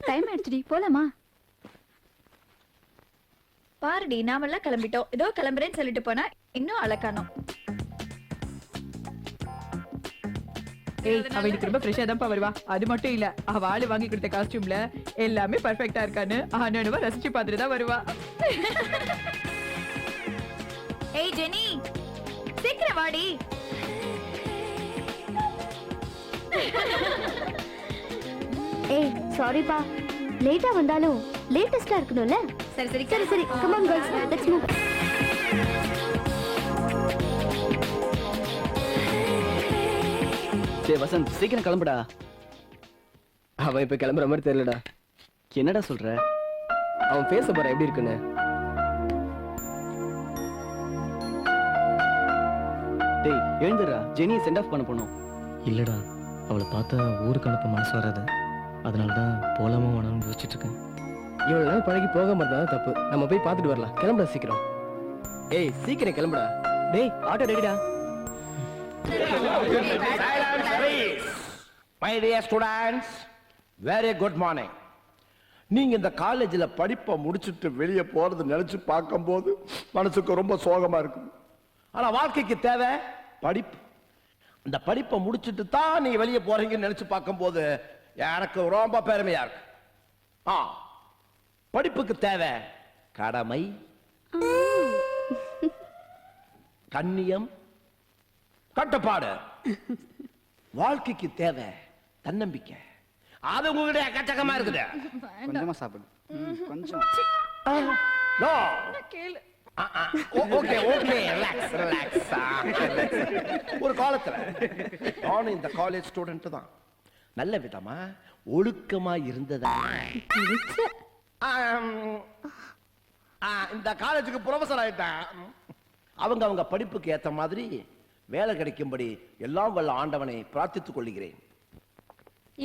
Time ஆயிடுச்சுடி, போலாமா? பாருடி, நாமெல்லாம் கிளம்பிட்டோம். ஏதோ கிளம்புறேன்னு சொல்லிட்டு போனா இன்னும் அழகானோம். ஏய், அவ இன்னைக்கு ரொம்ப ஃப்ரெஷ்ஷா தான் வருவா. அது மட்டும் இல்ல, அவ ஆளு வாங்கி கொடுத்த காஸ்டியூம்ல எல்லாமே பர்ஃபெக்ட்டா இருக்கான்னு ஆனானுவா ரசிச்சு பார்த்துட்டு தான் வருவா. ஏய் ஜெனி, சீக்கிரம் வாடி. ஏய் சாரிப்பா, லேட்டா வந்தாலும் லேட்டஸ்டா இருக்கணும்ல. சரி சரி சரி சரி, come on girls, let's move. டேய் வசந்த், சீக்கிரம் கிளம்புடா. அவன் இப்ப கிளம்புற மாதிரி தெரியலடா. என்னடா சொல்ற? அவன் பேச பாரு எப்படி இருக்குன்னு. டேய் எழுந்துடா, ஜெனியை சென்ட் ஆஃப் பண்ண போனோம். இல்லடா, அவளை பார்த்தா ஊருக்கு அனுப்ப மனசு வராது. அதனால தான் போலாமா வேணாம்னு யோசிச்சுட்டு இருக்கேன். இவ்வளவு நாள் பழகி போகாம இருந்தாலும் தப்பு. நம்ம போய் பார்த்துட்டு வரலாம். கிளம்புடா சீக்கிரம். ஏய் சீக்கிரம் கிளம்புடா. டேய் auto ரெடிடா. Silence, please. My dear students, very good morning. நீங்க இந்த காலேஜ்ல படிப்பை முடிச்சிட்டு வெளியே போறது நினைச்சு பார்க்கும்போது மனசுக்கு ரொம்ப சோகமா இருக்கும். ஆனா வாழ்க்கைக்கு தேவை படிப்பு. அந்த படிப்பை முடிச்சிட்டு தான் நீங்க வெளியே போறீங்கன்னு நினைச்சு பார்க்கும்போது எனக்கு ரொம்ப பெருமையா இருக்கு. படிப்புக்கு தேவை கடமை, கண்ணியம், கட்டுப்பாடு. வாழ்க்கைக்கு தேவை தன்னம்பிக்கை. அது உங்ககிட்ட எக்கச்சக்கமா இருக்குது. கொஞ்சமா சாப்பிடு. கொஞ்சம். நோ. கேளு. Okay okay, relax relax. ஒரு காலத்துல நானும் இந்த காலேஜ் ஸ்டூடெண்ட் தான். நல்ல விதமா ஒழுக்கமா இருந்ததா இந்த காலேஜுக்கு ப்ரொஃபசர் ஆயிட்டேன். அவங்க படிப்புக்கு ஏத்த மாதிரி வேலை கிடைக்கும்படி எல்லாம் வல்ல ஆண்டவனை பிரார்த்தித்துக் கொள்கிறேன்.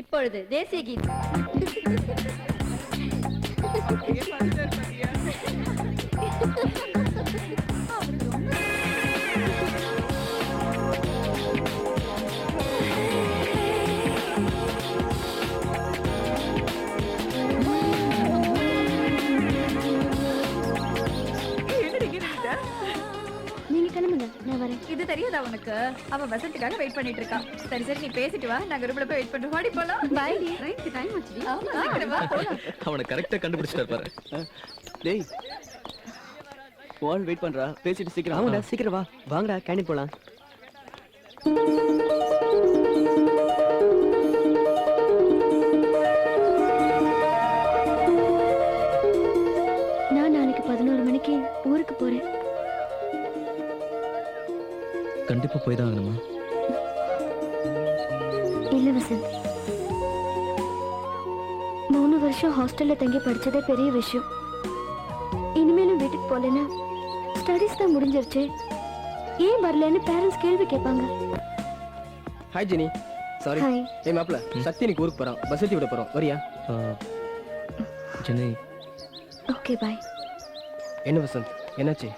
இப்பொழுது தேசிய கீதம். நீங்க கிளம்புங்க, நான் வரேன். இது தெரியாதா உனக்கு? அவ வசந்துக்காக வெயிட் பண்ணிட்டு இருக்கா. சரி சரி, நீ பேசிட்டு வா, நாங்க ரூம்ல போய் வெயிட் பண்றோம். வாடி போலாம். பை டி, ட்ரெயினுக்கு டைம் ஆச்சுடி. சீக்கிரம் வா போலாம். அவனை கரெக்டா கண்டுபிடிச்சிட்டாரு பாரு. டேய் வால் வெயிட் பண்றா, பேசிட்டு சீக்கிரம் ஆமாடா சீக்கிரம் வா. வாங்கடா கேண்டீன் போலாம். நான் நாளைக்கு 11 மணிக்கு ஊருக்கு போறேன். கண்டிப்பா போய் தான் ஆகணுமா? இல்ல வசந்த், 3 வருஷம் ஹாஸ்டல்ல தங்கி படிச்சதே பெரிய விஷயம். இனிமேலும் வீட்டுக்கு போலன்னா ஸ்டடீஸ் தான் முடிஞ்சிருச்சு, ஏன் வரலன்னு பேரண்ட்ஸ் கேள்வி கேட்பாங்க. Hi Jenny. சாரி. ஹாய். ஏய் மாப்ள, சக்தி இன்னைக்கு ஊருக்கு போறான். பஸ் ஏத்தி விட போறோம். வரியா? Jenny, okay bye. என்ன வசந்த், என்னாச்சு?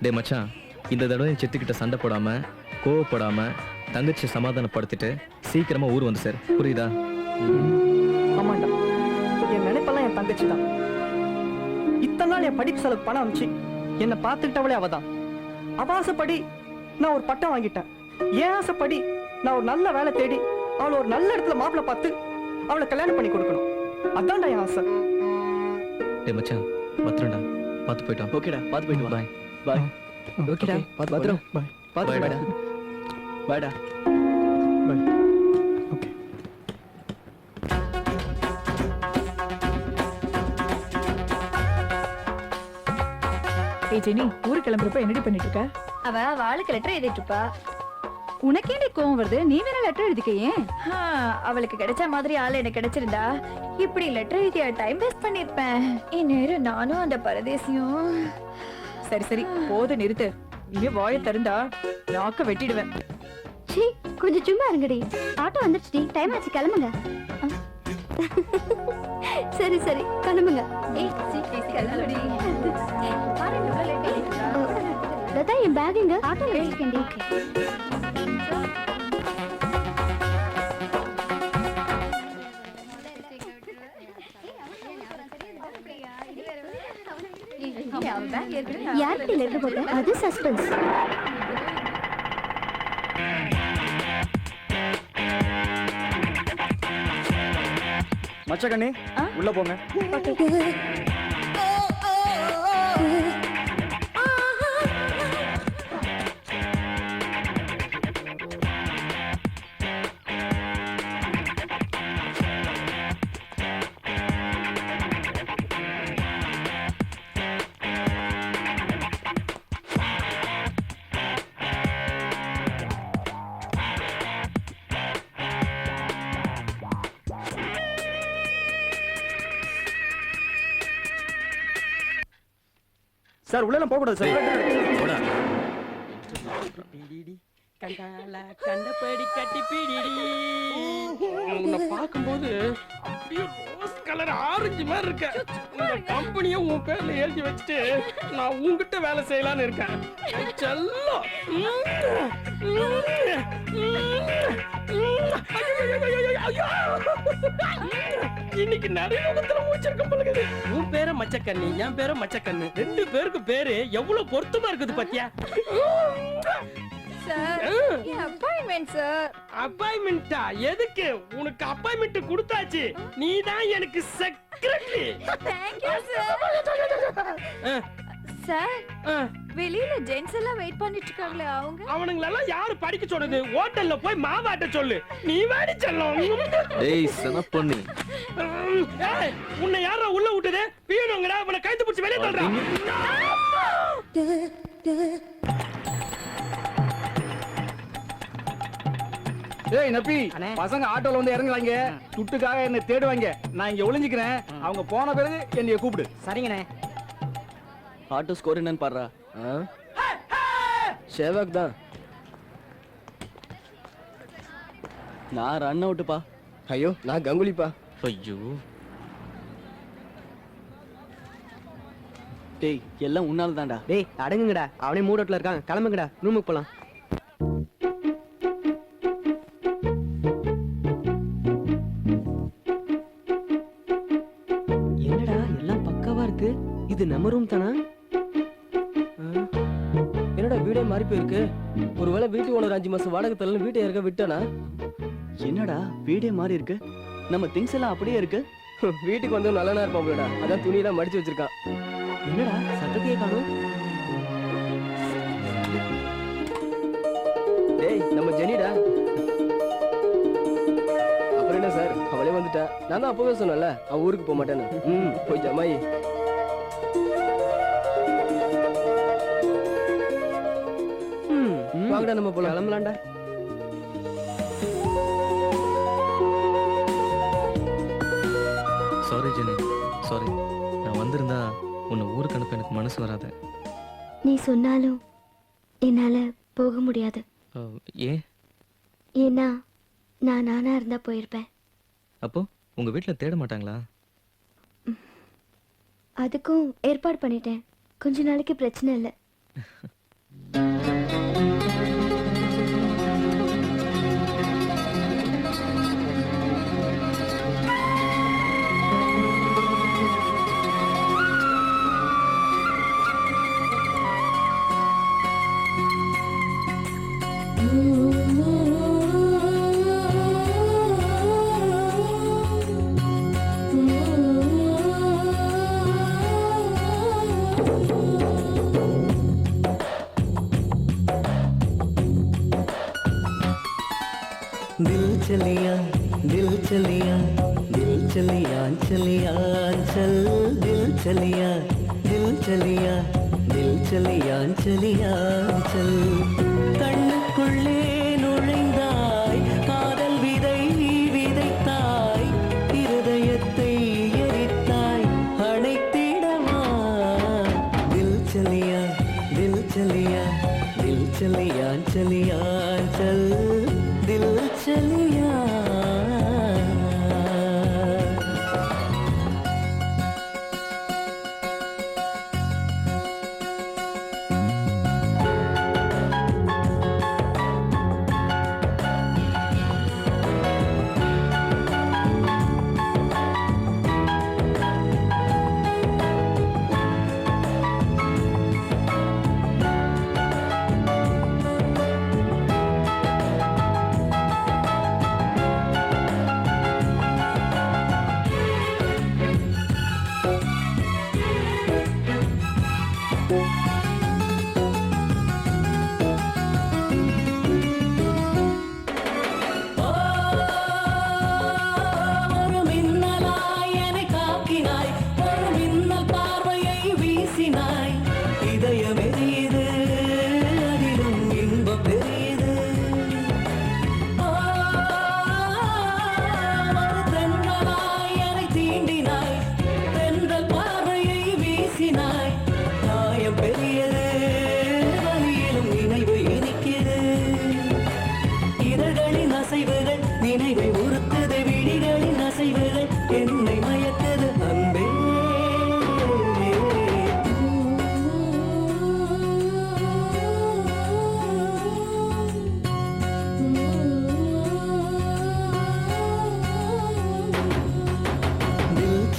டே மச்சான், இந்த தடவை சித்துக்கிட்ட சண்டை போடாம கோவப்படாம தங்கச்சி சமாதானப்படுத்திட்டு சீக்கிரமா ஊர் வந்து சார், புரியுதா? ஆமாண்டா, என் நினைப்பெல்லாம் என் தங்கச்சி தான். இத்தனை நாள் என் படிப்பு செலவு பணம் அனுப்பிச்சு என்னை பார்த்துக்கிட்டவளே அவதான். அவ ஆசைப்படி நான் ஒரு பட்டம் வாங்கிட்டேன். என் ஆசைப்படி நான் ஒரு நல்ல வேலை தேடி அவளை ஒரு நல்ல இடத்துல மாப்பிள்ளை பார்த்து அவளை கல்யாணம் பண்ணி கொடுக்கணும். அதான்டா என் ஆசை. டே மச்சான், பத்திரம்டா, பார்த்து போயிட்டோம். ஓகேடா, பார்த்து போயிட்டு வா. பாய் பாய். ஓகேடா, பார்த்து பத்திரம். பாய். பார்த்து Bye. போடா. பாய்டா. ஓகே. ஏய் ஜெனி, ஊருக்கு கிளம்புறப்ப என்னடி பண்ணிட்டு இருக்க? அவ ஆளுக்கு லெட்டர் எழுதிட்டு இருப்பா. உனக்கேண்டி கோவம் வருது? நீ வேற லெட்டர் எழுதிக்கையே. அவளுக்கு கிடைச்ச மாதிரி ஆள் எனக்கு கிடைச்சிருந்தா இப்படி லெட்டர் எழுதியா டைம் வேஸ்ட் பண்ணிருப்பேன். இந்நேரம் நானும் அந்த பரதேசியும். சரி சரி, போது நிறுத்து. இனிமே வாயை திறந்தா நாக்க வெட்டிடுவேன். சீ, கொஞ்சம் சும்மா இருங்கடி. ஆட்டோ வந்துடுச்சுடி, டைம் ஆச்சு, கிளம்புங்க. சரி சரி கிளம்புங்க. லதா என் பேக் எங்க? ஆட்டோல வச்சிருக்கேன். யாருக்கு லெட்டர் போட்ட? அது சஸ்பென்ஸ். மச்சக்கண்ணே உள்ள போங்க. சார் உள்ள போக கூடாது சார். கண்டபடி கட்டி பிடிடி. உன்னை பார்க்கும்போது அப்படியே ரோஸ் கலர் ஆரஞ்சு மாதிரி இருக்க. இந்த கம்பெனியை உன் பேர்ல எழுதி வச்சுட்டு நான் உன்கிட்ட வேலை செய்யலான்னு இருக்கேன். என் செல்லம். இன்னைக்கு நிறைய மூச்சிருக்க போலுக்குது. உன் பேர மச்சக்கண்ணி, என் பேர மச்சக்கண்ணு. 2 பேருக்கு பேரு எவ்வளவு பொருத்தமா இருக்குது பாத்தியா? அப்பாயின்மெண்டா? எதுக்கு? உனக்கு அப்பாயின்மெண்ட் கொடுத்தாச்சு. நீ தான் எனக்கு செக்ரட்டரி. சார் வெளியில ஜென்ஸ் எல்லாம் வெயிட் பண்ணிட்டு இருக்காங்களே அவங்க. அவனுங்களெல்லாம் யாரு படிக்க சொன்னது? ஹோட்டல்ல போய் மாவாட்ட சொல்லு. நீ வாடி செல்லம். டேய் சனப்பண்ணி, ஏய் உன்னை யாரா உள்ள விட்டது? பீனுங்கடா. அவனை கைது பிடிச்சு வெளிய தள்ளுடா. ஏய் நப்பி, பசங்க ஆட்டோல வந்து இறங்குவாங்க. துட்டுக்காக என்ன தேடுவாங்க. நான் இங்க ஒளிஞ்சுக்கிறேன். அவங்க போன பிறகு என்னைய கூப்பிடு. சரிங்கண்ணே. ஆட்டோ ஸ்கோர் என்னன்னு பாடுறா. சேவக் தான். நான் ரன் அவுட்டுப்பா. ஐயோ நான் கங்குலிப்பா. ஐயோ டேய் எல்லாம் உன்னால தான்டா. டேய் அடங்குங்கடா. அவனே மூடோட்ல இருக்கான். கிளம்புங்கடா. ரூமுக்கு போலாம். என்னடா எல்லாம் பக்காவா இருக்கு. இது நம்ம ரூம் தானா? என்னடா வீடே மாறி போயிருக்கு. ஒருவேளை வீட்டு ஓனர் 5 மாசம் வாடகை தரல வீட்டை யாருக்கா விட்டானா? என்னடா வீடே மாறி இருக்கு. நம்ம திங்ஸ் எல்லாம் அப்படியே இருக்கு. வீட்டுக்கு வந்து நல்லனா இருப்பாப்லடா. அதான் துணியெல்லாம் மடிச்சு வச்சிருக்கான். என்னடா சத்தத்தையே காணோம். டேய் நம்ம ஜெனிடா. அப்புறம் என்ன சார், அவளே வந்துட்டா. நான் தான் அப்பவே சொன்னல அவன் ஊருக்கு போக மாட்டேன்னு. போய் ஜமாயி. வாங்கடா நம்ம போலாம். கிளம்பலாம்டா. Sorry Jenny, sorry. நான் வந்திருந்தா உன்னை ஊருக்கு அனுப்ப எனக்கு மனசு வராது. நீ சொன்னாலும் என்னால போக முடியாது. ஏன்? ஏன்னா நான் நானா இருந்தா போயிருப்பேன். அப்போ உங்க வீட்டுல தேட மாட்டாங்களா? அதுக்கும் ஏற்பாடு பண்ணிட்டேன். கொஞ்ச நாளைக்கு பிரச்சனை இல்லை. दिल चलिया दिल चलिया दिल चलिया चलिया चल दिल चलिया दिल चलिया दिल चलिया चलिया चल கண்ணுக்குள்ளே நுழைந்தாய் காதல் விதை விதைத்தாய் இருதயத்தை எரித்தாய் அணைத்திடவா தில் चलिया दिल चलिया दिल चलिया चलिया चल दिल चलिया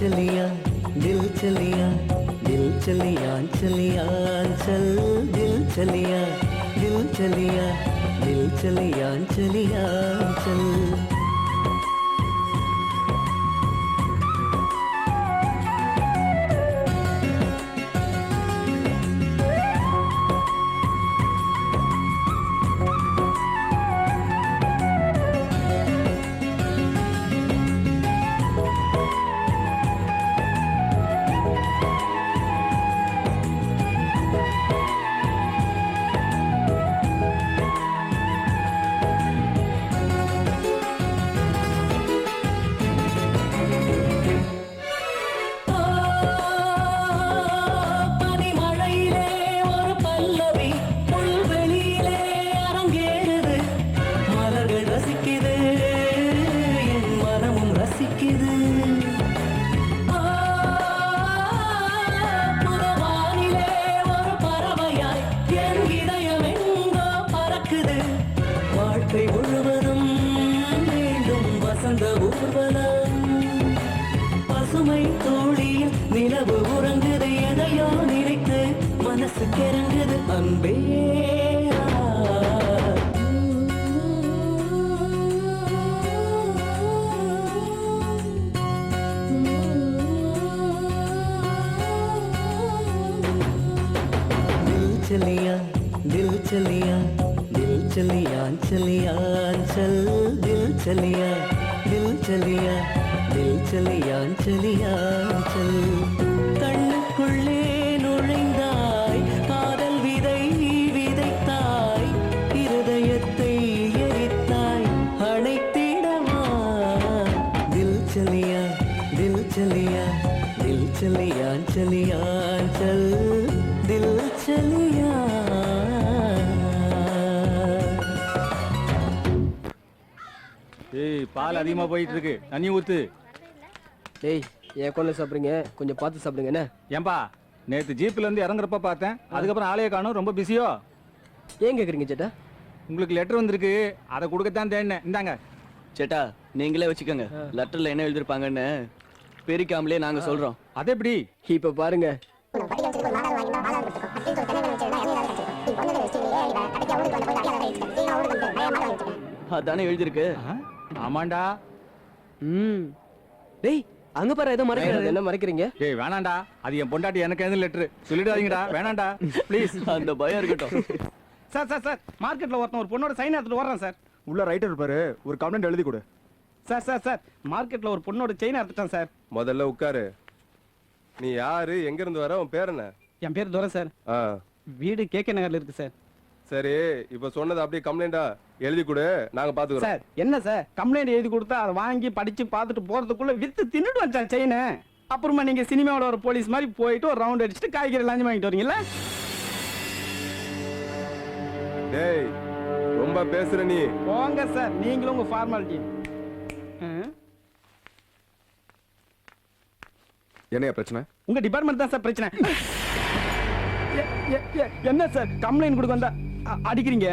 चलिया दिल चलिया दिल चलिया चलिया चल दिल चलिया दिल चलिया दिल चलिया चलिया चल பனிமழையிலே ஒரு பல்லவி புல்வெளியிலே அரங்கேறுது மலர்கள் ரசிக்குது என் மனமும் ரசிக்குது புறவானிலே ஒரு பறவையாய் என் இதயம் எங்கோ பறக்குது வாழ்க்கை முழுவதும் மீண்டும் வசந்த ஊர்வலம் பசுமை தோழியில் நிலவு உறங்குது எதையோ நினைத்து மனசு கிறங்குது அன்பே दिल चलिया दिल चलिया दिल चलिया चलिया चल दिल चलिया दिल चलिया दिल चलिया चलिया चल கண்ணுக்குள்ளே நுழைந்தாய் காதல் விதை விதைத்தாய் இருதயத்தை எரித்தாய் அணைத்திடவா தில் चलिया दिल चलिया दिल चलिया चलिया चल दिल चलिया ஏய் பால் அதிகமா போயிட்டு இருக்கு தண்ணி ஊத்து. டேய் என் கொண்டு சாப்பிடுங்க கொஞ்சம் பார்த்து சாப்பிடுங்க என்ன ஏன்பா நேத்து ஜீப்ல இருந்து இறங்குறப்ப பார்த்தேன், அதுக்கப்புறம் ஆளைய காணும், ரொம்ப பிஸியோ? ஏன் கேக்குறீங்க சேட்டா உங்களுக்கு லெட்டர் வந்திருக்கு, அதை கொடுக்கத்தான் தேடினேன். இந்தாங்க. சேட்டா நீங்களே வச்சுக்கோங்க. லெட்டர்ல என்ன எழுதிருப்பாங்கன்னு பிரிக்காமலே நாங்க சொல்றோம். அது எப்படி? இப்ப பாருங்க. அதானே எழுதிருக்கு. ஆமாண்டா. டேய் அங்க பாரு ஏதோ மறைக்கிறது. என்ன மறைக்கிறீங்க? டேய் வேணாண்டா, அது என் பொண்டாட்டி எனக்கு எழுதின லெட்டர், சொல்லிடாதீங்கடா. வேணாண்டா ப்ளீஸ். அந்த பயம் இருக்கட்டும். சார் சார் சார், மார்க்கெட்ல ஒருத்தன் ஒரு பொண்ணோட சைன் எடுத்துட்டு வர்றான் சார். உள்ள ரைட்டர் இருப்பாரு, ஒரு கம்ப்ளைண்ட் எழுதி கொடு. சார் சார் சார், மார்க்கெட்ல ஒரு பொண்ணோட செயின் எடுத்துட்டான் சார். முதல்ல உட்காரு. நீ யாரு, எங்க இருந்து வர, உன் பேர் என்ன? என் பேர் துரை சார். வீடு கேகே நகர்ல இருக்கு சார். சரி, இப்ப சொன்னது அப்படியே கம்ப்ளைண்டா எழுதி கொடு, நாங்க பாத்துக்கிறோம். சார் என்ன சார், கம்ப்ளைண்ட் எழுதி கொடுத்தா அதை வாங்கி படிச்சு பார்த்துட்டு போறதுக்குள்ள வித்து தின்னுட்டு வச்சான் செயினை. அப்புறமா நீங்க சினிமாவோட ஒரு போலீஸ் மாதிரி போயிட்டு ஒரு ரவுண்ட் அடிச்சுட்டு காய்கறி லஞ்சம் வாங்கிட்டு வரீங்களா? டேய் ரொம்ப பேசுற நீ. போங்க சார், நீங்களும் உங்க ஃபார்மாலிட்டி. என்னையா பிரச்சனை? உங்க டிபார்ட்மெண்ட் தான் சார் பிரச்சனை. என்ன சார் கம்ப்ளைண்ட் கொடுக்க வந்தா அடிக்கிறீங்க?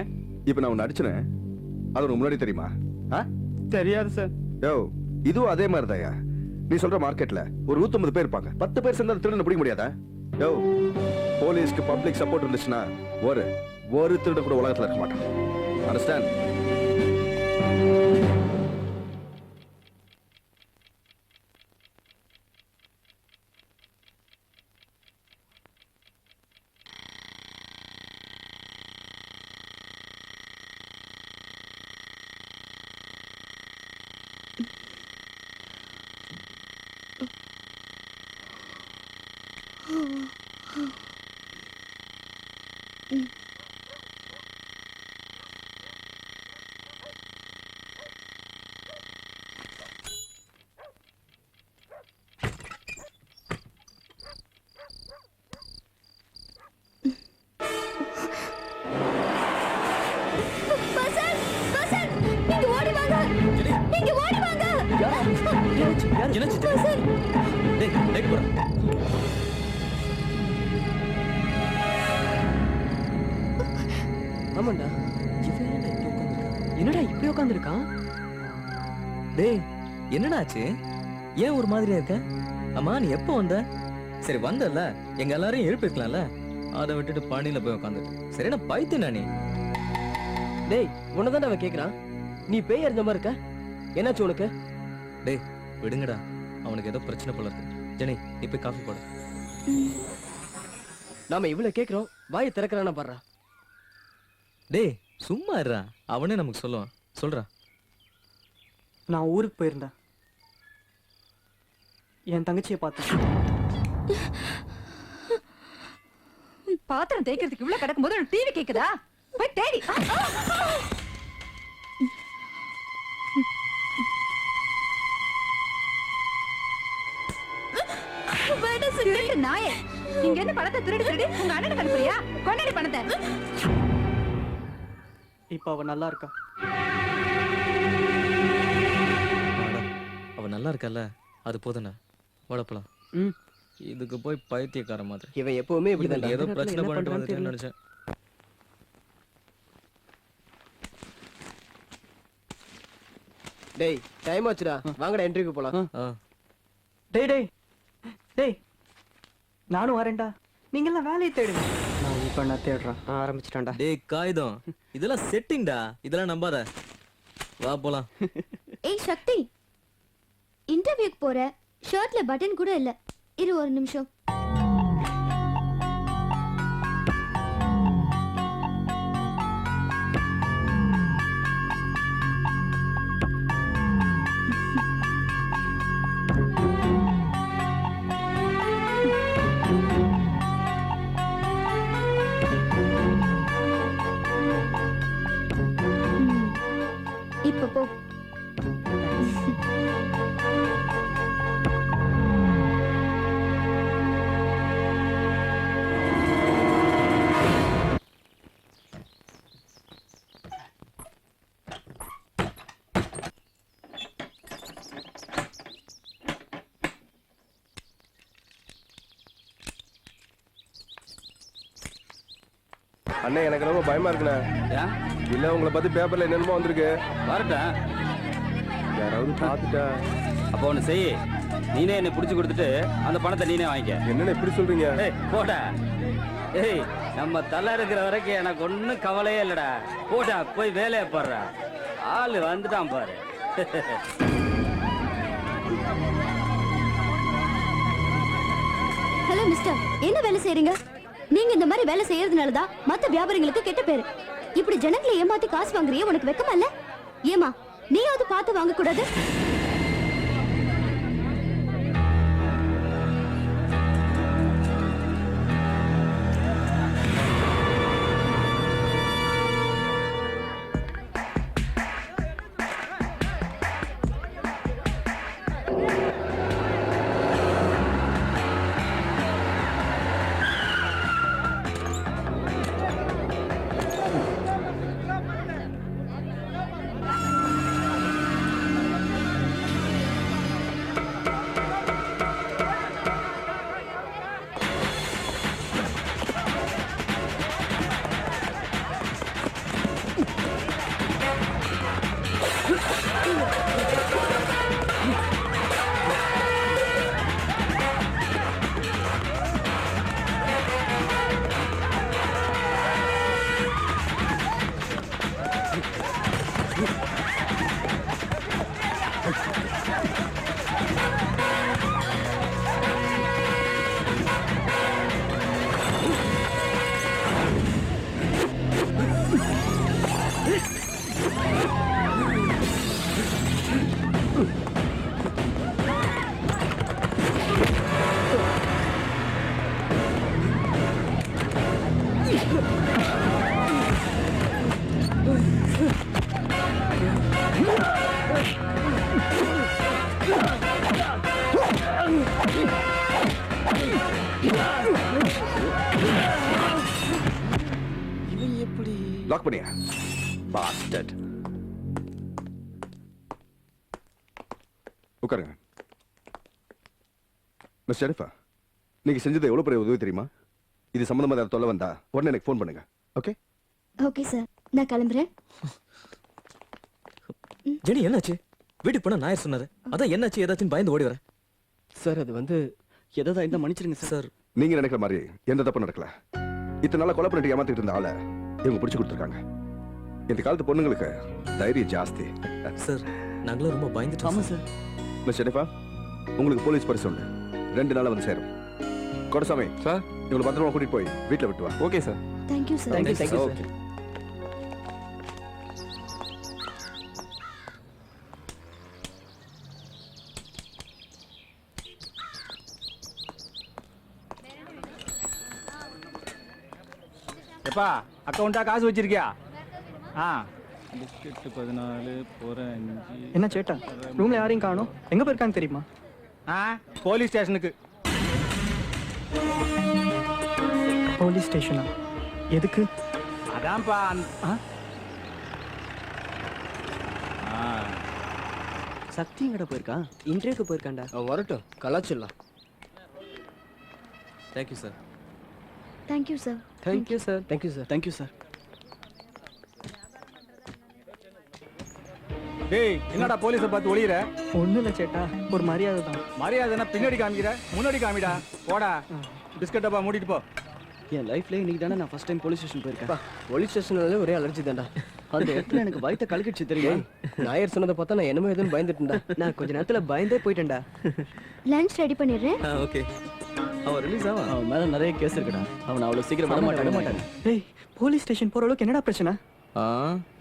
இப்ப நான் உன்னை அடிச்சேன், அது உனக்கு முன்னாடி தெரியுமா? தெரியாது சார். யோ இதுவும் அதே மாதிரி தாயா. நீ சொல்ற மார்க்கெட்ல ஒரு 150 பேர் இருப்பாங்க, 10 பேர் சேர்ந்தா திருடன் பிடிக்க முடியாதா? யோ போலீஸ்க்கு பப்ளிக் சப்போர்ட் இருந்துச்சுன்னா ஒரு திருடன் கூட உலகத்துல இருக்க மாட்டான். அண்டர்ஸ்டாண்ட்? ஆமாண்டா, என்னடா இப்படி உட்காந்துருக்கான்? டேய் என்னடா ஆச்சு? ஏன் ஒரு மாதிரியா இருக்க? அம்மா நீ எப்போ வந்த? சரி வந்தல, எங்க எல்லாரையும் எழுப்பிருக்கலாம்ல. அதை விட்டுட்டு பாண்டியில போய் உட்காந்துட்டு. சரி நான் பைத்தியனா நீ? டேய் உன்னதான் அவன் கேக்குறான். நீ பேய் அறிஞ்ச மாதிரி இருக்க. என்னாச்சு உனக்கு? டேய் விடுங்கடா, அவனுக்கு ஏதோ பிரச்சனை போல இருக்கு. ஜெனி நீ போய் காஃபி போடு. நாம இவ்வளவு கேக்குறோம், வாயை திறக்கிறானா பாடுறா. டேய் சும்மா இருடா, அவனே நமக்கு சொல்லுவான். சொல்றா. நான் ஊருக்கு போயிருந்தேன். என் தங்கச்சியை பார்த்தேன். பாத்திரம் தேய்க்கிறதுக்கு இவ்வளவு கிடக்கும் போது டிவி கேக்குதா? போய் தேடி. திருட்டு நாயே, இங்க இருந்து பணத்தை திருடி திருடி உங்க அண்ணனுக்கு அனுப்புறியா? கொண்டாடி பணத்தை. இப்ப அவ நல்லா இருக்கா. அவ நல்லா இருக்கல்ல, அது போதுண்ணா. வளப்பலாம். இதுக்கு போய் பைத்தியக்கார மாதிரி. இவன் எப்பவுமே இப்படிதான். ஏதோ பிரச்சனை பண்ணிட்டு வந்துட்டேன்னு நினைச்சேன். டேய் டைம் ஆச்சுடா, வாங்கடா இன்டர்வியூக்கு போலாம். டேய் டேய் டேய், நானும் வரேன்டா. நீங்க எல்லாம் வேலையை தேடுங்க. நான் இப்ப நான் தேடுறேன். ஆரம்பிச்சிட்டான்டா. டேய் காகிதம், இதெல்லாம் செட்டிங்டா, இதெல்லாம் நம்பாத. வா போலாம். ஏய் சக்தி, இன்டர்வியூக்கு போற, ஷர்ட்ல பட்டன் கூட இல்ல. இரு ஒரு நிமிஷம். இப்ப போ. அண்ணே எனக்கு ரொம்ப பயமா இருக்குண்ணே. இல்ல உங்களை பத்தி பேப்பர்ல என்னென்னமோ வந்திருக்கு. வரட்டேன். யாராவது பார்த்துட்டா? அப்போ ஒண்ணு செய், நீனே என்னை புடிச்சு கொடுத்துட்டு அந்த பணத்தை நீனே வாங்கிக்க. என்னென்ன இப்படி சொல்றீங்க? போடா. ஏய் நம்ம தலை இருக்கிற வரைக்கும் எனக்கு ஒன்னும் கவலையே இல்லடா. போடா போய் வேலையை பாடுற. ஆளு வந்துட்டான் பாரு. ஹலோ மிஸ்டர், என்ன வேலை செய்றீங்க? நீங்க இந்த மாதிரி வேலை செய்யறதுனால தான் மத்த வியாபாரிகளுக்கு கெட்ட பேரு. இப்படி ஜனங்களை ஏமாத்தி காசு வாங்குறியே, உனக்கு வெக்கமா இல்ல? ஏமா நீயாவது பார்த்து வாங்க கூடாது? லாக் பண்ணியா? பாஸ்டர்ட். உட்காருங்க. மிஸ் ஜெனிஃபர், நீங்க செஞ்சது எவ்வளவு பெரிய உதவி தெரியுமா? இது சம்பந்தமா ஏதாவது தொல்லை வந்தா உடனே எனக்கு ஃபோன் பண்ணுங்க. ஓகே? ஓகே சார், நான் கிளம்புறேன். ஜெனி என்னாச்சு? வீட்டுக்கு போனா நாயர் சொன்னாரு. அதான் என்னாச்சு ஏதாச்சும் பயந்து ஓடி வரேன். சார் அது வந்து எதாவது இந்த மன்னிச்சிருங்க சார். நீங்க நினைக்கிற மாதிரி எந்த தப்பு நடக்கல. இத்தனை நாளா கொலை பண்ணிட்டு ஏமாத்திட்டு இருந்த ஆளை இவங்க பிடிச்சு கொடுத்துருக்காங்க. இந்த காலத்து பொண்ணுங்களுக்கு தைரியம் ஜாஸ்தி. சார் நாங்களும் ரொம்ப பயந்துட்டோம். ஆமா சார். மிஸ் ஜெனிஃபா, உங்களுக்கு போலீஸ் பரிசு உண்டு. 2 நாள்ல வந்து சேரும். கொடசாமி சார், இவங்களை பத்திரமா கூட்டிட்டு போய் வீட்டுல விட்டு வா. Okay sir. Thank you sir. Thank you sir. Okay. எப்பா அக்கௌண்டா காசு வச்சிருக்கியா? ஆ பிஸ்கெட்டு 14 போற 5. என்ன சேட்டா ரூம்ல யாரையும் காணோம், எங்க போயிருக்கான்னு தெரியுமா? Police station. போலீஸ் ஸ்டேஷனா? எதுக்கு? அதான்ப்பா சக்தி எங்கடா போயிருக்கான்? இன்டர்வியூக்கு போயிருக்காண்டா. வரட்டும், கலாச்சிடலாம். Thank you sir. Thank you sir. Thank you sir. Thank you sir. Thank you sir. டேய், என்னடா போலீஸை பார்த்து ஒளியிற? ஒன்றும் இல்லை சேட்டா, ஒரு மரியாதை தான். மரியாதைன்னா பின்னாடி காமிக்கிற, முன்னாடி காமிடா. போடா, பிஸ்கட் டப்பா மூடிட்டு போ. என் லைஃப்ல இன்னைக்கு தானே நான் ஃபர்ஸ்ட் டைம் போலீஸ் ஸ்டேஷன் போயிருக்கேன். போலீஸ் ஸ்டேஷன்ல ஒரே அலர்ஜி தான்டா. அந்த இடத்துல எனக்கு வயித்த கலக்கிடுச்சு தெரியுமா? நாயர் சொன்னதை பார்த்தா நான் என்னமோ எதுவும் பயந்துட்டேன்டா. நான் கொஞ்ச நேரத்துல பயந்தே போயிட்டேன்டா. லஞ்ச் ரெடி பண்ணிடுறேன். ஓகே. அவன் ரிலீஸ் ஆவா? அவன் மேல நிறைய கேஸ் இருக்குடா. அவன் அவ்வளவு சீக்கிரம் விட மாட்டான். டேய், போலீஸ் ஸ்டேஷன் போற அளவுக்கு என்னடா பிரச்சனை?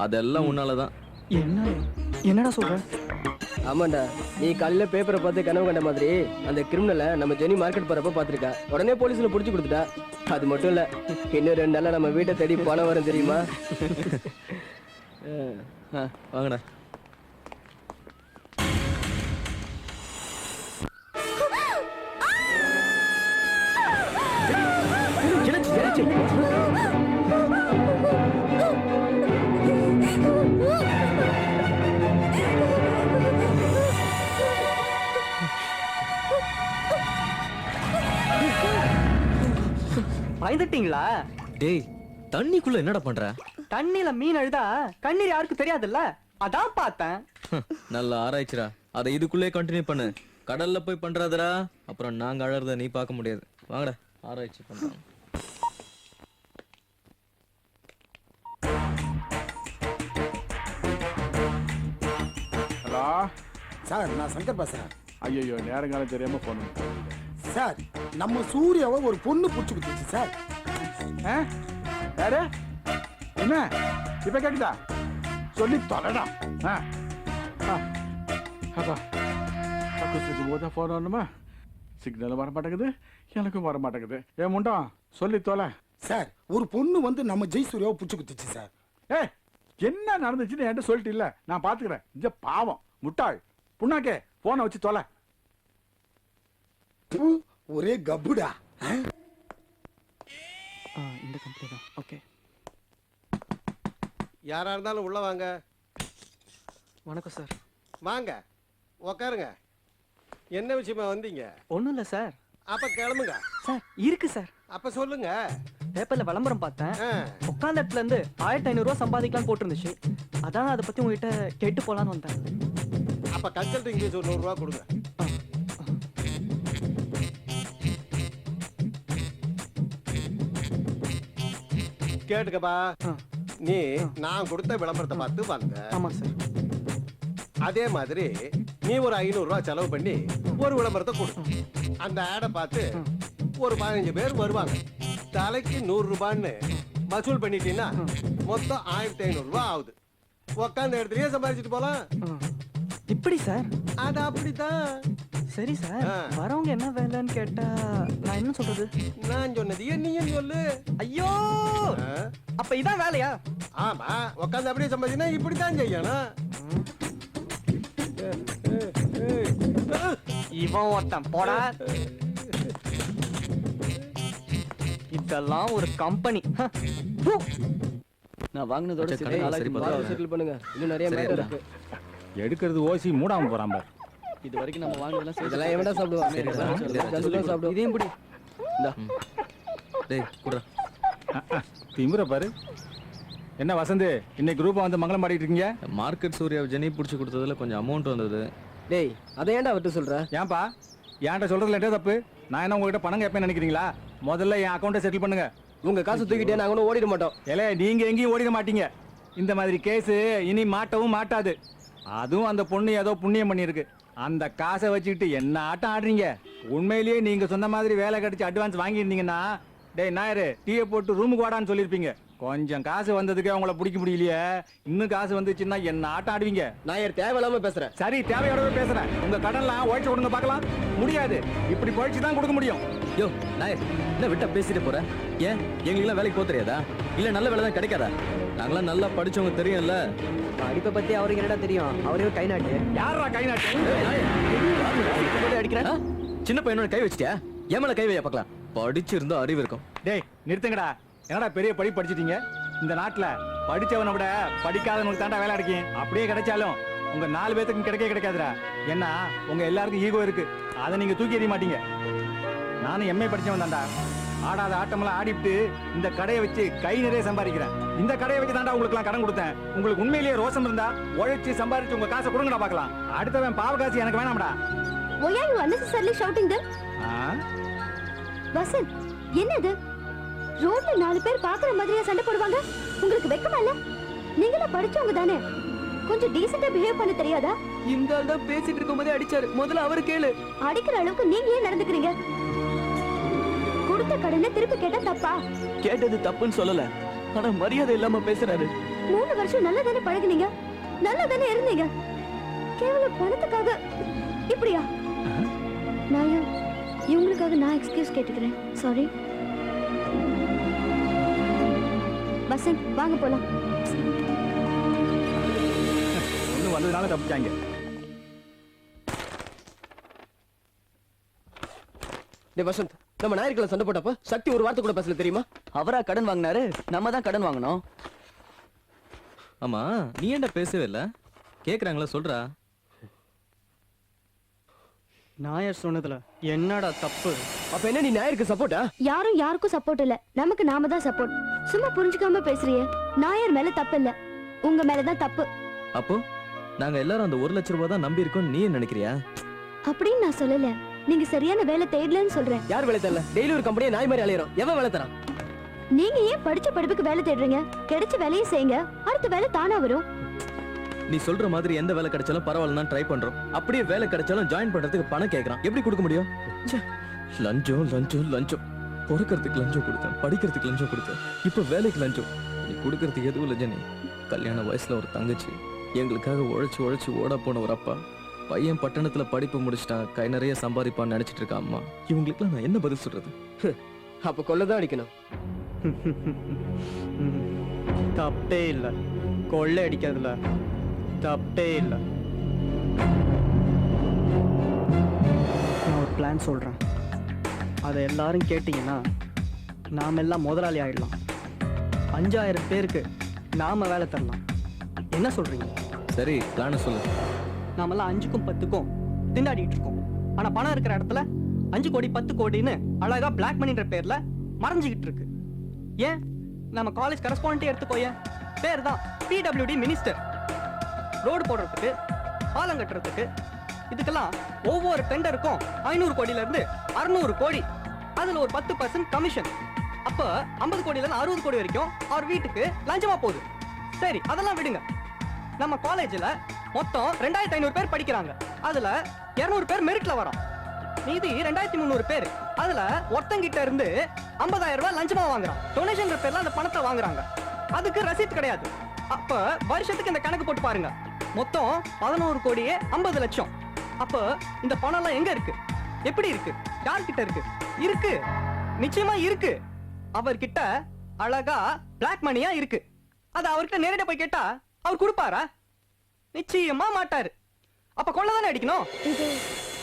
அதெல்லாம் உன்னாலதான். என்னடா சொல்ற? ஆமாண்டா, நீ காலையில பேப்பரை பார்த்து கனவு கண்ட மாதிரி அந்த கிரிமினலை நம்ம ஜெனி மார்க்கெட் போறப்ப பாத்திருக்கா. உடனே போலீஸ்ல புடிச்சு கொடுத்துட்டா. அது மட்டும் இல்ல, இன்னும் 2 நாள்ல நம்ம வீட்டை தேடி பணம் வரும் தெரியுமா? வாங்கடா. பயந்துட்டீங்களா? டேய், தண்ணிக்குள்ள என்னடா பண்ற? தண்ணில மீன் அழுதா கண்ணீர் யாருக்கு தெரியாதுல்ல, அதான் பார்த்தேன். நல்ல ஆராய்ச்சிடா. அதை இதுக்குள்ளே கண்டினியூ பண்ணு. கடல்ல போய் பண்றாதடா, அப்புறம் நாங்க அழறத நீ பார்க்க முடியாது. வாங்கடா, ஆராய்ச்சி பண்றோம். ஹலோ சார், நான் சங்கர் பேசுறேன். ஐயோ, நேரங்காலம் தெரியாம போன் சார், நம்ம சூர்யாவை ஒரு பொண்ணு பிடிச்சி கொடுத்துச்சு சார். யாரு? என்ன இப்ப கேக்குதா? சொல்லி தொலைடா. போதா போன் வரணுமா? சிக்னலும் வர மாட்டேங்குது, எனக்கும் வர மாட்டேங்குது. ஏன் முண்டம் சொல்லி தொலை. சார், ஒரு பொண்ணு வந்து நம்ம ஜெய்சூர்யாவை பிடிச்சி கொடுத்துச்சு சார். ஏய், என்ன நடந்துச்சுன்னு என்கிட்ட சொல்லிட்டு இல்ல, நான் பாத்துக்கிறேன். இங்க பாவம் முட்டாள் புண்ணாக்கே, போனை வச்சு தொலை. ஒரே கப்புடா. இந்த கம்பெனி தான். ஓகே, யாரா இருந்தாலும் உள்ள வாங்க. வணக்கம் சார். வாங்க, உக்காருங்க. என்ன விஷயமா வந்தீங்க? ஒன்றும் இல்லை சார். அப்ப கிளம்புங்க. சார் இருக்கு சார். அப்ப சொல்லுங்க. பேப்பர்ல விளம்பரம் பார்த்தேன். உட்காந்த இடத்துல இருந்து 1500 ரூபாய் சம்பாதிக்கலாம் போட்டிருந்துச்சு. அதான் அதை பத்தி உங்ககிட்ட கேட்டு போலான்னு வந்தேன். அப்ப கன்சல்டிங் ஃபீஸ் ஒரு 100 ரூபா கொடுங்க. கேட்டுக்கப்பா, நீ நான் கொடுத்த விளம்பரத்தை பார்த்து வந்த. ஆமா சார். அதே மாதிரி நீ ஒரு 500 ரூபாய் செலவு பண்ணி ஒரு விளம்பரத்தை கொடு. அந்த ஆடை பார்த்து ஒரு 15 பேர் வருவாங்க. தலைக்கு 100 ரூபான்னு வசூல் பண்ணிட்டீங்கன்னா மொத்தம் 1500 ரூபாய் ஆகுது. உக்காந்த இடத்துலயே சம்பாதிச்சுட்டு போலாம். இப்படி சார்? அது அப்படித்தான். சரி சார், வரவங்க என்ன வேலைன்னு கேட்டா நான் என்ன சொல்றது? நான் சொன்னதையே நீயும் சொல்லு. ஐயோ, அப்ப இதான் வேலையா? ஆமா, உக்காந்து அப்படியே சம்பாதிச்சா இப்படித்தான் செய்யணும். இவன் ஒருத்தன் போடா. இதெல்லாம் ஒரு கம்பெனி. நான் வாங்கினதோட சரி, செட்டில் பண்ணுங்க. இன்னும் நிறைய மேட்டர் இருக்கு. எடுக்கிறது ஓசி மூடாம போறான் பார். இது வரைக்கும் நம்ம வாங்கினதெல்லாம் இதெல்லாம் எவன்டா சாப்பிடுவான்? சாப்பிடுவோம். இதையும் பிடி. இந்தா. டேய் குடுறா. திமிர பாரு. என்ன வசந்த், இன்னைக்கு குரூப்பா வந்து மங்களம் பாடிட்டு இருக்கீங்க? மார்க்கெட் சூர்யா ஜெனி பிடிச்சி கொடுத்ததுல கொஞ்சம் அமௌண்ட் வந்தது. டேய், அதை ஏன்டா விட்டு சொல்ற? ஏன்பா என்கிட்ட சொல்றதுல என்ன தப்பு? நான் என்ன உங்ககிட்ட பணம் கேட்பேன்னு நினைக்கிறீங்களா? முதல்ல என் அக்கௌண்ட்டை செட்டில் பண்ணுங்க. உங்க காசு தூக்கிட்டே நாங்க ஒன்றும் ஓடிட மாட்டோம். ஏலே, நீங்க எங்கேயும் ஓடிட மாட்டீங்க. இந்த மாதிரி கேஸ் இனி மாட்டவும் மாட்டாது. அதுவும் அந்த பொண்ணு ஏதோ புண்ணியம் பண்ணியிருக்கு. அந்த காசை வச்சுக்கிட்டு என்ன ஆட்டம் ஆடுறீங்க? உண்மையிலேயே நீங்க சொன்ன மாதிரி வேலை கிடைச்சு அட்வான்ஸ் வாங்கியிருந்தீங்கன்னா, டேய் நாயரு, டீயை போட்டு ரூமுக்கு வாடான்னு சொல்லியிருப்பீங்க. கொஞ்சம் காசு வந்ததுக்கே அவங்கள பிடிக்க முடியலையே, இன்னும் காசு வந்துச்சுன்னா என்ன ஆட்டம் ஆடுவீங்க? நாயர் தேவையில்லாம பேசுறேன். சரி, தேவையோட பேசுறேன். உங்க கடன்லாம் உழைச்சு கொடுங்க பார்க்கலாம். முடியாது, இப்படி உழைச்சு தான் கொடுக்க முடியும். யோ நாயர், என்ன விட்டா பேசிட்டு போற? ஏன் எங்களுக்குலாம் வேலைக்கு போக தெரியாதா? இல்ல நல்ல வேலை தான் கிடைக்காதா? நாங்களாம் நல்லா படிச்சவங்க தெரியும்ல. படிப்பை பத்தி அவருக்கு என்னடா தெரியும்? அவரே கை நாட்டு. யாரா கை நாட்டு? அடிக்கிறேன். சின்ன பையனோட கை வச்சிட்டியா? என் மேல கை வையா பார்க்கலாம். படிச்சிருந்தா அறிவு இருக்கும். டேய் நிறுத்துங்கடா. என்னடா பெரிய படி படிச்சிட்டீங்க? இந்த நாட்டுல படிச்சவனை விட படிக்காதவனுக்கு தாண்டா வேலை கிடைக்கும். அப்படியே கிடைச்சாலும் உங்க 4 பேத்துக்கும் கிடைக்காதுடா. ஏன்னா உங்க எல்லாருக்கும் ஈகோ இருக்கு. அதை நீங்க தூக்கி எறிய மாட்டீங்க. நானும் எம்ஏ படிச்சவன் தாண்டா. ஆடாத ஆட்டமெல்லாம் ஆடிட்டு இந்த கடையை வச்சு கை நிறைய சம்பாதிக்கிறேன். இந்த கடையை வச்சு தாண்டா உங்களுக்கு கடன் கொடுத்தேன். உங்களுக்கு உண்மையிலேயே ரோசம் இருந்தா உழைச்சு சம்பாதிச்சு உங்க காசை கொடுங்கடா பார்க்கலாம். அடுத்தவன் பாவ காசு எனக்கு வேணாம்டா. Why are you unnecessarily shouting them? Vasanth, என்னது? ரோட்ல 4 பேர் பாக்குற மாதிரியா சண்டை போடுவாங்க? உங்களுக்கு வெக்கமா இல்ல? நீங்களா படிச்சவங்க தானே? கொஞ்சம் டீசெண்டா பிஹேவ் பண்ண தெரியாதா? இந்த ஆள் தான் பேசிட்டு இருக்கும்போதே அடிச்சாரு. முதல்ல அவரு கேளு. அடிக்கிற அளவுக்கு நீங்க ஏன் நடந்துக்கிறீங்க? கொடுத்த கடனை திருப்பி கேட்டா தப்பா? கேட்டது தப்புன்னு சொல்லல, ஆனா மரியாதை இல்லாம பேசுறாரு. 3 வருஷம் நல்லா தானே பழகுனீங்க, நல்லா தானே இருந்தீங்க. கேவலம் பணத்துக்காக இப்படியா? நாயா, இவங்களுக்காக நான் எக்ஸ்கியூஸ் கேட்டுக்கிறேன். சாரி. வசந்த், வாங்க போலாம். ஒண்ணு வந்ததுனால தப்பிச்சாங்க. டேய் வசந்த், நம்ம நாயர்களை சண்டை போட்டப்ப சக்தி ஒரு வார்த்தை கூட பேசல தெரியுமா? அவரா கடன் வாங்கினாரு, நம்ம தான் கடன் வாங்கணும். ஆமா, நீ என்ன பேசவே இல்ல? கேக்குறாங்களா, சொல்றா. நாயர் சொன்னதுல என்னடா தப்பு? அப்ப என்ன நீ நாயருக்கு சப்போர்ட்டா? யாரும் யாருக்கும் சப்போர்ட் இல்ல, நமக்கு நாம தான் சப்போர்ட். சும்மா புரிஞ்சுக்காம பேசுறியே. நாயர் மேல தப்பு இல்ல, உங்க மேலதான் தப்பு. அப்போ நாங்க எல்லாரும் அந்த 1 லட்சம் ரூபாய் தான் நம்பி இருக்கோம் நீ நினைக்கிறியா? அப்படின்னு நான் சொல்லல, நீங்க சரியான வேலை தேடலன்னு சொல்றேன். யார் வேலை தேடல? டெய்லி ஒரு கம்பெனியை நாய் மாதிரி அலையறோம். எவன் வேலை தரான்? நீங்க ஏன் படிச்ச படிப்புக்கு வேலை தேடுறீங்க? கிடைச்ச வேலையை செய்யுங்க, அடுத்த வேலை தானா வரும். நீ சொல்ற மாதிரி எந்த வேலை கிடைச்சாலும் பரவாயில்லன்னு ட்ரை பண்றோம். அப்படியே வேலை கிடைச்சாலும் ஜாயின் பண்றதுக்கு பணம் கேக்குறான். எப்படி கொடுக்க முடியும்? லஞ்சம் லஞ்சம் லஞ்சம். பொறுக்கிறதுக்கு லஞ்சம் கொடுத்தேன், படிக்கிறதுக்கு லஞ்சம் கொடுத்தேன், இப்ப வேலைக்கு லஞ்சம். நீ கொடுக்கறதுக்கு எதுவும் இல்லை ஜெனி. கல்யாண வயசுல ஒரு தங்கச்சி, எங்களுக்காக உழைச்சு உழைச்சு ஓட போன ஒரு அப்பா, பையன் பட்டணத்துல படிப்பு முடிச்சிட்டான், கை நிறைய சம்பாதிப்பான்னு நினைச்சிட்டு இருக்க அம்மா. இவங்களுக்குலாம் நான் என்ன பதில் சொல்றது? அப்ப கொள்ளதான் அடிக்கணும். தப்பே இல்ல, கொள்ளை அடிக்கிறதுல தப்பே இல்ல. நான் ஒரு பிளான் சொல்றேன், அதை எல்லாரும் கேட்டீங்கன்னா நாம எல்லாம் முதலாளி ஆயிடலாம். 5000 பேருக்கு நாம வேலை தரலாம். என்ன சொல்றீங்க? சரி, பிளான சொல்லு. நாமெல்லாம் 5க்கும் 10க்கும் திண்டாடிட்டு இருக்கோம். ஆனா பணம் இருக்கிற இடத்துல 5 கோடி 10 கோடின்னு அழகா பிளாக் மணின்ற பேர்ல மறைஞ்சுக்கிட்டு இருக்கு. ஏன்? நம்ம காலேஜ் கரஸ்பாண்டே எடுத்துக்கோய, பேர் தான் PWD மினிஸ்டர். ரோடு போடுறதுக்கு, பாலம் கட்டுறதுக்கு, இதுக்கெல்லாம் ஒவ்வொரு டெண்டருக்கும் 500 கோடியில இருந்து 600 கோடி, அதுல ஒரு 10% கமிஷன். அப்ப 50 கோடியில இருந்து 60 கோடி வரைக்கும் அவர் வீட்டுக்கு லஞ்சமா போகுது. சரி, அதெல்லாம் விடுங்க. நம்ம காலேஜ்ல மொத்தம் 2500 பேர் படிக்கிறாங்க. அதுல 200 பேர் மெரிட்ல வரோம். மீதி 2300 பேர். அதுல ஒருத்தங்கிட்ட இருந்து 50000 ரூபாய் லஞ்சமா வாங்குறான். டொனேஷன் பேர்ல அந்த பணத்தை வாங்குறாங்க. அதுக்கு ரசீத் கிடையாது. அப்ப வருஷத்துக்கு இந்த கணக்கு போட்டு பாருங்க. மொத்தம் 11 கோடியே 50 லட்சம். அப்ப இந்த பணம் எல்லாம் எங்க இருக்கு? எப்படி இருக்கு? யார்கிட்ட இருக்கு? இருக்கு, நிச்சயமா இருக்கு. அவர்கிட்ட அழகா பிளாக் மணியா இருக்கு. அது அவர்கிட்ட நேரடியா போய் கேட்டா அவர் கொடுப்பாரா? நிச்சயமா மாட்டாரு. அப்ப கொள்ளதானே அடிக்கணும். இது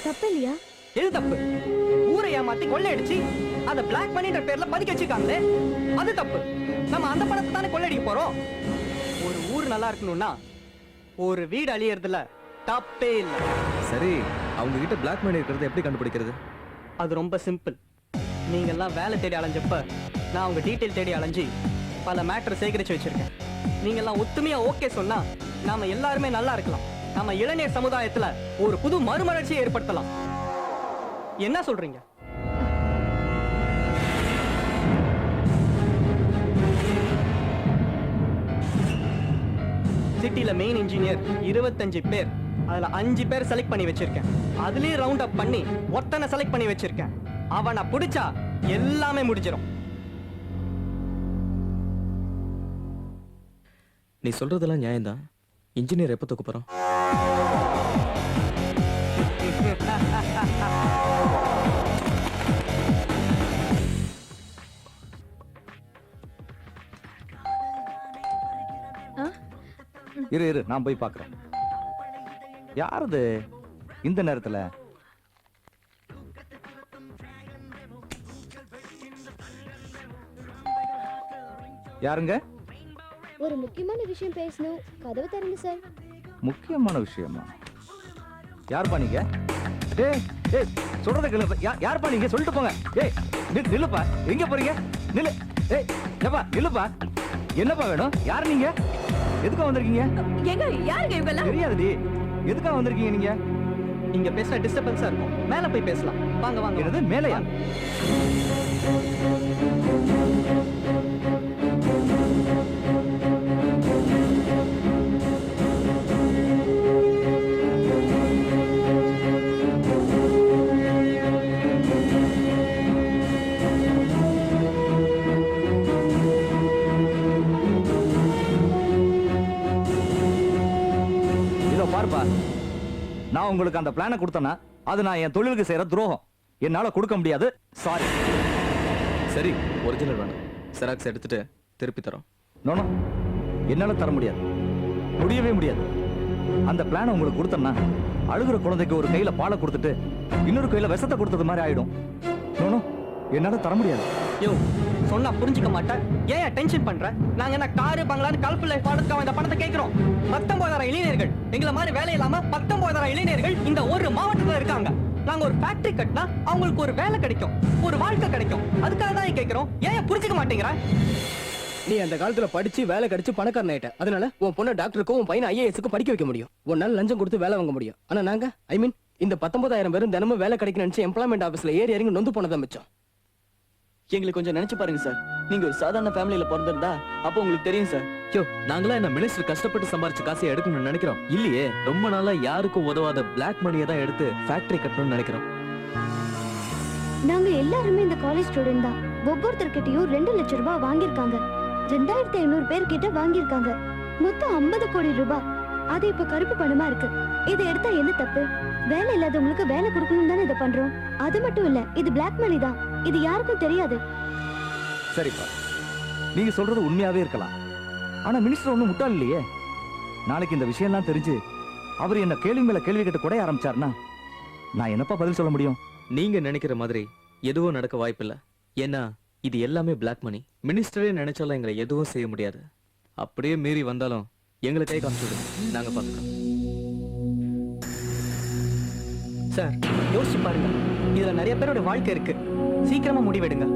தப்பு இல்லையா? எது தப்பு? ஊரை ஏமாத்தி கொள்ளை அடிச்சு அத பிளாக் மணின்ற பேர்ல பதுக்கி வச்சிருக்காங்களே, அது தப்பு. நம்ம அந்த பணத்தை தானே கொள்ளடிக்க போறோம். ஒரு ஊர் நல்லா இருக்கணும்னா ஒரு வீடு அழியறதுல தப்பே இல்லை. சரி, அவங்க கிட்ட பிளாக் மணி இருக்கிறது எப்படி கண்டுபிடிக்கிறது? அது ரொம்ப சிம்பிள். நீங்க எல்லாம் வேலை தேடி அலைஞ்சப்ப நான் உங்க டீடைல் தேடி அலைஞ்சி பல மேட்டர் சேகரிச்சு வச்சிருக்கேன். நீங்க எல்லாம் ஒத்துமையா ஓகே சொன்னா நாம எல்லாருமே நல்லா இருக்கலாம். நம்ம இளைஞர் சமுதாயத்துல ஒரு புது மறுமலர்ச்சியை ஏற்படுத்தலாம். என்ன சொல்றீங்க? சிட்டில மெயின் இன்ஜினியர் 25 பேர், அதுல 5 பேர் செலக்ட் பண்ணி வச்சிருக்கேன். அதுலயே ரவுண்ட் அப் பண்ணி ஒருத்தனை செலக்ட் பண்ணி வச்சிருக்கேன். அவனை பிடிச்சா எல்லாமே முடிஞ்சிடும். நீ சொல்றதெல்லாம் நியாயம்தான். இன்ஜினியர் எப்ப தூக்க போறோம்? இரு நான் போய் பார்க்கறேன். யாரது இந்த நேரத்துல? யாருங்க? ஒரு முக்கியமான விஷயம் பேசணும். கதவு திறங்க சார். முக்கியமான விஷயமா? யாருப்பா நீங்க? டேய் டேய் சொல்றத கேளு. யாருப்பா நீங்க? சொல்லிட்டு போங்க. டேய் நில்லுப்பா. எங்க போறீங்க? நில்லு. டேய் ஏப்பா நில்லுப்பா. என்னப்பா வேணும்? யார் நீங்க? எதுக்கு வந்திருக்கீங்க? எங்க யாருங்க இவங்க எல்லாம்? தெரியாதுடி. எதுக்காக வந்திருக்கீங்க நீங்க? இங்க பேசினா டிஸ்டர்பன்ஸா இருக்கும். மேல போய் பேசலாம். வாங்க வாங்க. என்னது மேலையா? பாருப்பா, நான் உங்களுக்கு அந்த பிளானை கொடுத்தேன்னா அது நான் என் தொழிலுக்கு செய்யற துரோகம். என்னால கொடுக்க முடியாது. சாரி. சரி, ஒரிஜினல் வேணும். செராக்ஸ் எடுத்துட்டு திருப்பி தரோம். நோ என்னால தர முடியாது. முடியவே முடியாது. அந்த பிளானை உங்களுக்கு கொடுத்தேன்னா அழுகுற குழந்தைக்கு ஒரு கையில பாலை கொடுத்துட்டு இன்னொரு கையில விஷத்தை கொடுத்தது மாதிரி ஆயிடும். நோ என்னால தர முடியாது. யோ சொன்னா புரிஞ்சுக்க மாட்டேன். ஏன் டென்ஷன் பண்ற? நாங்க என்ன காரு பங்களான்னு கல்ஃப் லைஃப் வாழறதுக்கு இந்த பணத்தை கேட்கிறோம். 19,000 இளைஞர்கள், எங்களை மாதிரி வேலை இல்லாம 19,000 இளைஞர்கள் இந்த ஒரு மாவட்டத்துல இருக்காங்க. நாங்க ஒரு ஃபேக்டரி கட்டினா அவங்களுக்கு ஒரு வேலை கிடைக்கும், ஒரு வாழ்க்கை கிடைக்கும். அதுக்காக தான் கேட்கிறோம். ஏன் புரிஞ்சுக்க மாட்டேங்கிற? நீ அந்த காலத்துல படிச்சு வேலை கிடைச்சு பணக்காரன் ஆயிட்ட. அதனால உன் பொண்ணு டாக்டருக்கும் உன் பையனை IAS-க்கு படிக்க வைக்க முடியும். ஒரு நாள் லஞ்சம் கொடுத்து வேலை வாங்க முடியும். ஆனா நாங்க இந்த 19,000 பேரும் தினமும் வேலை கிடைக்கணும்னு நினைச்சு எம்ப்ளாய்மெண்ட் ஆபீஸ்ல ஏறி இறங்கி நொந்து போனதான் மிச்சம். எங்களுக்கு கொஞ்சம் நினைச்சு பாருங்க சார். நீங்க ஒரு சாதாரண ஃபேமிலியில பிறந்திருந்தா அப்போ உங்களுக்கு தெரியும் சார். யோ, நாங்களா என்ன மினிஸ்டர் கஷ்டப்பட்டு சம்பாரிச்ச காசை எடுக்கணும்னு நினைக்கிறோம்? இல்லையே. ரொம்ப நாளா யாருக்கும் உதவாத பிளாக் மணியை தான் எடுத்து ஃபேக்டரி கட்டணும்னு நினைக்கிறோம். நாங்க எல்லாருமே இந்த காலேஜ் ஸ்டூடெண்ட் தான். ஒவ்வொருத்தர்கிட்டயும் 2 லட்சம் ரூபாய் வாங்கியிருக்காங்க. 2500 பேர் கிட்ட வாங்கியிருக்காங்க. மொத்தம் 50 கோடி ரூபாய். அது இப்ப கருப்பு பணமா இருக்கு. இதை எடுத்தா என்ன தப்பு? வேலை இல்லாதவங்களுக்கு வேலை கொடுக்கணும் தானே இதை பண்றோம். அது மட்டும் இல்ல, இது பிளாக் மணி தான். இது யாருக்கும் தெரியாது. சரிப்பா, நீங்க சொல்றது உண்மையாவே இருக்கலாம். ஆனா மினிஸ்டர் ஒண்ணும் முட்டாள் இல்லையே. நாளைக்கு இந்த விஷயம்லாம் தெரிஞ்சு அவர் என்ன கேள்வி மேல கேள்வி கேட்டு கூட ஆரம்பிச்சாருன்னா நான் என்னப்பா பதில் சொல்ல முடியும்? நீங்க நினைக்கிற மாதிரி எதுவும் நடக்க வாய்ப்பில்லை. ஏன்னா இது எல்லாமே பிளாக் மணி. மினிஸ்டரே நினைச்சாலும் எங்களை எதுவும் செய்ய முடியாது. அப்படியே மீறி வந்தாலும் எங்களை கை காமிச்சுடு, நாங்க பார்த்துக்கிறோம். சார் யோசிச்சு பாருங்க. இதுல நிறைய பேரோட வாழ்க்கை இருக்கு. சீக்கிரமா முடிவெடுங்க.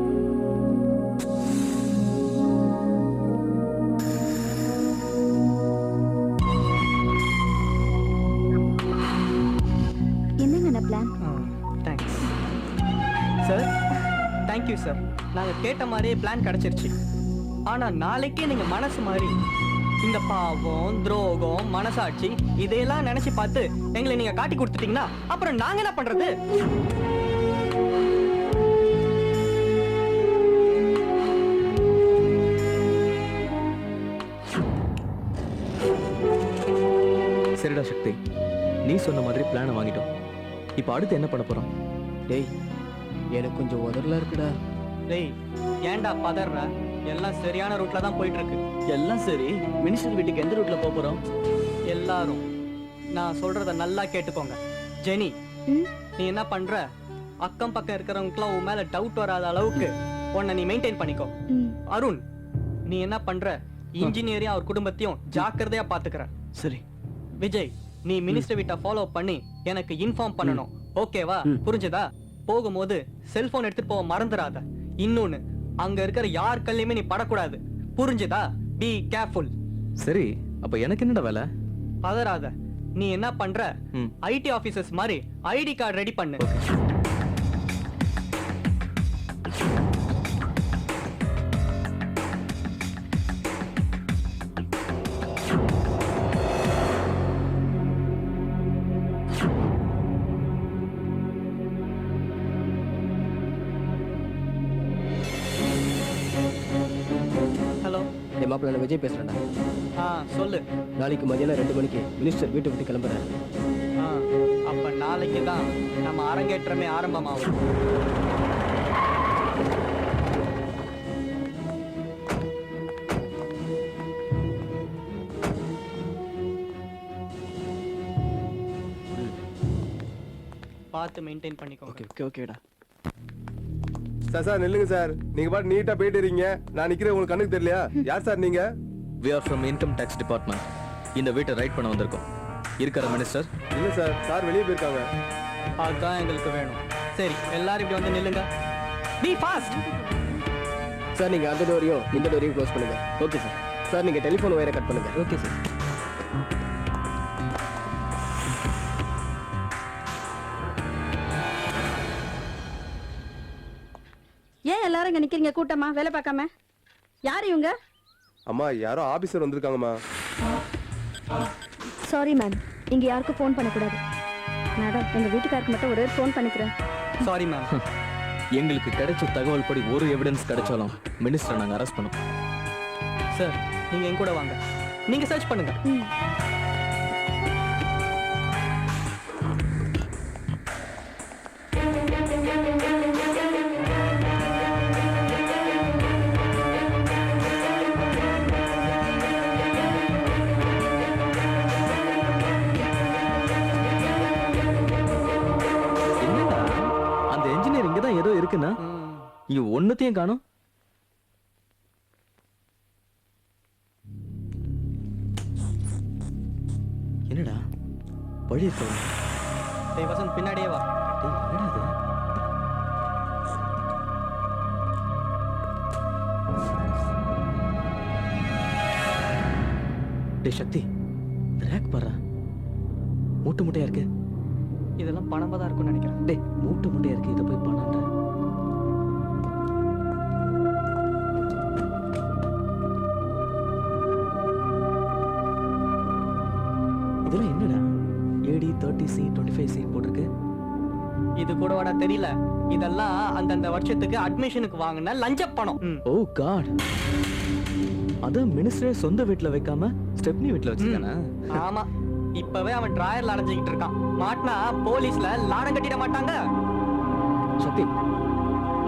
என்னங்க plan? Thanks sir. Thank you sir. நாங்க கேட்ட மாதிரியே பிளான் கிடைச்சிருச்சு. ஆனா நாளைக்கே நீங்க மனசு மாதிரி இந்த பாவம், துரோகம், மனசாட்சி இதையெல்லாம் நினைச்சு பார்த்து எங்களை நீங்க காட்டி கொடுத்துட்டீங்கன்னா அப்புறம் நாங்க என்ன பண்றது? சரிடா சக்தி, நீ சொன்ன மாதிரி பிளானை வாங்கிட்டோம். இப்ப அடுத்து என்ன பண்ண போறோம்? டேய் எனக்கு கொஞ்சம் உதறலா இருக்குடா. டேய் ஏன்டா பதற? எல்லாம் சரியான ரூட்ல தான் போயிட்டு இருக்கு. எல்லாம் சரி, மினிஸ்டர் வீட்டுக்கு எந்த ரூட்ல போக போறோம்? எல்லாரும் நான் சொல்றத நல்லா கேட்டுக்கோங்க. ஜெனி, நீ என்ன பண்ற? அக்கம் பக்கம் இருக்கிறவங்களுக்குலாம் உன் மேல டவுட் வராத அளவுக்கு உன்னை நீ மெயின்டைன் பண்ணிக்கோ. அருண், நீ என்ன பண்ற? இன்ஜினியரையும் அவர் குடும்பத்தையும் ஜாக்கிரதையா பாத்துக்கிற. சரி. விஜய், நீ மினிஸ்டர் வீட்டை ஃபாலோ பண்ணி எனக்கு இன்ஃபார்ம் பண்ணணும். ஓகேவா? புரிஞ்சதா? போகும்போது செல்போன் எடுத்துட்டு போக மறந்துடாத. இன்னொன்னு, அங்க இருக்கிற யார் கல்லையுமே நீ படக்கூடாது. புரிஞ்சதா? Be careful. சரி, அப்ப எனக்கு என்னடா வேலை? பதறாத. நீ என்ன பண்ற? ஐடி ஆபீசர்ஸ் மாதிரி ஐடி கார்டு ரெடி பண்ணு. மாப்பிள்ள நான் விஜய் பேசுறேன்டா. சொல்லு. நாளைக்கு மதியானம் 2 மணிக்கு மினிஸ்டர் வீட்டை விட்டு கிளம்புறாரு. அப்ப நாளைக்கு தான் நம்ம அரங்கேற்றமே ஆரம்பமாகும். பார்த்து மெயின்டைன் பண்ணிக்கோங்க. ஓகே ஓகே ஓகேடா. சார் நில்லுங்க சார். நீங்க பாட்டு நீட்டா போயிட்டு இருக்கீங்க. நான் நிக்கிறேன், உங்களுக்கு கண்ணுக்கு தெரியலையா? யார் சார் நீங்க? We are from income tax department. இந்த வீட்டை ரைட் பண்ண வந்திருக்கோம். இருக்கிற மினிஸ்டர்? இல்ல சார், சார் வெளியே போயிருக்காங்க. அதுதான் எங்களுக்கு வேணும். சரி, எல்லாரும் இப்படி வந்து நில்லுங்க. B fast. சார் நீங்க அந்த டோரையும் இந்த டோரையும் க்ளோஸ் பண்ணுங்க. Okay sir. சார் நீங்க டெலிஃபோன் வயரை கட் பண்ணுங்க. Okay sir. ஏன் எல்லாரும் இங்க நிக்கிறீங்க கூட்டமா வேலை பார்க்காம? யார் இவங்க? அம்மா யாரோ ஆபீசர் வந்திருக்காங்கம்மா. சாரி மேம், இங்க யாருக்கும் ஃபோன் பண்ணக்கூடாது. மேடம், எங்க வீட்டுக்காருக்கு மட்டும் ஒரே ஃபோன் பண்ணிக்கிறேன். Sorry ma'am. எங்களுக்கு கிடைச்ச தகவல் படி ஒரு எவிடன்ஸ் கிடைச்சாலும் மினிஸ்டரை நாங்க அரெஸ்ட் பண்ணோம். சார் நீங்க என் கூட வாங்க. நீங்க சர்ச் பண்ணுங்க. அந்த என்ஜினியர் இங்க தான் ஏதோ இருக்குன்னா இங்க ஒண்ணுத்தையும் காணோம். என்னடா வழி இருக்க? டேய் வசந்த், பின்னாடியே வா. டேய் என்னடா இது? டேய் சக்தி, ரேக் பாரு. மூட்டை மூட்டையா இருக்கு. இதெல்லாம் பணமா தான் இருக்கும்னு நினைக்கிறேன். டேய் மூட்டை மூட்டையா இருக்கு, இதை போய் பணம்ன்ற. இதெல்லாம் என்னடா? AD 30C 25C போட்டிருக்கு. இது கூட வாடா தெரியல. இதெல்லாம் அந்தந்த வருஷத்துக்கு அட்மிஷனுக்கு வாங்கின லஞ்ச பணம். ஓ காட். அது மினிஸ்டரே சொந்த வீட்ல வைக்காம ஸ்டெப்னி வீட்ல வச்சிருக்கானா? ஆமா, இப்பவே அவன் டிராயர்ல அடைஞ்சிக்கிட்டு இருக்கான். மாட்டினா போலீஸ்ல லாடம் கட்டிட மாட்டாங்க. சக்தி,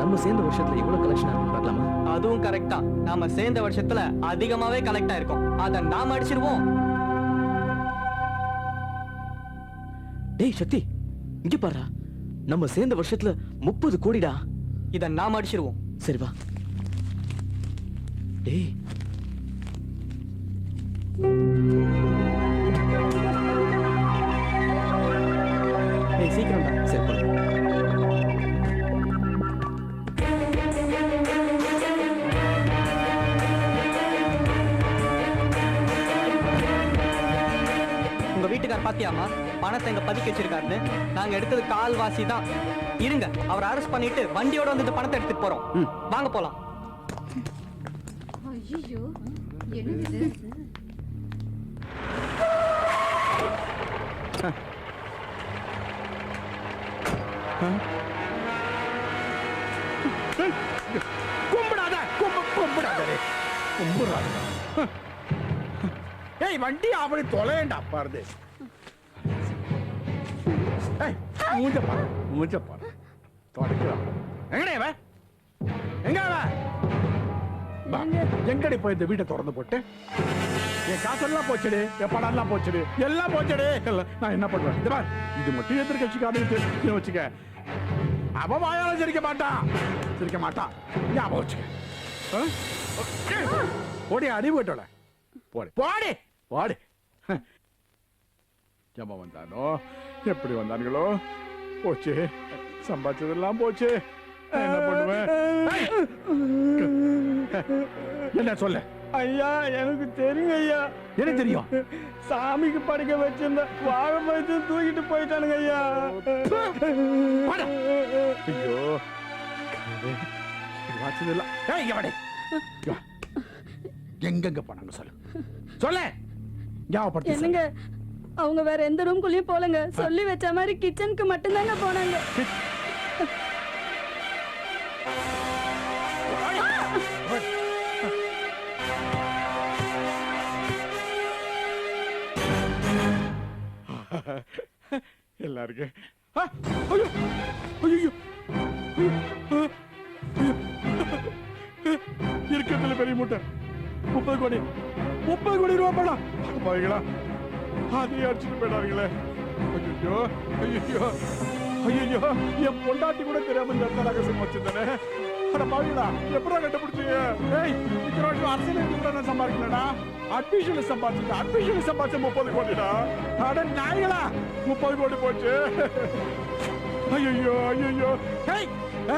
நம்ம சேர்ந்த வருஷத்துல இவ்வளவு கலெக்ஷன் இருக்கு பார்க்கலாமா? அதுவும் கரெக்ட் தான். நாம சேர்ந்த வருஷத்துல அதிகமாவே கலெக்ட் ஆயிருக்கும். அத நாம அடிச்சிருவோம். டேய் சக்தி, இங்க பாரு. நம்ம சேர்ந்த வருஷத்துல 30 கோடிடா. இத நாம அடிச்சிருவோம். சரி வா. டேய் சீக்கிரம் தான். சரி போடு. உங்க வீட்டுக்கார் பாத்தியாமா பணத்தை எங்க பதுக்கி வச்சிருக்காருன்னு? நாங்க எடுத்தது கால்வாசி தான். இருங்க, அவரை அரெஸ்ட் பண்ணிட்டு வண்டியோட வந்து இந்த பணத்தை எடுத்துட்டு போறோம். வாங்க போலாம். ஐயோ, என்னது? கும்பிடாத கும்பிடாதே கும்பிடாத. ஏய் வண்டி அப்படி தொலையண்டா பாருது. ஏய் மூஞ்ச பாரு தொடக்கிறான். எங்கடே அவன்? எங்க அவன்? எங்கடி போய் இந்த வீட்டை திறந்து போட்டு என் காசெல்லாம் போச்சுடு, என் படம் எல்லாம் போச்சுடு, எல்லாம் போச்சுடு. நான் என்ன பண்ணுவேன்? இது பார், இது மட்டும் எதிர்கட்சிக்காரங்க வச்சுக்க. அவன் வாயால சிரிக்க மாட்டான். ஞாபகம் வச்சுக்க. போடி அடி போட்டோட போடி. ஜமா வந்தானோ, எப்படி வந்தானுங்களோ, போச்சு. சம்பாதிச்சதெல்லாம் போச்சு. என்ன பண்ணுவேன்? என்ன சொல்ல? ஐயா, எனக்கு தெரியும் ஐயா. எனக்கு தெரியும். சாமிக்கு படைக்க வச்சிருந்த வாழை பழத்தை தூக்கிட்டு போயிட்டானுங்க ஐயா. ஐயோ, வாச்சதெல்லாம் எங்க போனாங்க சொல்லு. என்னங்க, அவங்க வேற எந்த ரூம்குள்ளேயும் போலங்க. சொல்லி வச்ச மாதிரி கிச்சனுக்கு மட்டும்தாங்க போனாங்க. எல்லாம் இருக்கு ஆ, ஐயோ ஐயோ இருக்கிறதுல பெரிய மூட்டை 30 கோடி ரூபாய் பணம் பாருங்களா அதையும் அடிச்சுட்டு போயிடாங்களே ஐயோ ஐயோ ஐயோ என் பொண்டாட்டி கூட தெரியாம இந்த இடத்துல ரகசியம் வச்சிருந்தானே அட பாருங்களா எப்படா கண்டுபிடிச்சீங்க ஏய் இத்தனை வருஷம் அரசியல் கூட நான் சம்பாதிக்கலடா அட்மிஷன் சம்பாதிச்ச 30 கோடிடா அட நாய்களா 30 கோடி போச்சு ஐயோ ஐயோ ஏய்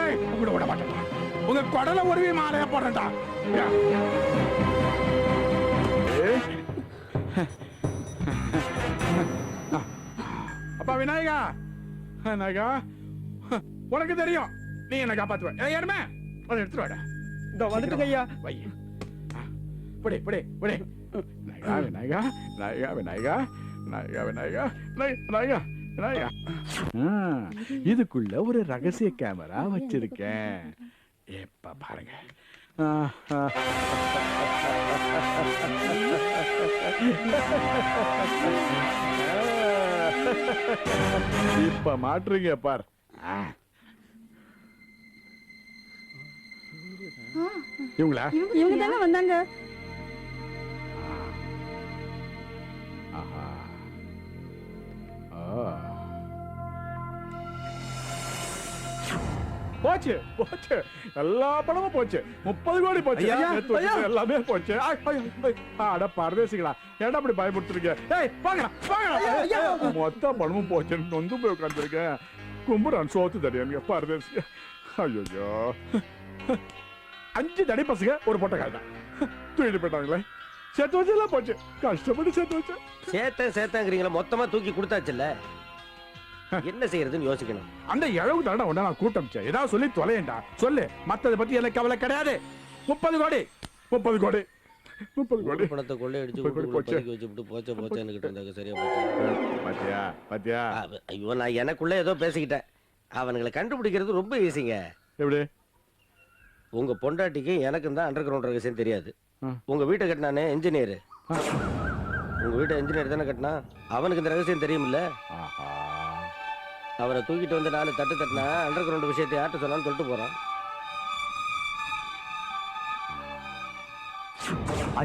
ஏய் உங்களை விட மாட்டேன்டா உங்க குடல உருவி மாலையா போடுறேன்டா அப்பா விநாயகா விநாயகா உனக்கு தெரியும் நீ என்ன காப்பாத்துவ யாருமே அதை எடுத்துட்டு வாடா இந்த வந்துட்டுங்க ஐயா வை படி படி படி விநாயகா விநாயகா விநாயகா விநாயகா விநாயகா விநாயகா விநாயகா இதுக்குள்ள ஒரு ரகசிய கேமரா வச்சிருக்கேன் எப்ப பாருங்க இப்ப மாற்றுங்க பார் இவங்களா இவங்க தானே வந்தாங்க ஆஹா போச்சு போச்சு எல்லா பணமும் போச்சு 30 கோடி போச்சு நேத்து வச்சது எல்லாமே போச்சு அட பரதேசிகளா ஏன்டா அப்படி பயமுறுத்துறீங்க ஏய் வாங்க வாங்க மொத்த பணமும் போச்சுன்னு நொந்து போய் உட்காந்துருக்கேன் கும்புறான் சோத்து தடியானுங்க பரதேசி ஐயோ 5 தடி பசங்க ஒரு பொட்டக்காய் தான் தூக்கிட்டு போயிட்டாங்களே சேர்த்து வச்செல்லாம் போச்சு கஷ்டப்பட்டு சேர்த்து வச்சேன் சேர்த்தாங்கிறீங்களா மொத்தமா தூக்கி கொடுத்தாச்சுல்ல என்ன செய்யறதுன்னு யோசிக்கணும் அந்த இழவு தாண்டா உடனே நான் கூட்டம் ஏதாவது சொல்லி தொலையண்டா சொல்லு மத்ததை பத்தி எனக்கு கவலை கிடையாது 30 கோடி 30 கோடி 30 கோடி பணத்தை கொள்ளையடிச்சு வச்சுட்டு போச்சேன்னு இருந்தாங்க சரியா போச்சு பாத்தியா பாத்தியா ஐயோ நான் எனக்குள்ள ஏதோ பேசிக்கிட்டேன் அவனுங்களை கண்டுபிடிக்கிறது ரொம்ப ஈஸிங்க எப்படி உங்க பொண்டாட்டிக்கு எனக்கும் தான் அண்டர் கிரவுண்ட் ரகசியம் தெரியாது உங்க வீட்டை கட்டினானே இன்ஜினியர் உங்க வீட்டை இன்ஜினியர் தானே கட்டினா அவனுக்கு இந்த ரகசியம் தெரியுமில்ல அவரை தூக்கிட்டு வந்து 4 தட்டு தட்டினா அண்டர் கிரவுண்ட் விஷயத்தை யார்கிட்ட சொன்னான்னு சொல்லிட்டு போறான்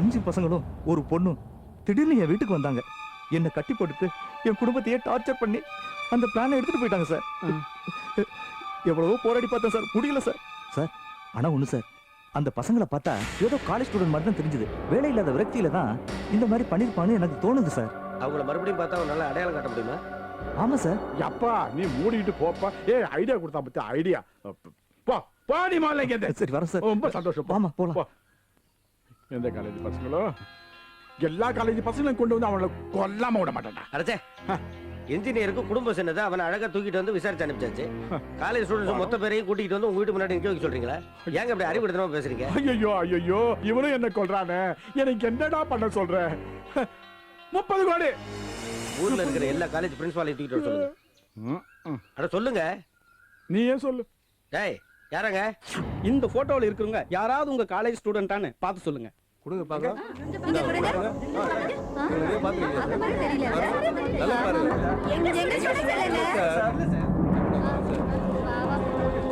5 பசங்களும் ஒரு பொண்ணும் திடீர்னு என் வீட்டுக்கு வந்தாங்க என்னை கட்டி போட்டுட்டு என் குடும்பத்தையே டார்ச்சர் பண்ணி அந்த பிளானை எடுத்துட்டு போயிட்டாங்க சார் எவ்வளவோ போராடி பார்த்தேன் சார் முடியல சார் சார் ஆனா ஒண்ணு சார் அந்த பசங்களை பார்த்தா ஏதோ காலேஜ் ஸ்டூடெண்ட் மாதிரி தான் தெரிஞ்சது வேலை இல்லாத விரக்தியில தான் இந்த மாதிரி பண்ணிருப்பான்னு எனக்கு தோணுது சார் அவங்கள மறுபடியும் பார்த்தா அவனால அடையாளம் காட்ட முடியுமா ஆமா சார் அப்பா நீ மூடிட்டு போப்பா ஐடியா கொடுத்தா பத்தி ஐடியா போ பாடி மாலைங்க சரி வர சார் ரொம்ப சந்தோஷம் ஆமா போலாம் எந்த காலேஜ் பசங்களோ எல்லா காலேஜ் பசங்களும் கொண்டு வந்து அவனை கொல்லாம விட மாட்டான்டா அரச்சே இன்ஜினியருக்கு குடும்ப சின்னதா அவனை அழகா தூக்கிட்டு வந்து விசாரிச்சு அனுப்பிச்சாச்சு காலேஜ் ஸ்டூடெண்ட்ஸ் மொத்த பேரையும் கூட்டிட்டு வந்து உங்க வீட்டு முன்னாடி நிக்க வைக்க சொல்றீங்களா ஏங்க அப்படி அறிவுறுத்தனமா பேசுறீங்க ஐயோ இவனும் என்ன கொல்றானே எனக்கு என்னடா பண்ண சொல்ற 30 கோடி ஊர்ல இருக்கிற எல்லா காலேஜ் பிரின்சிபாலையும் தூக்கிட்டு வர சொல்லுங்க அட சொல்லுங்க நீ ஏன் சொல்லு டேய் யாரங்க இந்த போட்டோல இருக்கிறவங்க யாராவது உங்க காலேஜ் ஸ்டூடெண்டான்னு பார்த்து சொல்லுங்க கொடுங்க பாக்க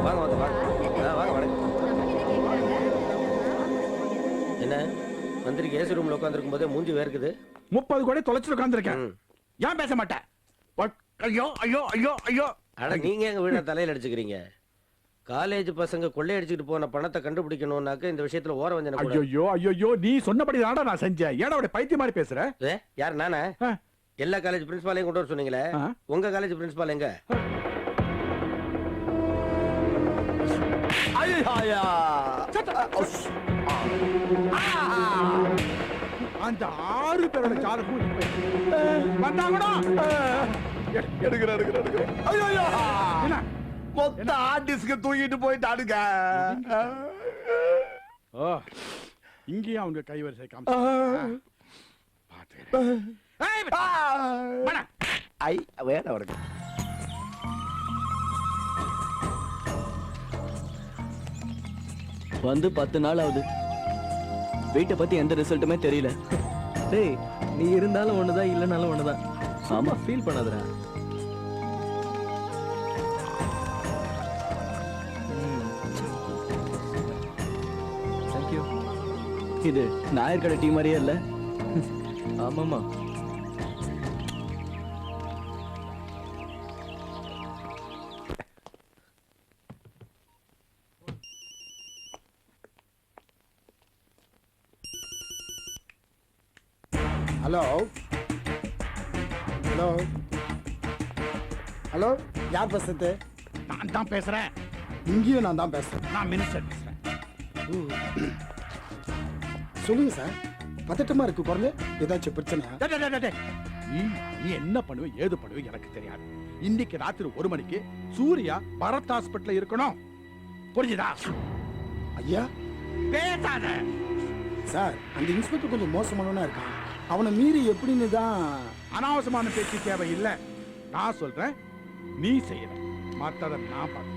வாங்க வாங்க வாங்க வாங்க என்ன மந்திரிக்கு ஏசி ரூம்ல உட்காந்துருக்கும் போதே மூஞ்சி வேர்க்குது 30 கோடி தொலைச்சு உட்காந்துருக்கேன் ஏன் பேச மாட்டேன் ஐயோ ஐயோ ஐயோ ஐயோ அட நீங்க எங்க வீட தலையில அடிச்சுக்கிறீங்க காலேஜ் பசங்க கொள்ளையடிச்சிட்டு போன பணத்தை கண்டுபிடிக்கணும்னாக்க இந்த விஷயத்துல ஓர வஞ்சன ஐயோ ஐயோ நீ சொன்னபடி தான்டா நான் செஞ்சேன் ஏடா அப்படி பைத்திய மாதிரி பேசுற யார் நானே எல்லா காலேஜ் பிரின்சிபாலையும் கொண்டு வர சொன்னீங்களே உங்க காலேஜ் பிரின்சிபால் எங்க அந்த 6 பேரோட ஜாதகம் வந்தாங்கடா எடுக்கிற ஐயோ என்ன மொத்த ஆர்டிஸ்ட்க்கு தூக்கிட்டு போயிட்டானுங்க இங்கேயும் அவங்க கைவரிசை வேணாம் அவனுக்கு வந்து 10 நாள் ஆகுது வீட்டை பத்தி எந்த ரிசல்ட்டுமே தெரியல டேய் நீ இருந்தாலும் ஒண்ணுதான் இல்லைனாலும் ஒண்ணுதான் ஆமா ஃபீல் பண்ணாதடா. தேங்க்யூ. இது நாயர் கடை டீ மாதிரியே இல்ல? ஆமாமா. ஹலோ ஹலோ ஹலோ, யார் பேசுறது? நான் தான் பேசுறேன். இங்கேயும் நான் தான் பேசுறேன். நான் மினிஸ்டர் பேசுறேன். சொல்லுங்க சார். பதட்டமா இருக்கு குரல். ஏதாச்சும் பிரச்சனை? நீ என்ன பண்ணுவ ஏது பண்ணுவ எனக்கு தெரியாது. இன்னைக்கு ராத்திரி 1 மணிக்கு சூர்யா பரத் ஹாஸ்பிட்டல்ல இருக்கணும். புரிஞ்சுதா? ஐயா பேசாத சார். அந்த இன்ஸ்பெக்டர் கொஞ்சம் மோசமானவனா இருக்கான். அவனை மீறி எப்படின்னு தான். அனாவசியமான பேச்சு தேவையில்லை. நான் சொல்றேன், நீ செய்யற. மற்றதை நான் பார்க்க.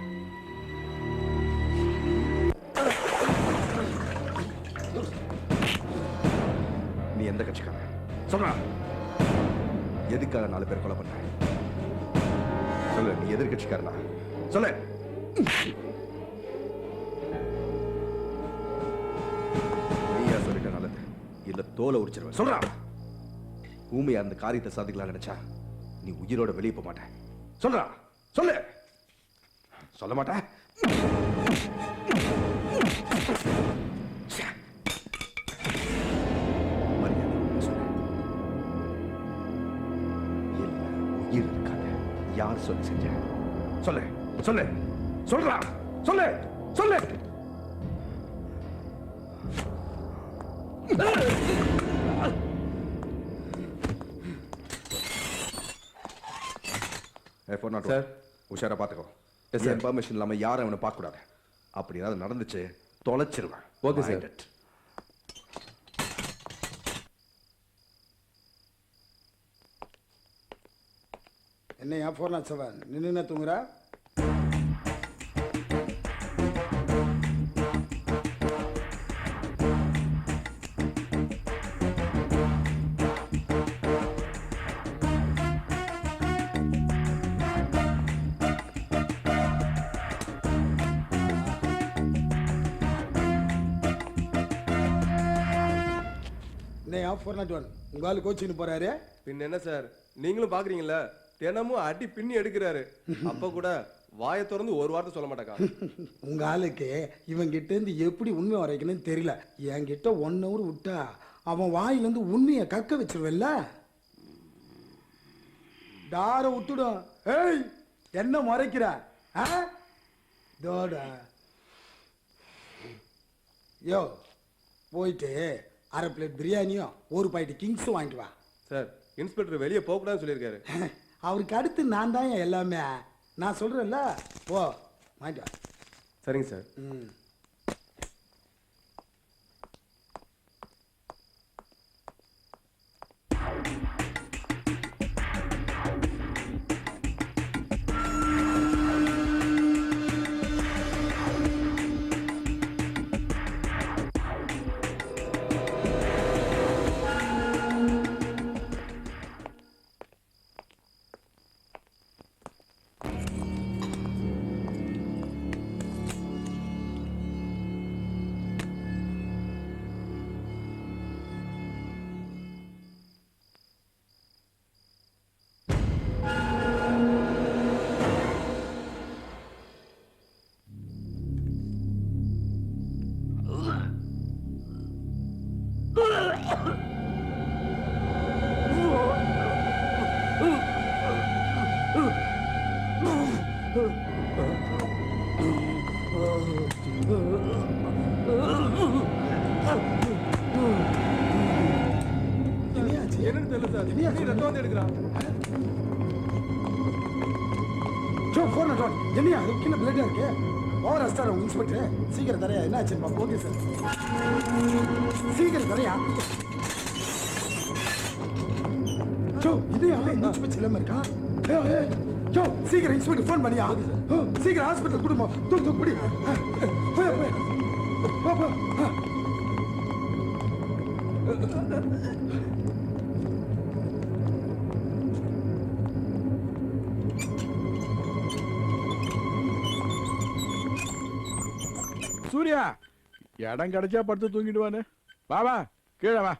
நீ எந்த கட்சிக்காரன் சொல்றா? எதுக்காக 4 பேர் கொலை பண்ண? சொல்லு. நீ எதிர்கட்சிக்காரனா? சொல்லு. நீயா சொல்லிட்ட நல்லது. இல்ல தோலை உரிச்சிருவேன். சொல்றா. ஊமையா அந்த காரியத்தை சாதிக்கலாம் நினைச்சா நீ உயிரோட வெளியே போக மாட்ட. சொல்றா. சொல்லு. சொல்ல மாட்ட. உயிர் இருக்காங்க. யார் சொல்லி செஞ்ச? சொல்லு. சொல்லு. சொல்றா. சொல்லு. சொல்லு. சார், உஷாரா பாத்துக்கோ. இன்ஃபர்மேஷன் இல்லாம யாரும் அவனை பார்க்க கூடாது. அப்படி ஏதாவது நடந்துச்சு தொலைச்சிருவேன். Okay sir. என்னையா 407 நின்று தூங்குறா? என்னையா 401 உங்க ஆளு கோச்சின்னு போறாரு? பின்ன என்ன சார், நீங்களும் பாக்குறீங்களா? தினமும் அடி பின்னி எடுக்கிறாரு. அப்ப கூட வாயை திறந்து ஒரு வார்த்தை சொல்ல மாட்டாங்க. உங்க ஆளுக்கு இவன் கிட்ட இருந்து எப்படி உண்மை வரைக்கணும்னு தெரியல. என்கிட்ட 1 hour விட்டா அவன் வாயிலிருந்து உண்மையை கக்க வச்சிருவல்ல. டார விட்டுடும். ஏய், என்ன முறைக்கிற? தோட யோ, போயிட்டு 1/2 பிளேட் பிரியாணியும் 1 பாக்கெட் கிங்ஸும் வாங்கிட்டு வா. சார், இன்ஸ்பெக்டர் வெளியே போக கூடாதுன்னு சொல்லியிருக்காரு. அவருக்கு அடுத்து நான் தான் எல்லாமே. நான் சொல்றேன்ல, ஓ வாங்கிட்டு வா. சரிங்க சார். என்னன்னு தெரியல சார். நீ ரத்தம் வந்து எடுக்கிறான். என்னையா கீழே பிளட்டா இருக்கு? ஓவர் அஸ்டார் உங்க இன்ஸ்பெக்டர். சீக்கிரம் தரையா. என்ன ஆச்சுப்பா? ஓகே சார், சீக்கிரம் தரையா. இது இன்ஸ்பெக்டர் இல்லாம இருக்கா? சீக்கிரம் இன்ஸ்பெக்டர் ஃபோன் பண்ணியா. சீக்கிரம் ஹாஸ்பிட்டல் குடும்பம் தூக்கு குடி. சூர்யா இடம் கிடைச்சா படுத்து தூங்கிடுவானு. வா கீழே வா,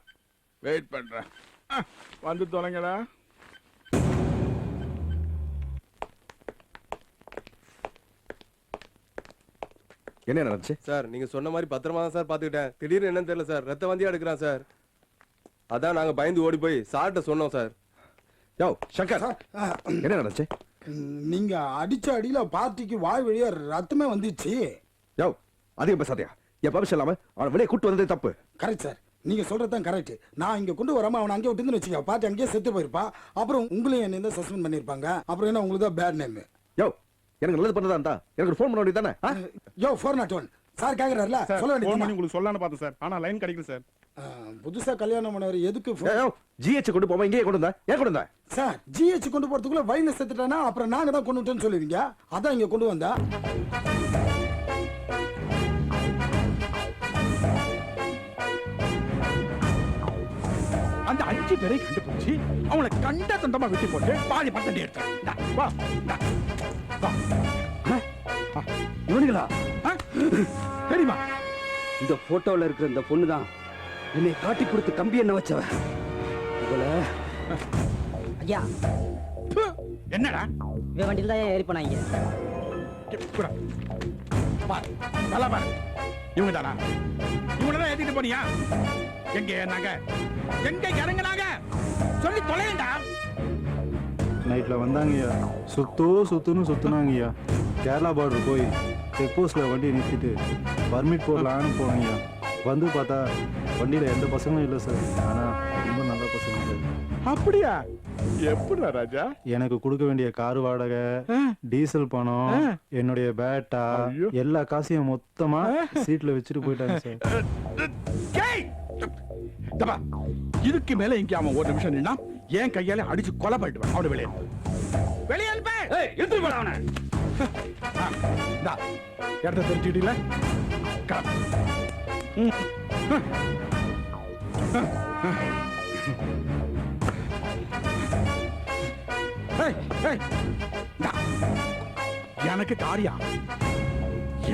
வெயிட் பண்றேன். வந்து தொலைங்கடா. என்ன நடந்துச்சு சார்? நீங்க சொன்ன மாதிரி பத்திரமா தான் சார் பாத்துக்கிட்டேன். திடீர்னு என்னன்னு தெரியல சார், ரத்த வந்தியா எடுக்கிறான் சார். அதான் நாங்க பயந்து ஓடி போய் சார்ட்ட சொன்னோம் சார். யோ சங்கர், என்ன நடந்துச்சு? நீங்க அடிச்ச அடியில பார்ட்டிக்கு வாய் வழியா ரத்தமே வந்துச்சு. யோ அதிகம் பேசாதயா. என் பர்மிஷன் இல்லாம அவனை வெளியே கூட்டு வந்ததே தப்பு. கரெக்ட் சார், நீங்க சொல்றதுதான் கரெக்ட். நான் இங்க கொண்டு வராம அவனை அங்கேயே விட்டுன்னு வச்சுக்க, பார்ட்டி அங்கேயே செத்து போயிருப்பா. அப்புறம் உங்களையும் என்ன தான் சஸ்பெண்ட் பண்ணிருப்பாங்க. அப்புறம் என்ன உங்களுக்கு தான் பேட் நேம். யோ எனக்கு நல்லது பண்ணதா இருந்தா எனக்கு ஃபோன் பண்ண வேண்டியதானே? யோ 401 சார் கேக்குறாருல, சொல்ல ஃபோன் பண்ணி வேண்டியது. உங்களுக்கு சொல்லலாம்னு பார்த்தேன் சார், ஆனா லைன் கிடைக்கல சார். புதுசா கல்யாணம் பண்ணவர் எதுக்கு ஜிஹெச் கொண்டு போமா, இங்கேயே கொண்டு வந்தா ஏன் கொண்டு வந்தா? சார் ஜிஹெச் கொண்டு போறதுக்குள்ள வயல செத்துட்டானா அப்புறம் நாங்க தான் கொண்டு விட்டோம்னு சொல்லுவீங்க. அதான் இங்க கொண்டு வந்தா. அந்த 5 பேரை கண்டுபிடிச்சு அவங்களை கண்ட தண்டமா வெட்டி போட்டு பாதி பத்தண்டி எடுத்தேன். வா இவனுங்களா தெரியுமா? இந்த போட்டோல இருக்கிற இந்த பொண்ணு தான் என்னை காட்டி கொடுத்து கம்பி என்ன வச்சவ. ஐயா என்னடா இவன் வண்டியில் தான் ஏறி போனாங்க. நல்லா பாரு, இவங்க தானா? இவங்க தான் ஏத்திட்டு போனியா? எங்க ஏறினாங்க, எங்க இறங்குனாங்க சொல்லி தொலையண்டா. நைட்ல வந்தாங்கய்யா, சுத்துன்னு சுத்துனாங்கய்யா. கேரளா பார்டர் போய் செக் போஸ்ட்ல வண்டியை நிறுத்திட்டு பர்மிட் போடலான்னு போனீங்க. வந்து பார்த்தா வண்டியில எந்த பசங்களும் இல்லை சார். ஆனா ரொம்ப நல்ல பசங்க சார். அப்படியா? எப்படிடா ராஜா? எனக்கு கொடுக்க வேண்டிய கார் வாடகை, டீசல் பணம், என்னுடைய பேட்டா, எல்லா காசையும் மொத்தமா சீட்ல வச்சுட்டு போயிட்டாங்க சார். இதுக்கு மேல இங்க அவன் ஒரு நிமிஷம் நின்னா என் கையால அடிச்சு கொலை பண்ணிடுவான். அவனை வெளியே வெளியே எடுத்துட்டு போட அவனை. இடத்த தெரிஞ்சுக்கிட்டீங்களா? எனக்கு காரியா,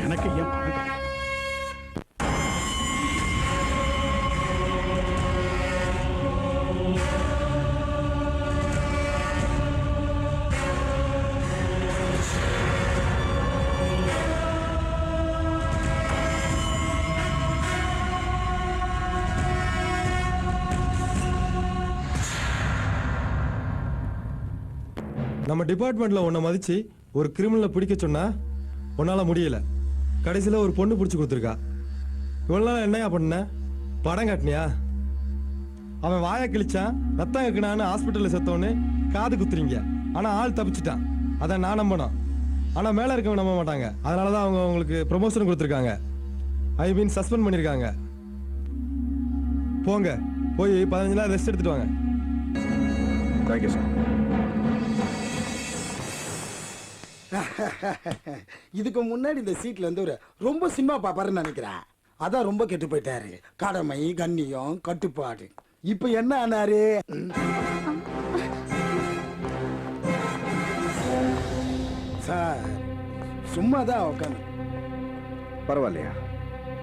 எனக்கு ஏன் பணம்? நம்ம டிபார்ட்மெண்ட்ல உன்னை மதிச்சு ஒரு கிரிமினலை பிடிக்க சொன்னா உன்னால முடியல. கடைசியில ஒரு பொண்ணு பிடிச்சு கொடுத்துருக்கா. இவ்வளவு நாள் என்னையா பண்ண? படம் காட்டினியா? அவன் வாயை கிழிச்சான், ரத்தம் இருக்குனான்னு ஹாஸ்பிட்டல்ல செத்தவொன்னு காது குத்துறீங்க. ஆனா ஆள் தப்பிச்சுட்டான். அதை நான் நம்பணும். ஆனா மேல இருக்கவங்க நம்ப மாட்டாங்க. அதனாலதான் அவங்க உங்களுக்கு ப்ரொமோஷன் கொடுத்துருக்காங்க. ஐ மீன் சஸ்பெண்ட் பண்ணிருக்காங்க. போங்க, போய் 15 நாள் ரெஸ்ட் எடுத்துட்டு வாங்க. Thank you sir. இதுக்கு முன்னாடி இந்த சீட்ல இருந்து ஒரு ரொம்ப சினிமா பாப்பாருன்னு நினைக்கிறேன். அதான் ரொம்ப கெட்டு போயிட்டாரு. கடமை, கண்ணியம், கட்டுப்பாடு. இப்ப என்ன ஆனாரு? சார் சும்மாதான் உட்காந்து. பரவாயில்லையா,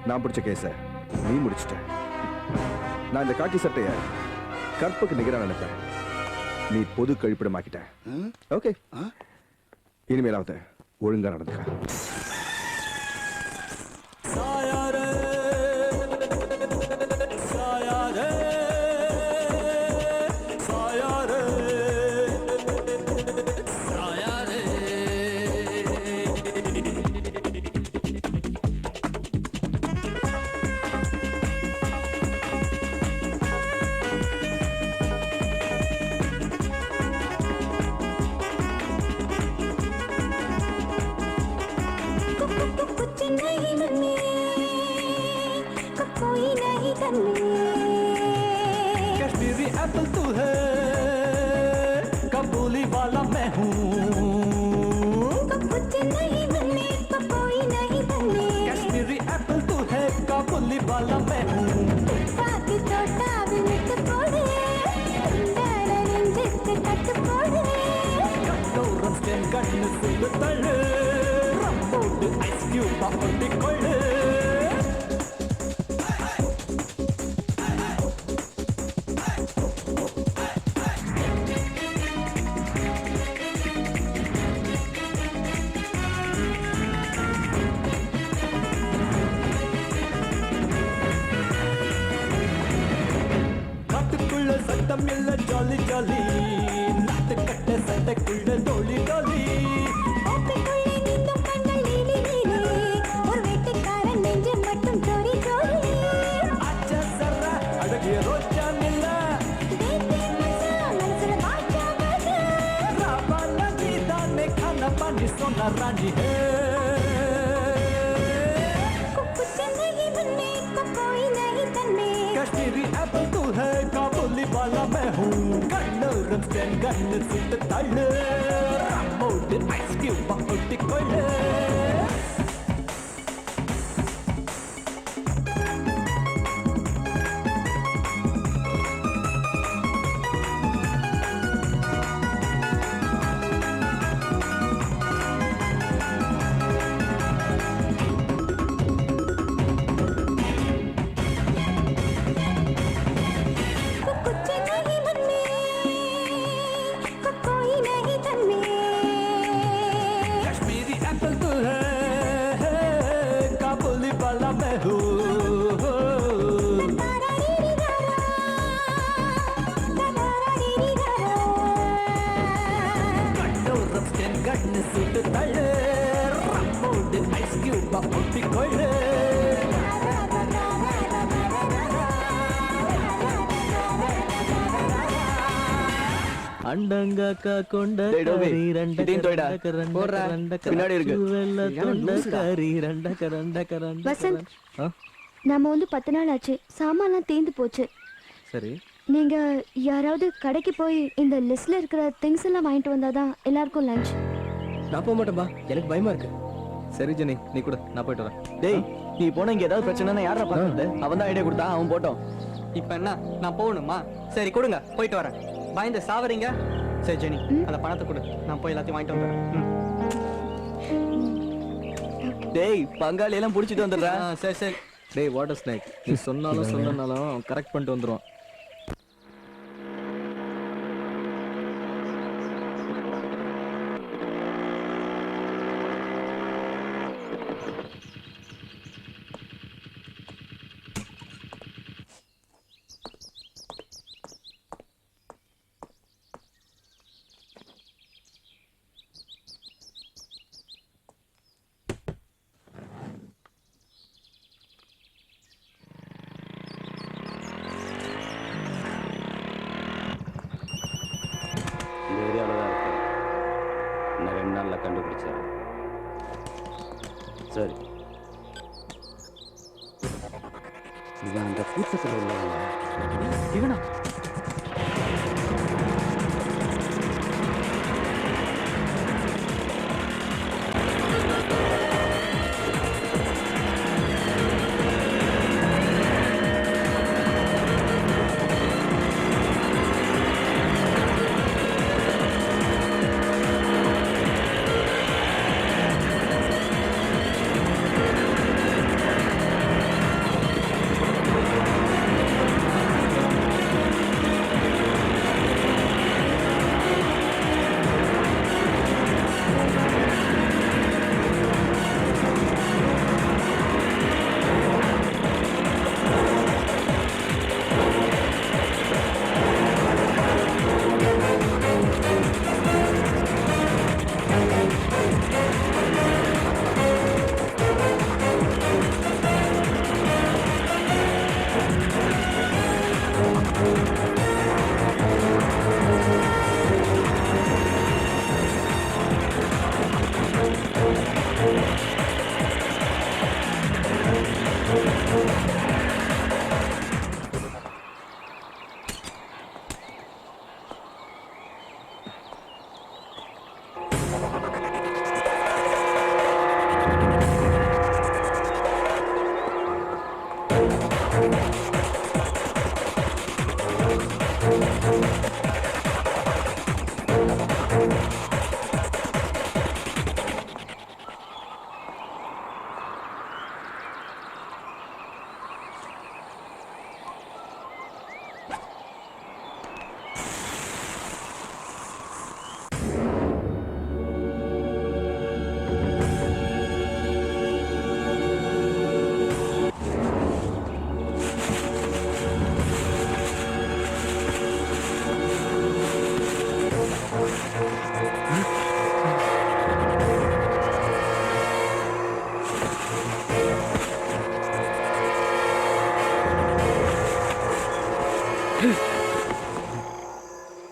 நான் பிடிச்ச கேஸ நீ முடிச்சிட்ட. நான் இந்த காக்கி சட்டைய கற்புக்கு நிகரா நினைப்பேன். நீ பொது கழிப்பிடமாக்கிட்ட. ஓகே, இனிமேலாவது ஒழுங்கா நடந்துக்க. कश्मीरी एप्पल तू है, कबूली वाला मैं हूँ। कश्मीरी एप्पल तू है, कबूली वाला मैं हूँ। कट्टू रस्ते कट्टू सुल्तल, रंबोड आइस क्यूब बापटी कोल्ड। இல்ல ஜாலி ஜாலி நாட்டு கட்ட சட்டைக்குள்ள டோலி டோலி ஆச்சா சர்ரா அழகிய ரோஜா நில்ல ராவால நீதானே खाना पानी सोना रानी है कश्मीरी एप्पल तू है काबुली वाला मैं हूँ गन्नू रमस्टैन गन्नू सिट तल्लू रामोड आइस क्यूब बाउटी कोल्ले कश्मीरी एप्पल तू है काबुली वाला मैं हूँ गन्नू रमस्टैन गन्नू सिट तल्लू रामोड आइस क्यूब बाउटी कोल्ले அண்டங்காக்கா கொண்ட டேய் டோபி, கரி ரெண்ட இதையும் தோய்டா. போடுறா. பின்னாடி இருக்கு. தொண்ட கரி ரெண்ட கரண்ட கரண்ட வசந்த் ஆ? நம்ம வந்து 10 நாள் ஆச்சு, சாமான்லாம் தீந்து போச்சு. சரி நீங்க யாராவது கடைக்கு போய் இந்த லிஸ்ட்ல இருக்கிற திங்ஸ் எல்லாம் வாங்கிட்டு வந்தாதான் எல்லாருக்கும் லஞ்ச். நான் போக மாட்டேன்பா, எனக்கு பயமா இருக்கு. சரி ஜெனி நீ கூட நான் போயிட்டு வரேன். டேய் நீ போன இங்க ஏதாவது பிரச்சனைனா யாரா பாக்குறது? அவன் தான் ஐடியா கொடுத்தா, அவன் போட்டோம். இப்ப என்ன நான் போகணுமா? சரி கொடுங்க, போயிட்டு வரேன். பயந்து சாவறீங்க. சரி ஜெனி அந்த பணத்தை கொடு, நான் போய் எல்லாத்தையும் வாங்கிட்டு வந்துடுறேன். டேய் பங்காளி எல்லாம் புடிச்சிட்டு வந்துடுறா. சரி சரி. டேய் வாட்டர் ஸ்நாக் நீ சொன்னாலும் சொல்லனாலும் கரெக்ட் பண்ணிட்டு வந்துருவான். இந்த ஏரியாவில் தான் இருக்கு. இன்னும் 2 நாளில் கண்டுபிடிச்சேன். சரி இவன் அந்த கூட்டத்தில் உள்ளவங்க. இவனா?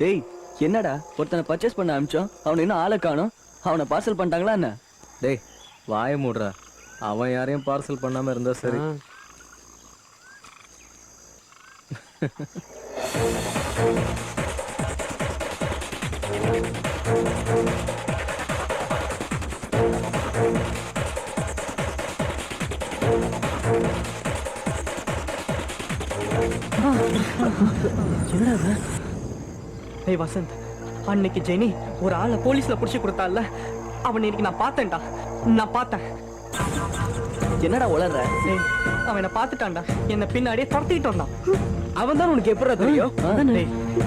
டேய் என்னடா ஒருத்தனை பர்ச்சேஸ் பண்ண அனுப்பிச்சோம், அவனை இன்னும் ஆளை காணோம். அவனை பார்சல் பண்ணிட்டாங்களா என்ன? டேய் வாய மூடுறா, அவன் யாரையும் பார்சல் பண்ணாம இருந்தா சரி. என்னடா? ஏய் வசந்த், அன்னைக்கு ஜெனி ஒரு ஆளை போலீஸ்ல புடிச்சு கொடுத்தால, அவன் இன்னைக்கு நான் பார்த்தேன்டா. நான் பார்த்தேன். என்னடா உளற? அவன் என்ன பார்த்துட்டான்டா, என்ன பின்னாடியே துரத்திட்டு வந்தான். அவன் தான் உனக்கு எப்படா தெரியும்?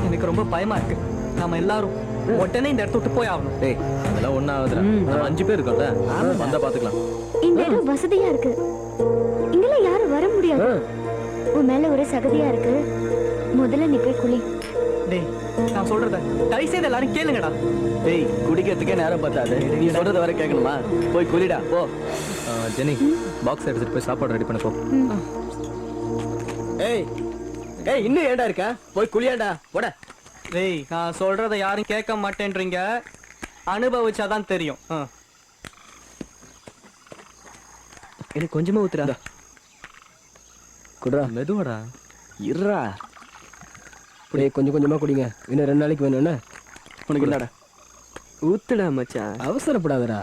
எனக்கு ரொம்ப பயமா இருக்கு. நாம எல்லாரும் உடனே இந்த இடத்த விட்டு போய் ஆகணும். டேய் அதெல்லாம் ஒன்னும் ஆகுதுடா, நம்ம 5 பேர் இருக்கோம்ல, வந்தா பாத்துக்கலாம். இந்த இடம் வசதியா இருக்கு, இங்கெல்லாம் யாரும் வர முடியாது. உன் மேல ஒரு சகதியா இருக்கு, முதல்ல நீ போய் குளி. டேய் நான் சொல்றத தயவு செய்து எல்லாரும் கேளுங்கடா. டேய் குடிக்கிறதுக்கே நேரம் பார்த்தாது, நீ சொல்றத வர கேட்கணுமா? போய் குளிடா போ. ஜெனி பாக்ஸ் எடுத்துட்டு போய் சாப்பாடு ரெடி பண்ண போ. ஏய் ஏய் இன்னும் ஏடா இருக்க? போய் குளியாடா போட. டேய் நான் சொல்றத யாரும் கேட்க மாட்டேன்றீங்க, அனுபவிச்சாதான் தெரியும். எனக்கு கொஞ்சமா ஊத்துறா. குடுறா. மெதுவாடா. இருடா. அப்படியே கொஞ்சம் கொஞ்சமா குடிங்க, இன்னும் 2 நாளைக்கு வேணும்னா. உனக்கு என்னடா? ஊத்துடா மச்சான். அவசரப்படாதடா.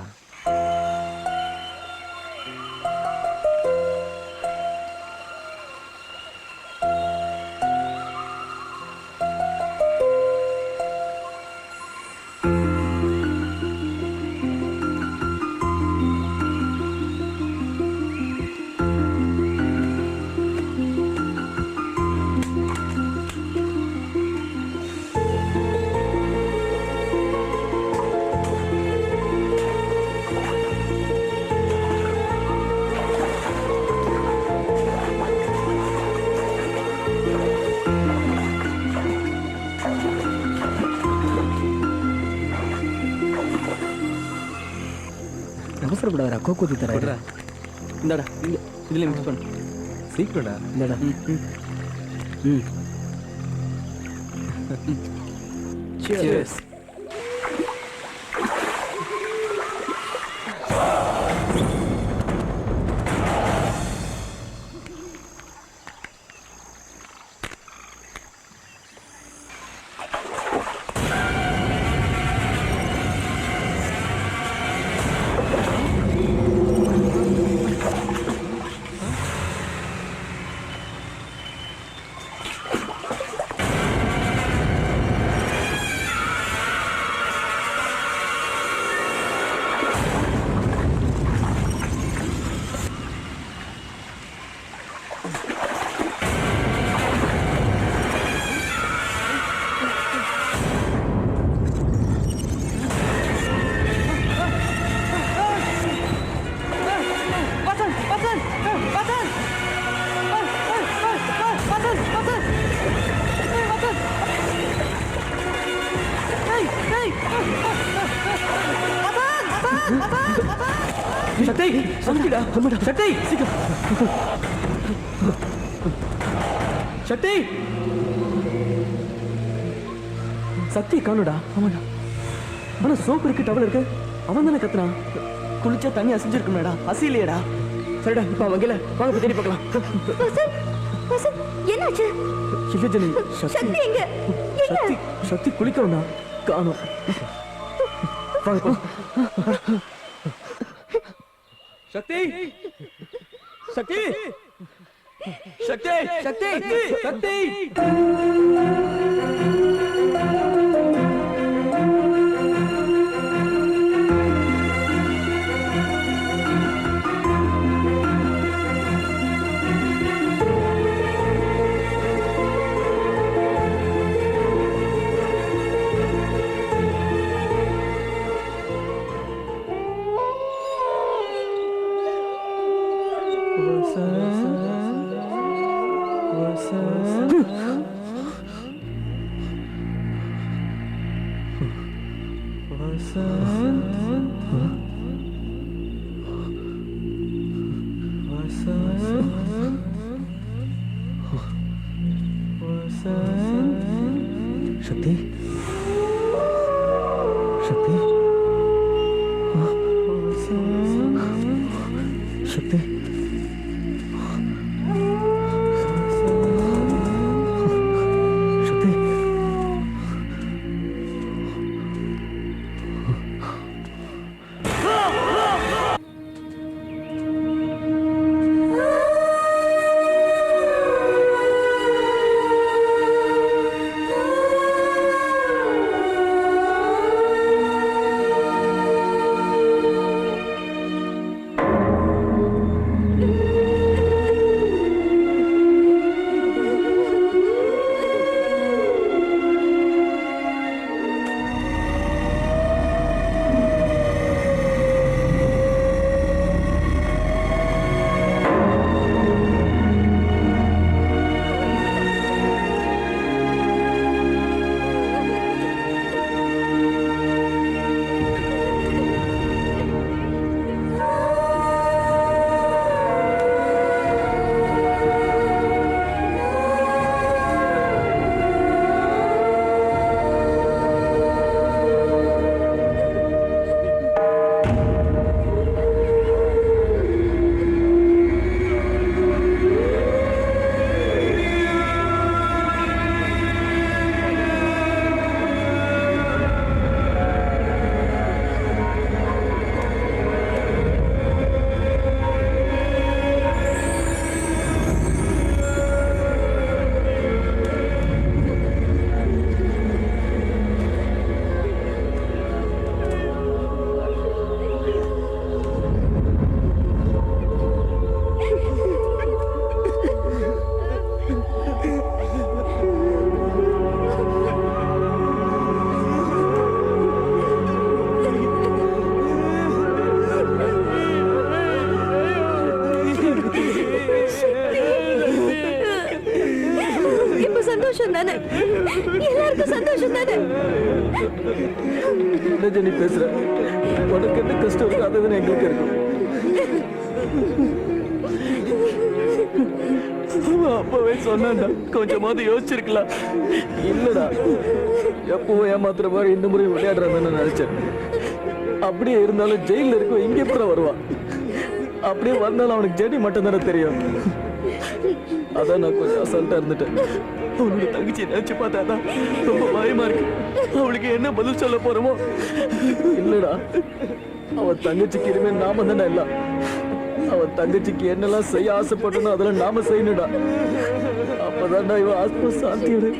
அவசரப்படாதடா, கோக்கு ஊத்தி தரேன். இந்தடா இதுல மிக்ஸ் பண்ணு. சீக்கிரம்டா. இந்தடா. Cheers. சக்தி சக்திடா சக்தி சீக்கிரம் சக்தி சக்தி காணுடா. ஆமாடா, ஆனா சோப்பு இருக்கு, டவல் இருக்கு. அவன் தானே கத்துறான். குளிச்சா தண்ணி அசிஞ்சிருக்குமேடா, அசிலையடா. சரிடா இப்ப அவங்கல வாங்க போய் தேடி பார்க்கலாம். என்னாச்சு? இல்ல ஜெனி, சக்தி எங்க? சக்தி சக்தி குளிக்கணும்னா காணோம். வாங்க போ. சக்தி சக்தி சக்தி சக்தி சக்தி சக்தி சக்தி சக்தி இப்ப சந்தோஷம் தானே? எல்லாருக்கும் சந்தோஷம் தானே? என்ன ஜெனி பேசுற? உனக்கு என்ன கஷ்டம் இருக்கு அதுதான் எங்களுக்கு இருக்கும். அப்பவே சொன்னான்டா, கொஞ்சமாவது யோசிச்சிருக்கலாம். இல்லடா, எப்பவும் ஏமாத்துற மாதிரி இந்த முறை விளையாடுறான்னு நினைச்சேன். அப்படியே இருந்தாலும் ஜெயில இருக்கும், இங்க எப்படி வருவான்? அப்படியே வந்தாலும் அவனுக்கு ஜெனி மட்டும் தானே தெரியும். அதான் நான் கொஞ்சம் அசால்ட்டா இருந்துட்டேன். அவனோட தங்கச்சி நினைச்சு பார்த்தாதான் ரொம்ப பயமா இருக்கு. அவளுக்கு என்ன பதில் சொல்ல போறோமோ? இல்லடா, அவன் தங்கச்சிக்கு இனிமே நாம தானே இல்ல. அவன் தங்கச்சிக்கு என்னெல்லாம் செய்ய ஆசைப்பட்டனோ அதெல்லாம் நாம செய்யணும்டா. அப்பதான்டா இவன் ஆத்ம சாந்தியோட.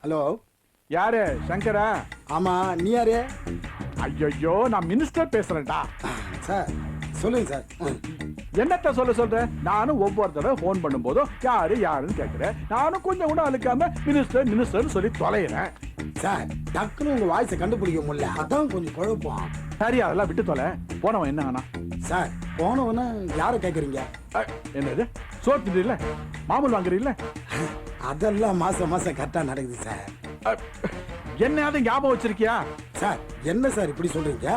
ஹலோ, யாரு? சங்கரா? ஆமா, நீ யாரு? ஐயோ, நான் மினிஸ்டர் பேசுறேன்டா. சார் சொல்லுங்க சார். என்னத்த சொல்ற? நானும் ஒவ்வொரு தடவை போன் பண்ணும் போதும் யாரு யாருன்னு கேட்கிறேன். நானும் கொஞ்சம் கூட அழுக்காம மினிஸ்டர் மினிஸ்டர் சொல்லி தொலைகிறேன். சார், டக்குன்னு உங்க வாய்ஸை கண்டுபிடிக்க முடியல, அதான் கொஞ்சம் குழப்பம். சரி, அதெல்லாம் விட்டு தொலை. போனவன் என்ன ஆனா? சார், போனவன யாரை கேக்குறீங்க? என்னது? சோறு தின்றீல்ல, மாமூல் வாங்குறீல்ல? அதெல்லாம் மாசம் மாசம் கரெக்டா நடக்குது சார். என்னையாவது ஞாபகம் வச்சிருக்கியா? சார், என்ன சார் இப்படி சொல்றீங்க?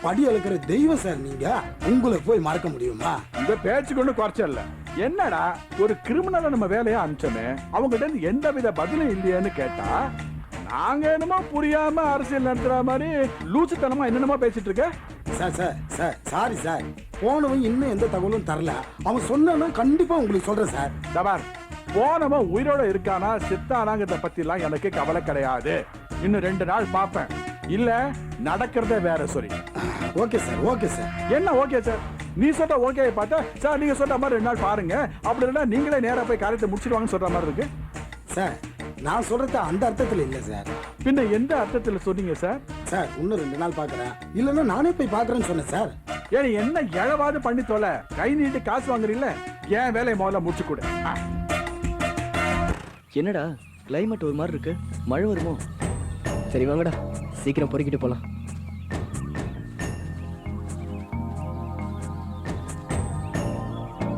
படி அளக்கிற தெய்வம் சார் நீங்க. உங்களை போய் மறக்க முடியுமா? இந்த பேச்சு கொண்டு குறைச்சல. என்னடா, ஒரு கிரிமினலை நம்ம வேலையா அனுப்பிச்சோமே, அவங்ககிட்ட இருந்து எந்த வித பதிலும் இல்லையான்னு கேட்டா, நாங்க என்னமோ புரியாம அரசியல் நடத்துற மாதிரி லூசுத்தனமா என்னென்னமோ பேசிட்டு இருக்க. Sir sir sir sorry sir, போனவன் இன்னும் எந்த தகவலும் தரல. அவன் சொன்னா கண்டிப்பா உங்களுக்கு சொல்றேன் சார். தபார், போனவன் உயிரோட இருக்கானா செத்தானாங்கிறத பத்தி எல்லாம் எனக்கு கவலை கிடையாது. இன்னும் 2 நாள் பார்ப்பேன். இல்ல நடக்கிறதே வேற. சரி, ஓகே சார், ஓகே சார். என்ன ஓகே சார்? நீ சொல்ற ஓகே பார்த்தா சார் நீங்க சொல்ற மாதிரி 2 நாள் பாருங்க, அப்படி இல்லைன்னா நீங்களே நேரா போய் காரியத்தை முடிச்சிடுவாங்கன்னு சொல்ற மாதிரி இருக்கு. சார், நான் சொல்றது அந்த அர்த்தத்துல இல்ல சார். பின்ன எந்த அர்த்தத்துல சொன்னீங்க சார்? சார், இன்னும் 2 நாள் பாக்குறேன், இல்லன்னா நானே போய் பாக்குறேன்னு சொன்னேன் சார். ஏன் என்ன எழவாது பண்ணி தொலை, கை நீட்டு காசு வாங்குறீல்ல, ஏன் வேலையை முதல்ல முடிச்சு கொடு. என்னடா கிளைமேட் ஒரு மாதிரி இருக்கு, மழை வருமோ? சரி வாங்கடா, சீக்கிரம் பொறுக்கிட்டு போலாம்.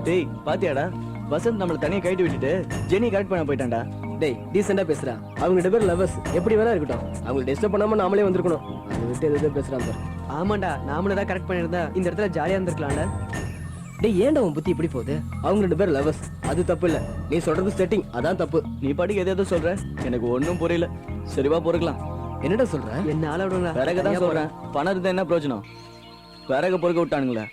டேய் பாத்தியாடா, வசந்த் நம்மள தனியா கைட்டு விட்டுட்டு ஜெனி கரெக்ட் பண்ண போயிட்டான்டா. டேய் டீசெண்டா பேசுறா, அவங்க 2 பேர் லவர்ஸ், எப்படி வேணா இருக்கட்டும். அவங்களை டிஸ்டர்ப் பண்ணாம நாமளே வந்திருக்கணும். அதை விட்டு எது பேசுறாங்க. ஆமாண்டா, நாமளே தான் கரெக்ட் பண்ணியிருந்தா இந்த இடத்துல ஜாலியா இருந்திருக்கலாம்ல. டேய் ஏன்டா உன் புத்தி இப்படி போகுது? அவங்க 2 பேர் லவர்ஸ், அது தப்பு இல்ல. நீ சொல்றது செட்டிங், அதான் தப்பு. நீ பாட்டுக்கு எதோ சொல்ற, எனக்கு ஒன்னும் புரியல. சரிவா பொறுக்கலாம். என்னடா சொல்ற? என்ன ஆள விடுங்களா? விறகுதான் சொல்றேன், பணம் இருந்தா என்ன பிரயோஜனம்? விறகு பொறுக்க விட்டானுங்களே.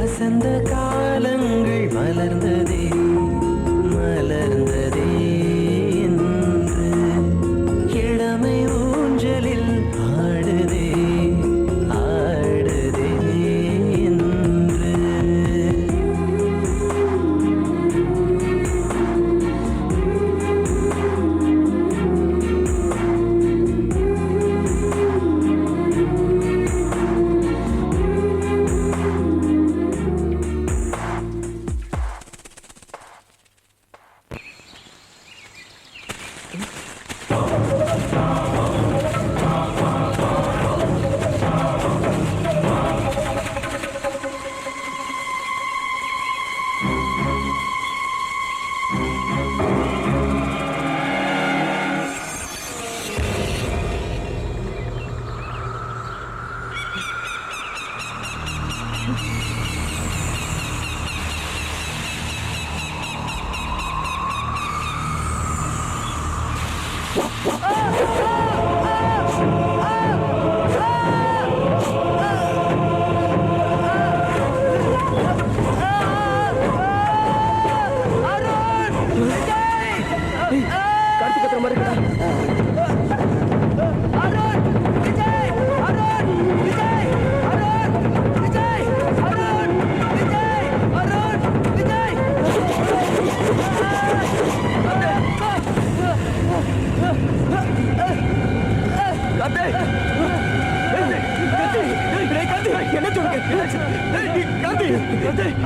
வசந்த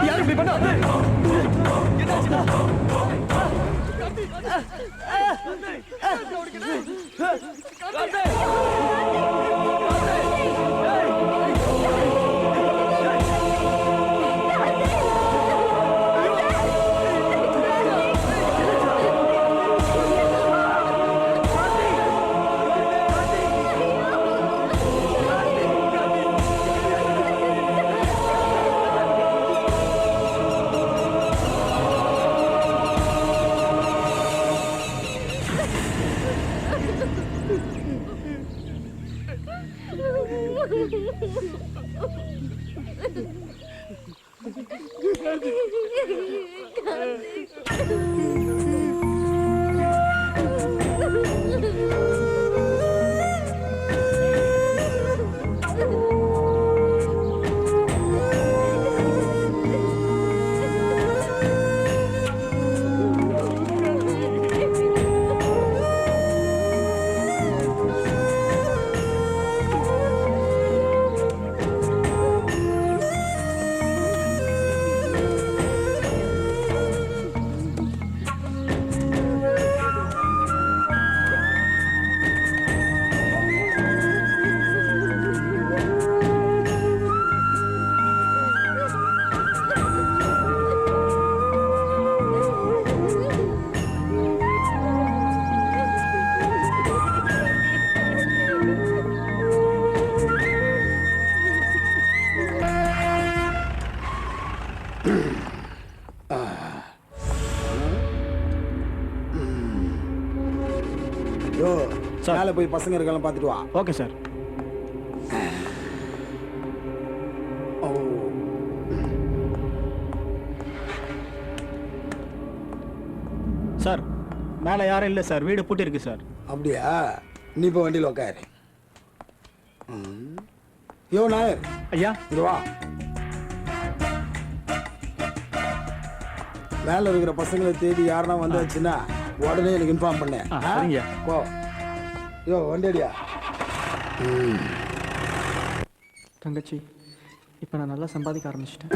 யார் இப்படி பண்ணா? என்னாச்சுடா? மேலே போய் பசங்க இருக்கலாம் பார்த்துட்டு வா. Okay sir. சார் மேலே யாரும் இல்லை சார், வீடு பூட்டி இருக்கு சார். அப்படியா? நீ இப்போ வண்டியில் உட்காரு. யோ நாயர் ஐயா இங்க வா. மேலே இருக்கிற பசங்களை தேடி யாருன்னா வந்தாச்சுன்னா உடனே எனக்கு இன்ஃபார்ம் பண்ணேன். சரிங்க. போ. யோ வண்டியடியா. தங்கச்சி, இப்போ நான் நல்லா சம்பாதிக்க ஆரம்பிச்சிட்டேன்.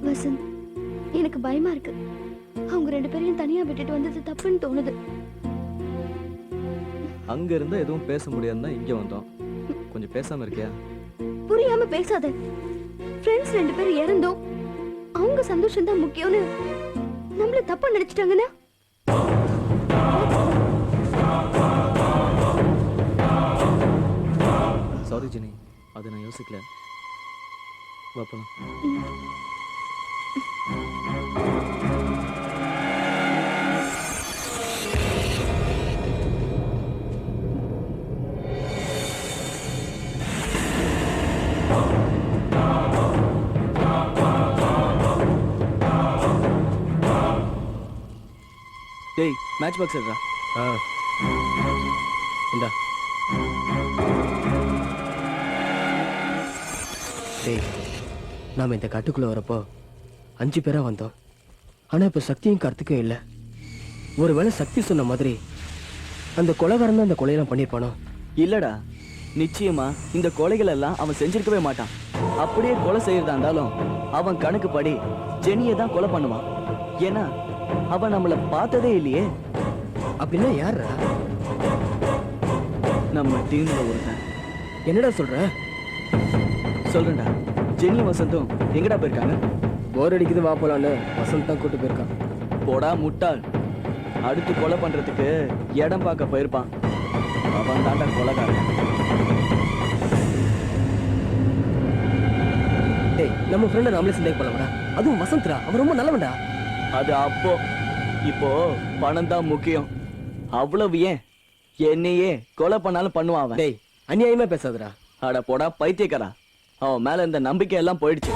வசந்த், எனக்கு பயமா இருக்கு. அவங்க 2 பேரையும் தனியா விட்டுட்டு வந்தது தப்புன்னு தோணுது. அங்க இருந்தா எதுவும் பேச முடியாதுன்னா இங்க வந்தோம். கொஞ்சம் பேசாம இருக்கியா? புரியாம பேசாத. ஃப்ரெண்ட்ஸ் 2 பேரும் இறந்தோம், அவங்க சந்தோஷம் தான் முக்கியம்னு நம்மள தப்பா நினைச்சிட்டாங்கன்னா சாரி ஜெனி, அதை நான் யோசிக்கல. வா போலாம். டேய் மேட்ச் பாக்ஸ் எடுடா. இந்தா. டேய், நாம இந்த காட்டுக்குள்ள வரப்போ 5 பேரா வந்தோம். ஆனா இப்ப சக்தியும் கார்த்திக்கும் இல்ல. ஒருவேளை சக்தி சொன்ன மாதிரி அந்த கொலைகாரன் தான் அந்த கொலையெல்லாம் பண்ணிருப்பானோ? இல்லடா, நிச்சயமா இந்த கொலைகள் எல்லாம் அவன் செஞ்சிருக்கவே மாட்டான். அப்படியே கொலை செய்யறதா இருந்தாலும் அவன் கணக்குப்படி ஜெனியை தான் கொலை பண்ணுவான். ஏன்னா அவன் நம்மள பார்த்ததே இல்லையே. அப்படின்னா யாரா? நம்ம டீம்ல ஒருத்தன். என்னடா சொல்ற? சொல்றேன்டா. ஜெனி வசந்தும் எங்கடா போயிருக்காங்க? போர் அடிக்குது வா போலான்னு வசந்த் தான் கூட்டு போயிருக்கான். போடா முட்டாள், அடுத்து கொலை பண்றதுக்கு இடம் பார்க்க போயிருப்பான். அவன் தாண்டா கொலைகாரன். டேய், நம்ம ஃப்ரெண்ட நாமளே சந்தேகம் பண்ணலாம்டா. அதுவும் வசந்த்ரா, அவன் ரொம்ப நல்லவன்டா. அது அப்போ, இப்போ பணம் தான் முக்கியம். அவ்வளவு ஏன் என்னையே கொலை பண்ணாலும் பண்ணுவான் அவன். டேய், அநியாயமா பேசாதடா. அட போடா பைத்தியக்காரா, அவன் மேல இந்த நம்பிக்கை எல்லாம் போயிடுச்சு.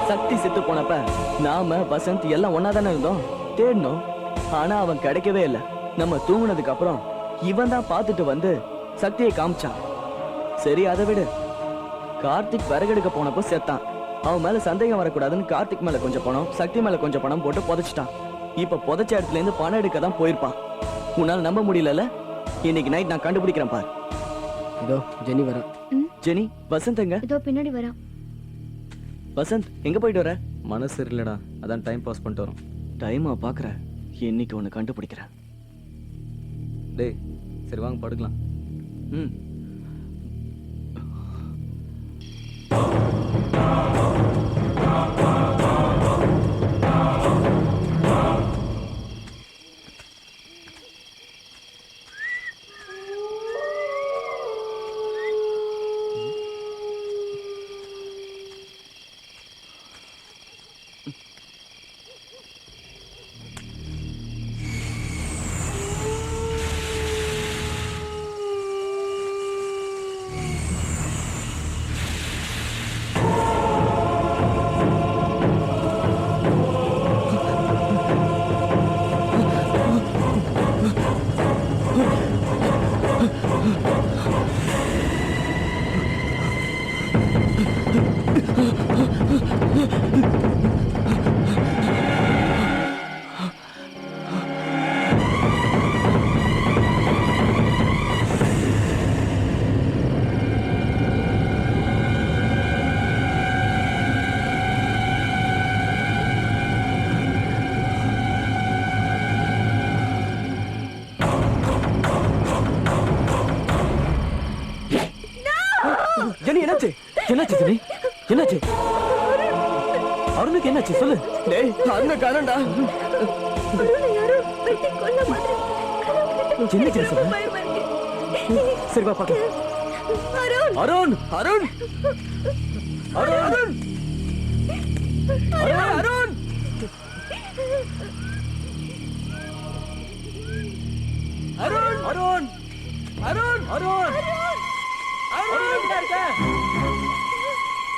சக்தி செத்து போனப்ப நாம வசந்த் எல்லாம் ஒன்னா தானே இருந்தோம். தேடணும், ஆனா அவன் கிடைக்கவே இல்லை. நம்ம தூங்குனதுக்கு அப்புறம் இவன் தான் பார்த்துட்டு வந்து சக்தியை காமிச்சான். சரி அதை விடு. கார்த்திக் விறகெடுக்க போனப்போ செத்தான். அவன் மேல சந்தேகம் வரக்கூடாதுன்னு கார்த்திக் மேல கொஞ்சம் பணம், சக்தி மேல கொஞ்சம் பணம் போட்டு புதைச்சிட்டான். இப்ப புதைச்ச இடத்துல இருந்து பணம் எடுக்க தான் போயிருப்பான். உன்னால நம்ப முடியலல்ல? இன்னைக்கு நைட் நான் கண்டுபிடிக்கிறேன் பார். இதோ ஜெனி வரா. ஜெனி, வசந்த் எங்க? இதோ பின்னாடி வரா. வசந்த் எங்க போயிட்டு வர? மனசு இல்லடா, அதான் டைம் பாஸ் பண்ணிட்டு வரோம். டைமா பாக்குற, இன்னைக்கு உன்னை கண்டுபிடிக்கிறேன். டேய் சரி வாங்க படுக்கலாம். ம். ஜெனி என்னாச்சு? என்னாச்சு ஜெனி? என்னாச்சு? அருணுக்கு என்னாச்சு சொல்லு. டேய் அருண காணண்டா. என்ன செய்ய சொல்ற? சரி வா பாக்கலாம். அருண் அருண் அருண் அருண் அருண் அருண் அருண் அருண் அருண் அருண் அருண் எங்க இருக்க?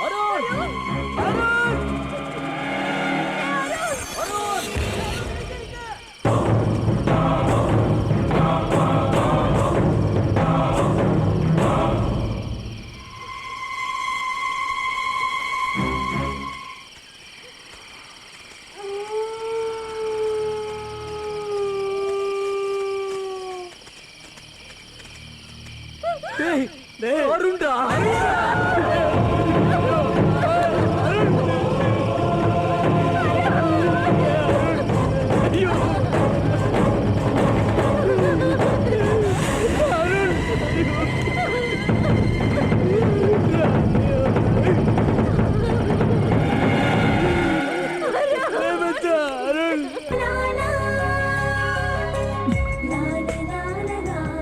அருண் அருண் அருண் அருண்டா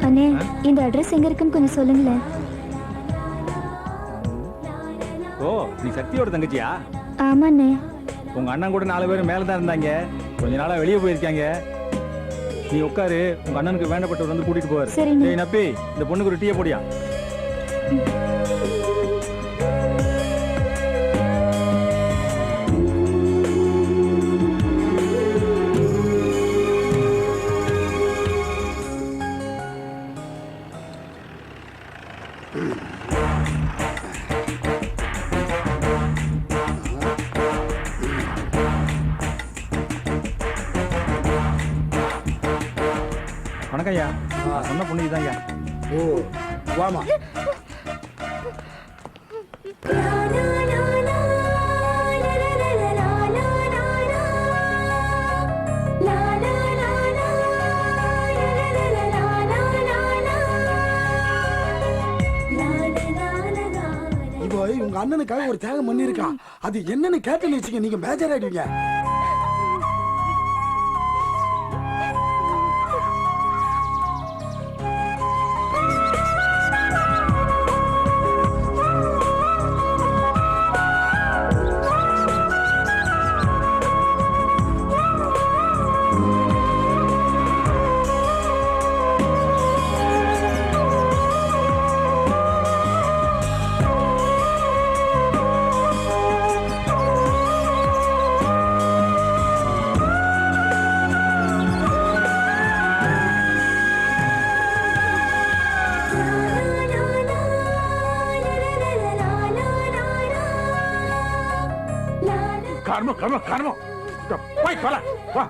அண்ணே, இந்த அட்ரஸ் எங்க இருக்குன்னு கொஞ்சம் சொல்லுங்களேன். ஓ நீ சக்தியோட தங்கச்சியா? ஆமாண்ணே. உங்க அண்ணன் கூட 4 பேர் மேல தான் இருந்தாங்க, கொஞ்ச நாளா வெளியே போயிருக்காங்க. நீ உட்காரு, உங்க அண்ணனுக்கு வேண்டப்பட்டவர் வந்து கூட்டிட்டு போவாரு. சரிங்க. ஏய் நப்பி, இந்த பொண்ணுக்கு ஒரு டீயை போடியா. வணக்கம் ஐயா. சொன்ன பொண்ணு இதாங்க. ஓ வாமா. இப்போ உங்க அண்ணனுக்காக ஒரு தியாகம் பண்ணிருக்கான். அது என்னன்னு கேட்டுன்னு வச்சுக்க, நீங்க பேஜர் ஆயிடுவீங்க. கர்மம் கர்மம் கர்மம். போய் போல வா.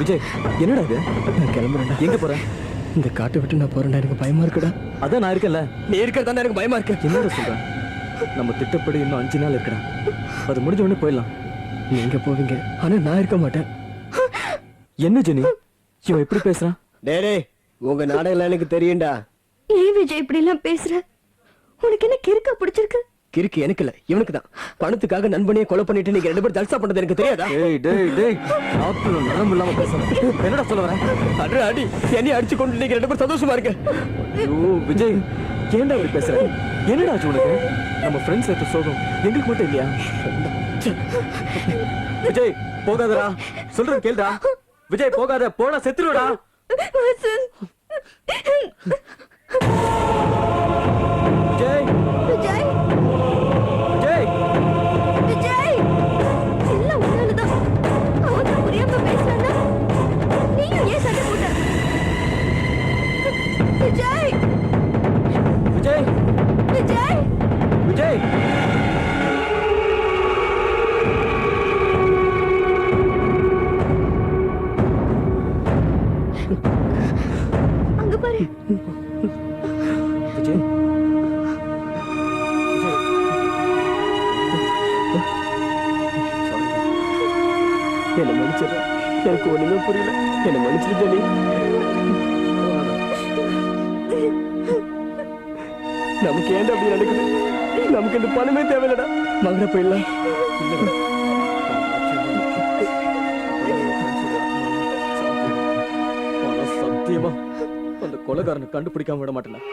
விஜய் என்னடா இது? நான் கிளம்புறேன்டா. எங்க போற? இந்த காட்டை விட்டு நான் போறேன்டா. எனக்கு பயமா இருக்குடா. அதான் நான் இருக்கேன்ல. நீ இருக்கிறதா எனக்கு பயமா இருக்கு. என்னடா சொல்ற? நம்ம திட்டப்படி இன்னும் 5 நாள் இருக்குடா. அது முடிஞ்ச உடனே போயிடலாம். நீங்க போவீங்க, ஆனா நான் இருக்க மாட்டேன். என்ன ஜெனி இவன் எப்படி பேசுறான்? டேய் உங்க நாடகம் எனக்கு தெரியும்டா. ஏன் விஜய் இப்படி எல்லாம் பேசுற? உனக்கு என்ன கிறுக்கா பிடிச்சிருக்கு? கிறுக்கு எனக்கு இல்ல, இவனுக்கு தான். பணத்துக்காக நண்பனையே கொலை பண்ணிட்டு நீங்க 2 பேரும் ஜல்சா பண்ணது எனக்கு தெரியாதா? டேய் நாக்குல நரம்பு இல்லாம பேசுறேன். என்னடா சொல்ல வர? அடி என்னைய அடிச்சு கொண்டு நீங்க 2 பேரும் சந்தோஷமா இருக்க. ஐயோ விஜய் ஏன்டா இப்படி பேசுற? என்னடா ஆச்சு உனக்கு? நம்ம ஃப்ரெண்ட்ஸ் ஏத்த சோகம் எங்களுக்கு மட்டும் இல்லையா? விஜய் போகாதடா, சொல்றேன் கேளுடா. விஜய் போகாத, போடா செத்துருடா. விஜய் விஜய் விஜய் விஜய் எல்லாம் உன்னாலதான். அவன் புரியாம பேசுறானா? நீயும் ஏன் சண்டை போட்ட? விஜய் விஜய் விஜய் விஜய் அங்க பாரு. விஜய் என்ன மன்னிச்சிடு, எனக்கு ஒண்ணுமே புரியல. என்ன மன்னிச்சிடு ஜெனி. நமக்கு ஏன்டா அப்படி நடக்குது? நமக்கு இந்த பணமே தேவையில்லடா. வாங்கடா போயிடலாம். சத்தியமா அந்த கொலைகாரனை கண்டுபிடிக்காம விட மாட்டேன்.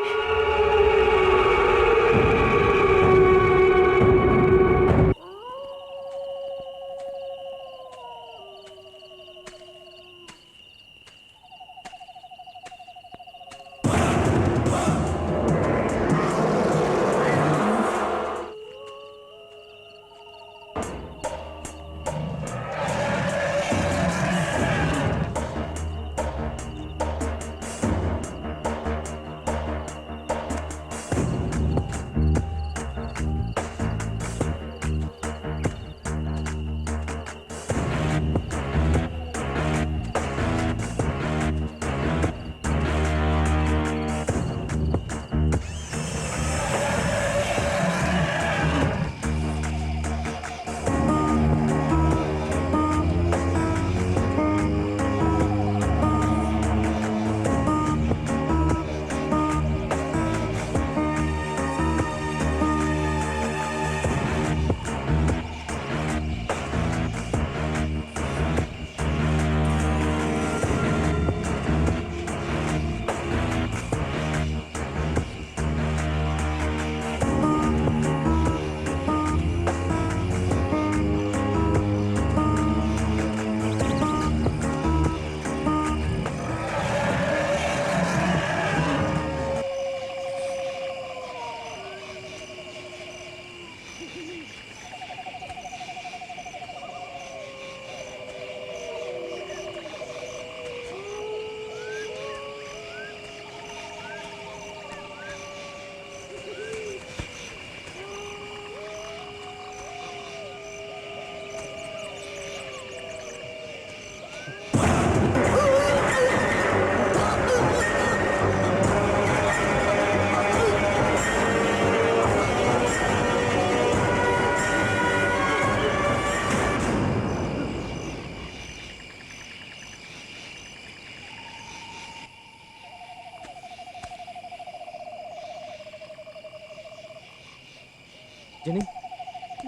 ஜெனி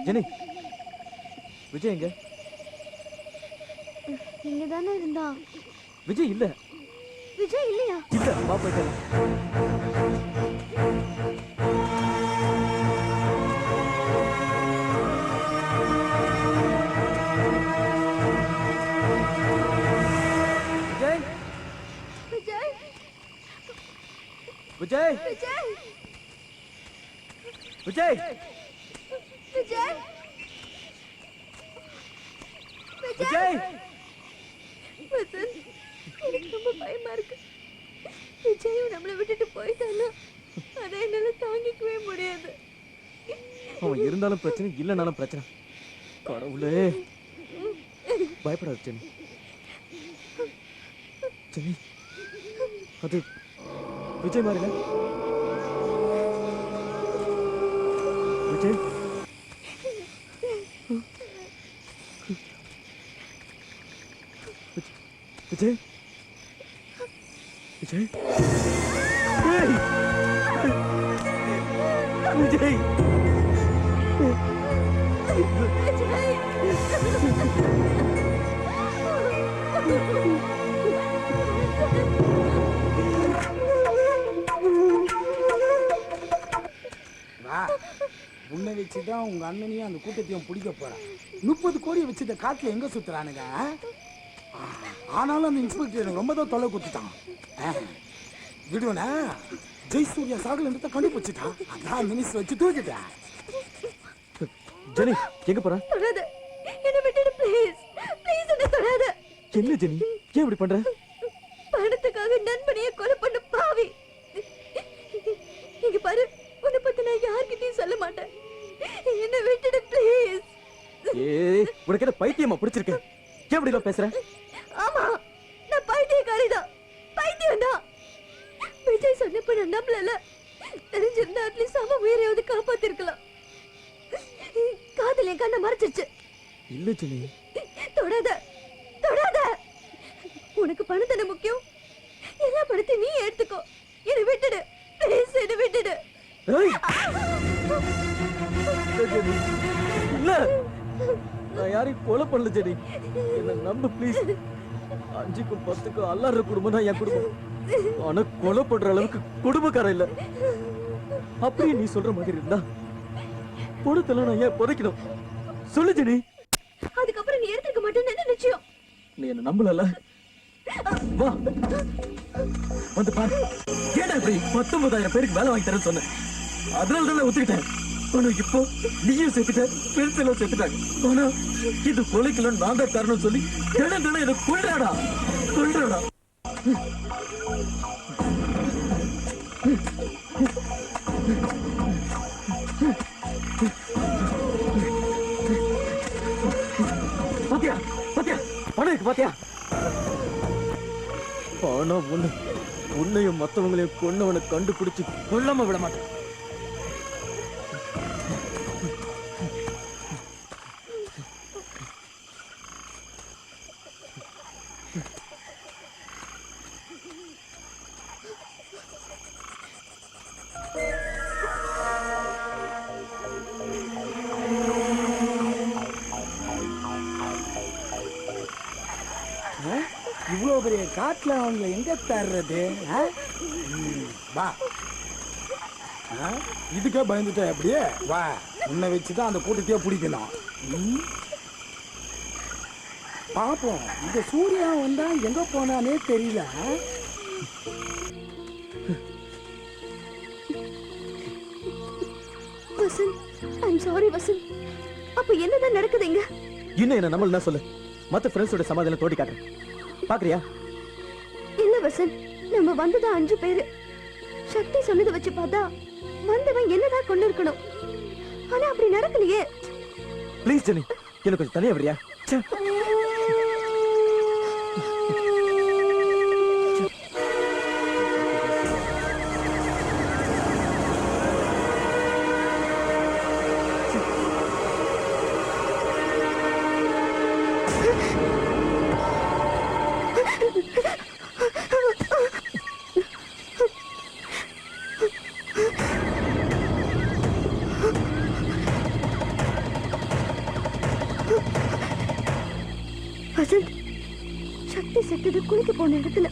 ஜெனி விஜய் எங்க? இங்க தானே இருந்தா. விஜய் இல்ல. விஜய் இல்லையா? இல்ல, வா போயிட்டு. விஜய் விஜய் விஜய் விஜய் விஜய் விஜய் விஜய் வசந்த், எனக்கு ரொம்ப பயமா இருக்கு. விஜயும் நம்மளை விட்டுட்டு போயிட்டானா அதை என்னால தாங்கிக்கவே முடியாது. அவன் இருந்தாலும் பிரச்சனை, இல்லைனாலும் பிரச்சனை. கடவுளே, பயப்படாத ஜெனி. ஜெனி, அது விஜய் மாறில. விஜய் விஜய் விஜய் ஏய்! விஜய் உன்னை வச்சுதான் உங்க அண்ணனையும் அந்த கூட்டத்தையும் பிடிக்க போறான். 30 கோடி வச்சு இந்த காட்டுல எங்க சுத்துறானுங்க? ஆனாலும் அந்த இன்ஸ்பெக்டர் எனக்கு ரொம்ப தான் தொலை கொடுத்துட்டான். விடுவனா ஜெயசூர்யா சாகல கண்டுபிடிச்சிட்டான். அதான் மினிஸ்டர் வச்சு தூக்கிட்டேன். ஜெனி எங்க போற? தொடாத, என்ன விட்டுடு ப்ளீஸ். ப்ளீஸ் என்ன தொடாத. என்ன ஜெனி, ஏன் இப்படி பண்ற? பணத்துக்காக நண்பனையே கொலை பண்ண பாவி. இங்க பாரு, உன்னை பத்தி நான் யார்கிட்டயும் சொல்ல மாட்டேன். என்ன விட்டுடு ப்ளீஸ். ஏய், உனக்கு என்ன பைத்தியமா பிடிச்சிருக்கு? ஏன் இப்படி எல்லாம் பேசுற? ஆமா, நான் பைத்தியக்காரிதான், பைத்தியம்தான். விஜய் சொன்னப்ப நான் நம்பல. தெரிஞ்சிருந்தா அட்லீஸ்ட் அவன் உயிரையாவது காப்பாத்திருக்கலாம். காதல் என் கண்ணை மறைச்சிருச்சு. இல்ல ஜெனி, தொடாத தொடாத. உனக்கு பணம் தானே முக்கியம். எல்லா பணத்தையும் நீ எடுத்துக்கோ. என்னை விட்டுடு ப்ளீஸ், என்னை விட்டுடு. ஏய்! இல்ல ஜெனி, இல்ல, நான் யாரையும் கொலை பண்ணல ஜெனி. என்ன நம்பு ப்ளீஸ். 5க்கும் 10க்கும் அல்லாற குடும்பம் தான் என் குடும்பம். ஆனா கொலை பண்ற அளவுக்கு குடும்பக்காரன் இல்ல. அப்படியே நீ சொல்ற மாதிரி இருந்தா பணத்தெல்லாம் நான் ஏன் புதைக்கணும்? சொல்லு ஜெனி. அதுக்கப்புறம் நீ எடுத்துக்க மாட்டேன்னு என்ன நிச்சயம்? நீ என்ன நம்பல. வா வந்து பாரு. ஏடா இப்படி 19,000 பேருக்கு வேலை வாங்கி தரேன்னு சொன்னேன். அதனால தான் ஒத்துக்கிட்டேன். ஆனா இப்போ நீயும் செத்துட்ட, ஃப்ரெண்ட்ஸ் எல்லாம் செத்துட்டாங்க. ஆனா இது கொலைக்கெல்லாம் நான் தான் காரணம் சொல்லி தினம் தினம் என்ன கொள்றாடா, கொள்றாடா. பாத்தியா பாத்தியா, பணம் இருக்கு பாத்தியா? ஆனா உன்னையும் மத்தவங்களையும் கொன்னவனை கண்டுபிடிச்சு கொல்லாம விட மாட்டேன். இவ்வளோ பெரிய காட்டுல அவங்களை எங்க தர்றது? வா, இதுக்கே பயந்துட்டா அப்படியே? வா, உன்னை வச்சுதான் அந்த கூட்டத்தையே பிடிக்கணும். பாப்போம், இந்த சூர்யா வந்தா எங்க போனானே தெரியல. Vasanth, I'm sorry Vasanth. அப்ப என்னதான் நடக்குதுங்க? இன்னும் என்ன நம்மள என்ன சொல்லு? மத்த ஃப்ரெண்ட்ஸோட சமாதானம் தோட்டி காட்டுறேன், பாக்குறியா? இல்ல வசந்த், நம்ம வந்ததா 5 பேரு. சக்தி சொன்னதை வச்சு பார்த்தா வந்தவன் என்னதான் கொண்டு இருக்கணும். ஆனா அப்படி நடக்கலையே. ப்ளீஸ் ஜெனி, எனக்கு கொஞ்சம் தனியா விடுறியா? வசந்த், சக்தி செத்தது குளிக்க போன இடத்துல.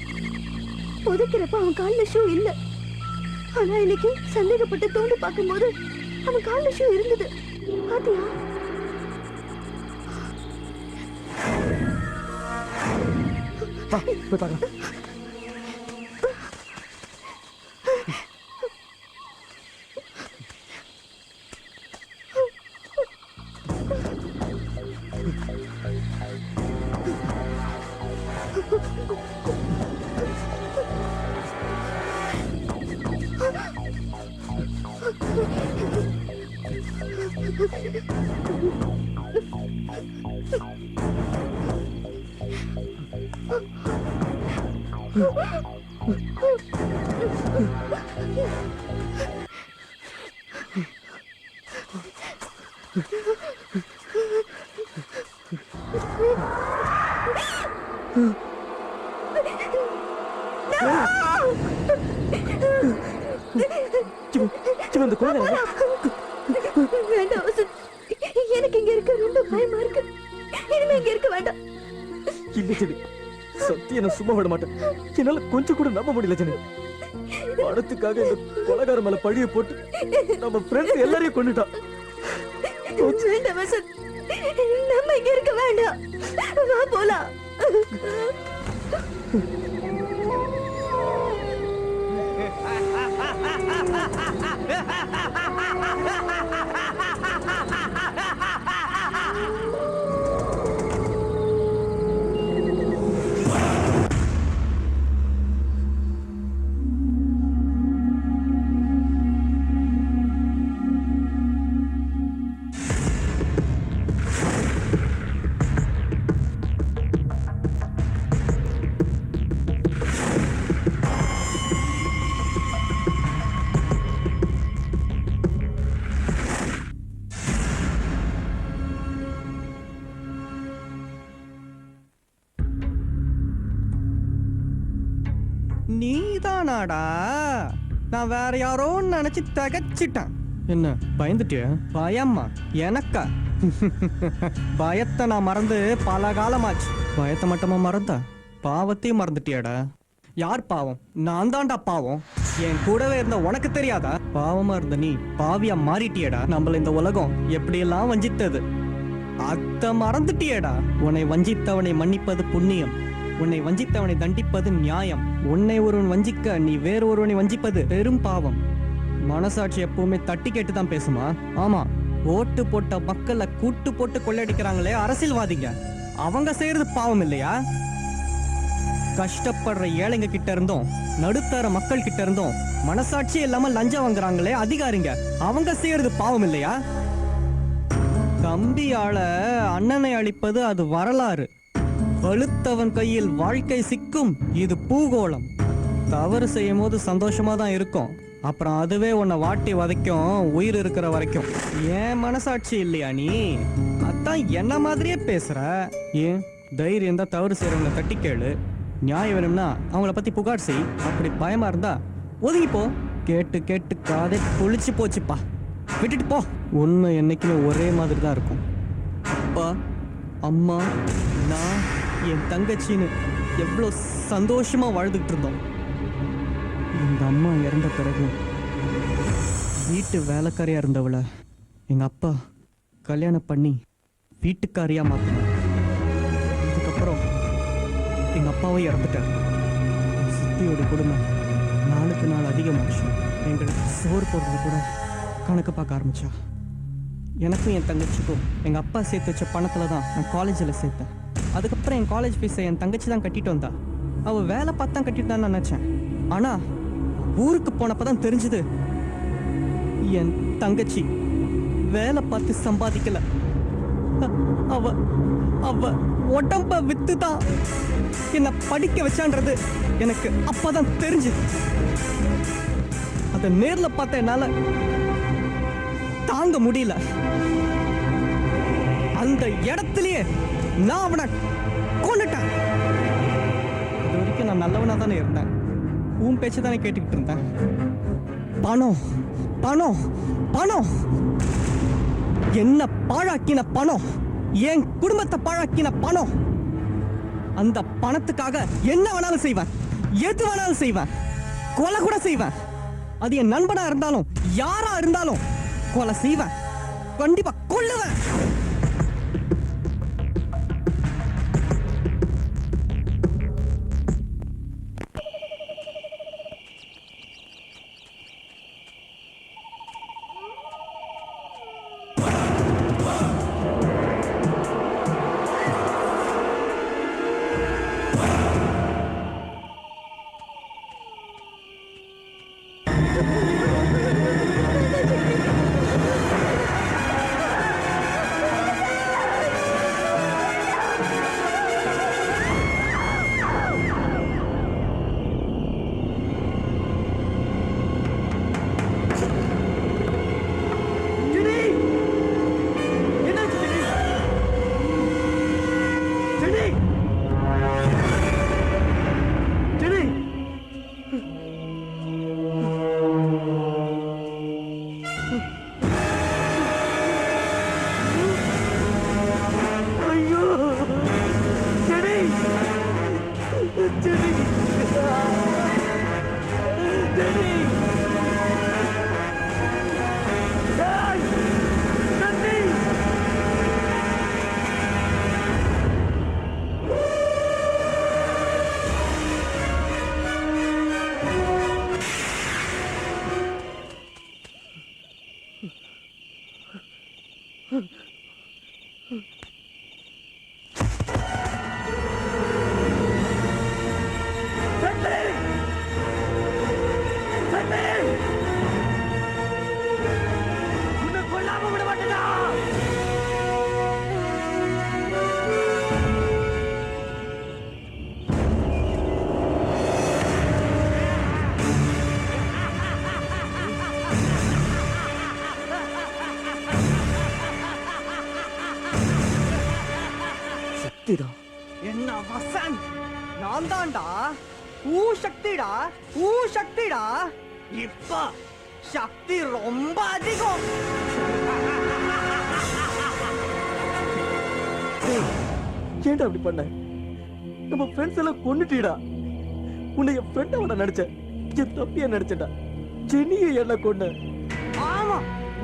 புதைக்கிறப்ப அவன் கால்ல ஷூ இல்ல. ஆனா இன்னைக்கு சந்தேகப்பட்டு தோண்டி பார்க்கும்போது அவன் கால்ல ஷூ இருந்தது. பாத்தியா? போய் பாருங்க. இந்த குழந்தை வேண்டாம் வசந்த். எனக்கு இங்க இருக்க ரொம்ப பயமா இருக்கு. இனிமே இங்க இருக்க வேண்டாம். இல்ல ஜெனி, சத்தியம் நான் சும்மா விட மாட்டேன். என்னால கொஞ்சம் கூட நம்ப முடியல ஜெனி. பணத்துக்காக இந்த கொலைகார மேல பழிய போட்டு நம்ம ஃப்ரெண்ட்ஸ் எல்லாரையும் கொண்டுட்டான். வேண்டாம் வசந்த், நம்ம இங்க இருக்க வேண்டாம். வா போலாம். நீதானாடா? நான் வேற யாரோன்னு நினைச்சு தகச்சிட்டேன். என்ன பயந்துட்டியா? பயமா எனக்கா? பயத்தை நான் மறந்து பல காலமாச்சு. பயத்தை மட்டுமா மறந்தா, பாவத்தையும் மறந்துட்டியாடா? யார் பாவம்? நான் தான்டா பாவம். என் கூடவே இருந்த உனக்கு தெரியாதா? பாவமா இருந்த நீ பாவியா மாறிட்டியடா. நம்மள இந்த உலகம் எப்படியெல்லாம் வஞ்சித்தது, அத மறந்துட்டியடா. உன்னை வஞ்சித்தவனை மன்னிப்பது புண்ணியம், உன்னை வஞ்சித்தவனை தண்டிப்பது நியாயம். உன்னை ஒருவன் வஞ்சிக்க நீ வேறு ஒருவனை வஞ்சிப்பது பெரும் பாவம். மனசாட்சி எப்பவுமே தட்டி கேட்டு தான் பேசுமா? ஆமா, ஓட்டு போட்ட மக்களை கூட்டு போட்டு கொள்ளையடிக்கிறாங்களே அரசியல்வாதிங்க, அவங்க செய்யறது பாவம் இல்லையா? கஷ்டப்படுற ஏழைங்க கிட்ட இருந்தும் நடுத்தர மக்கள் கிட்ட இருந்தும் மனசாட்சி இல்லாம லஞ்சம் வாங்குறாங்களே அதிகாரிங்க, அவங்க செய்யறது பாவம் இல்லையா? தம்பியால அண்ணனை அழிப்பது அது வரலாறு. வலுத்தவன் கையில் வாழ்க்கை சிக்கும், இது பூகோளம். தவறு செய்யும் போது சந்தோஷமா தான் இருக்கும், அப்புறம் அதுவே உன்னை வாட்டி வதைக்கும் உயிர் இருக்கிற வரைக்கும். ஏன் மனசாட்சி இல்லையா நீ? அதான் என்ன மாதிரியே பேசுற. ஏன் தைரியம் தான் தவறு செய்யறவங்களை தட்டி கேளு. நியாயம் வேணும்னா அவங்கள பத்தி புகார் செய். அப்படி பயமா இருந்தா ஒதுங்கிப்போ. கேட்டு கேட்டு காதை புளிச்சு போச்சுப்பா, விட்டுட்டு போ. உண்மை என்னைக்குமே ஒரே மாதிரி தான் இருக்கும். அப்பா, அம்மா, நான், என் தங்கச்சின்னு எவ்வளோ சந்தோஷமா வாழ்ந்துட்டு இருந்தோம். எங்க அம்மா இறந்த பிறகு வீட்டு வேலைக்காரியா இருந்தவளை எங்க அப்பா கல்யாணம் பண்ணி வீட்டுக்காரியா மாத்தினார். அதுக்கப்புறம் எங்க அப்பாவும் இறந்துட்டார். சித்தியோட குடும்பம் நாளுக்கு நாள் அதிகமாச்சு. எங்களுக்கு சோறு போடுறது கூட கணக்கு பார்க்க ஆரம்பிச்சா. எனக்கும் என் தங்கச்சிக்கும் எங்க அப்பா சேர்த்து வச்ச பணத்துல தான் நான் காலேஜில் சேர்த்தேன். அதுக்கப்புறம் என் காலேஜ் ஃபீஸை என் தங்கச்சி தான் கட்டிட்டு வந்தா. அவள் வேலை பார்த்து தான் கட்டிட்டு தான் நினைச்சேன். ஆனா ஊருக்கு போனப்பதான் தெரிஞ்சது, என் தங்கச்சி வேலை பார்த்து சம்பாதிக்கல. அவ அவ உடம்ப வித்து தான் என்ன படிக்க வச்சான்றது எனக்கு அப்பதான் தெரிஞ்சது. அதை நேர்ல பார்த்த என்னால தாங்க முடியல. அந்த இடத்திலேயே நான் அவனை கொன்னுட்டேன். இது வரைக்கும் நான் நல்லவனா தானே இருந்தேன், உன் பேச்சு தானே கேட்டுக்கிட்டு இருந்தேன். பணம் பணம் பணம், என்ன பாழாக்கின பணம், என் குடும்பத்தை பாழாக்கின பணம். அந்த பணத்துக்காக என்ன வேணாலும் செய்வேன், எது வேணாலும் செய்வேன், கொலை கூட செய்வேன். அது என் நண்பனா இருந்தாலும் யாரா இருந்தாலும் கொலை செய்வேன், கண்டிப்பா கொல்லுவேன். சக்தி தான். என்ன வசந்த், நான் தான்டா ஊ சக்திடா, ஊ சக்திடா. இப்ப சக்தி ரொம்ப அதிகம். ஏன்டா அப்படி பண்ண? நம்ம ஃப்ரெண்ட்ஸ் எல்லாம் கொன்னுட்டீடா. உன்னை என் ஃப்ரெண்டோட நடிச்சேன், என் தம்பிய நடிச்சேன்டா. ஜெனியை என்ன கொன்ன? ஆமா,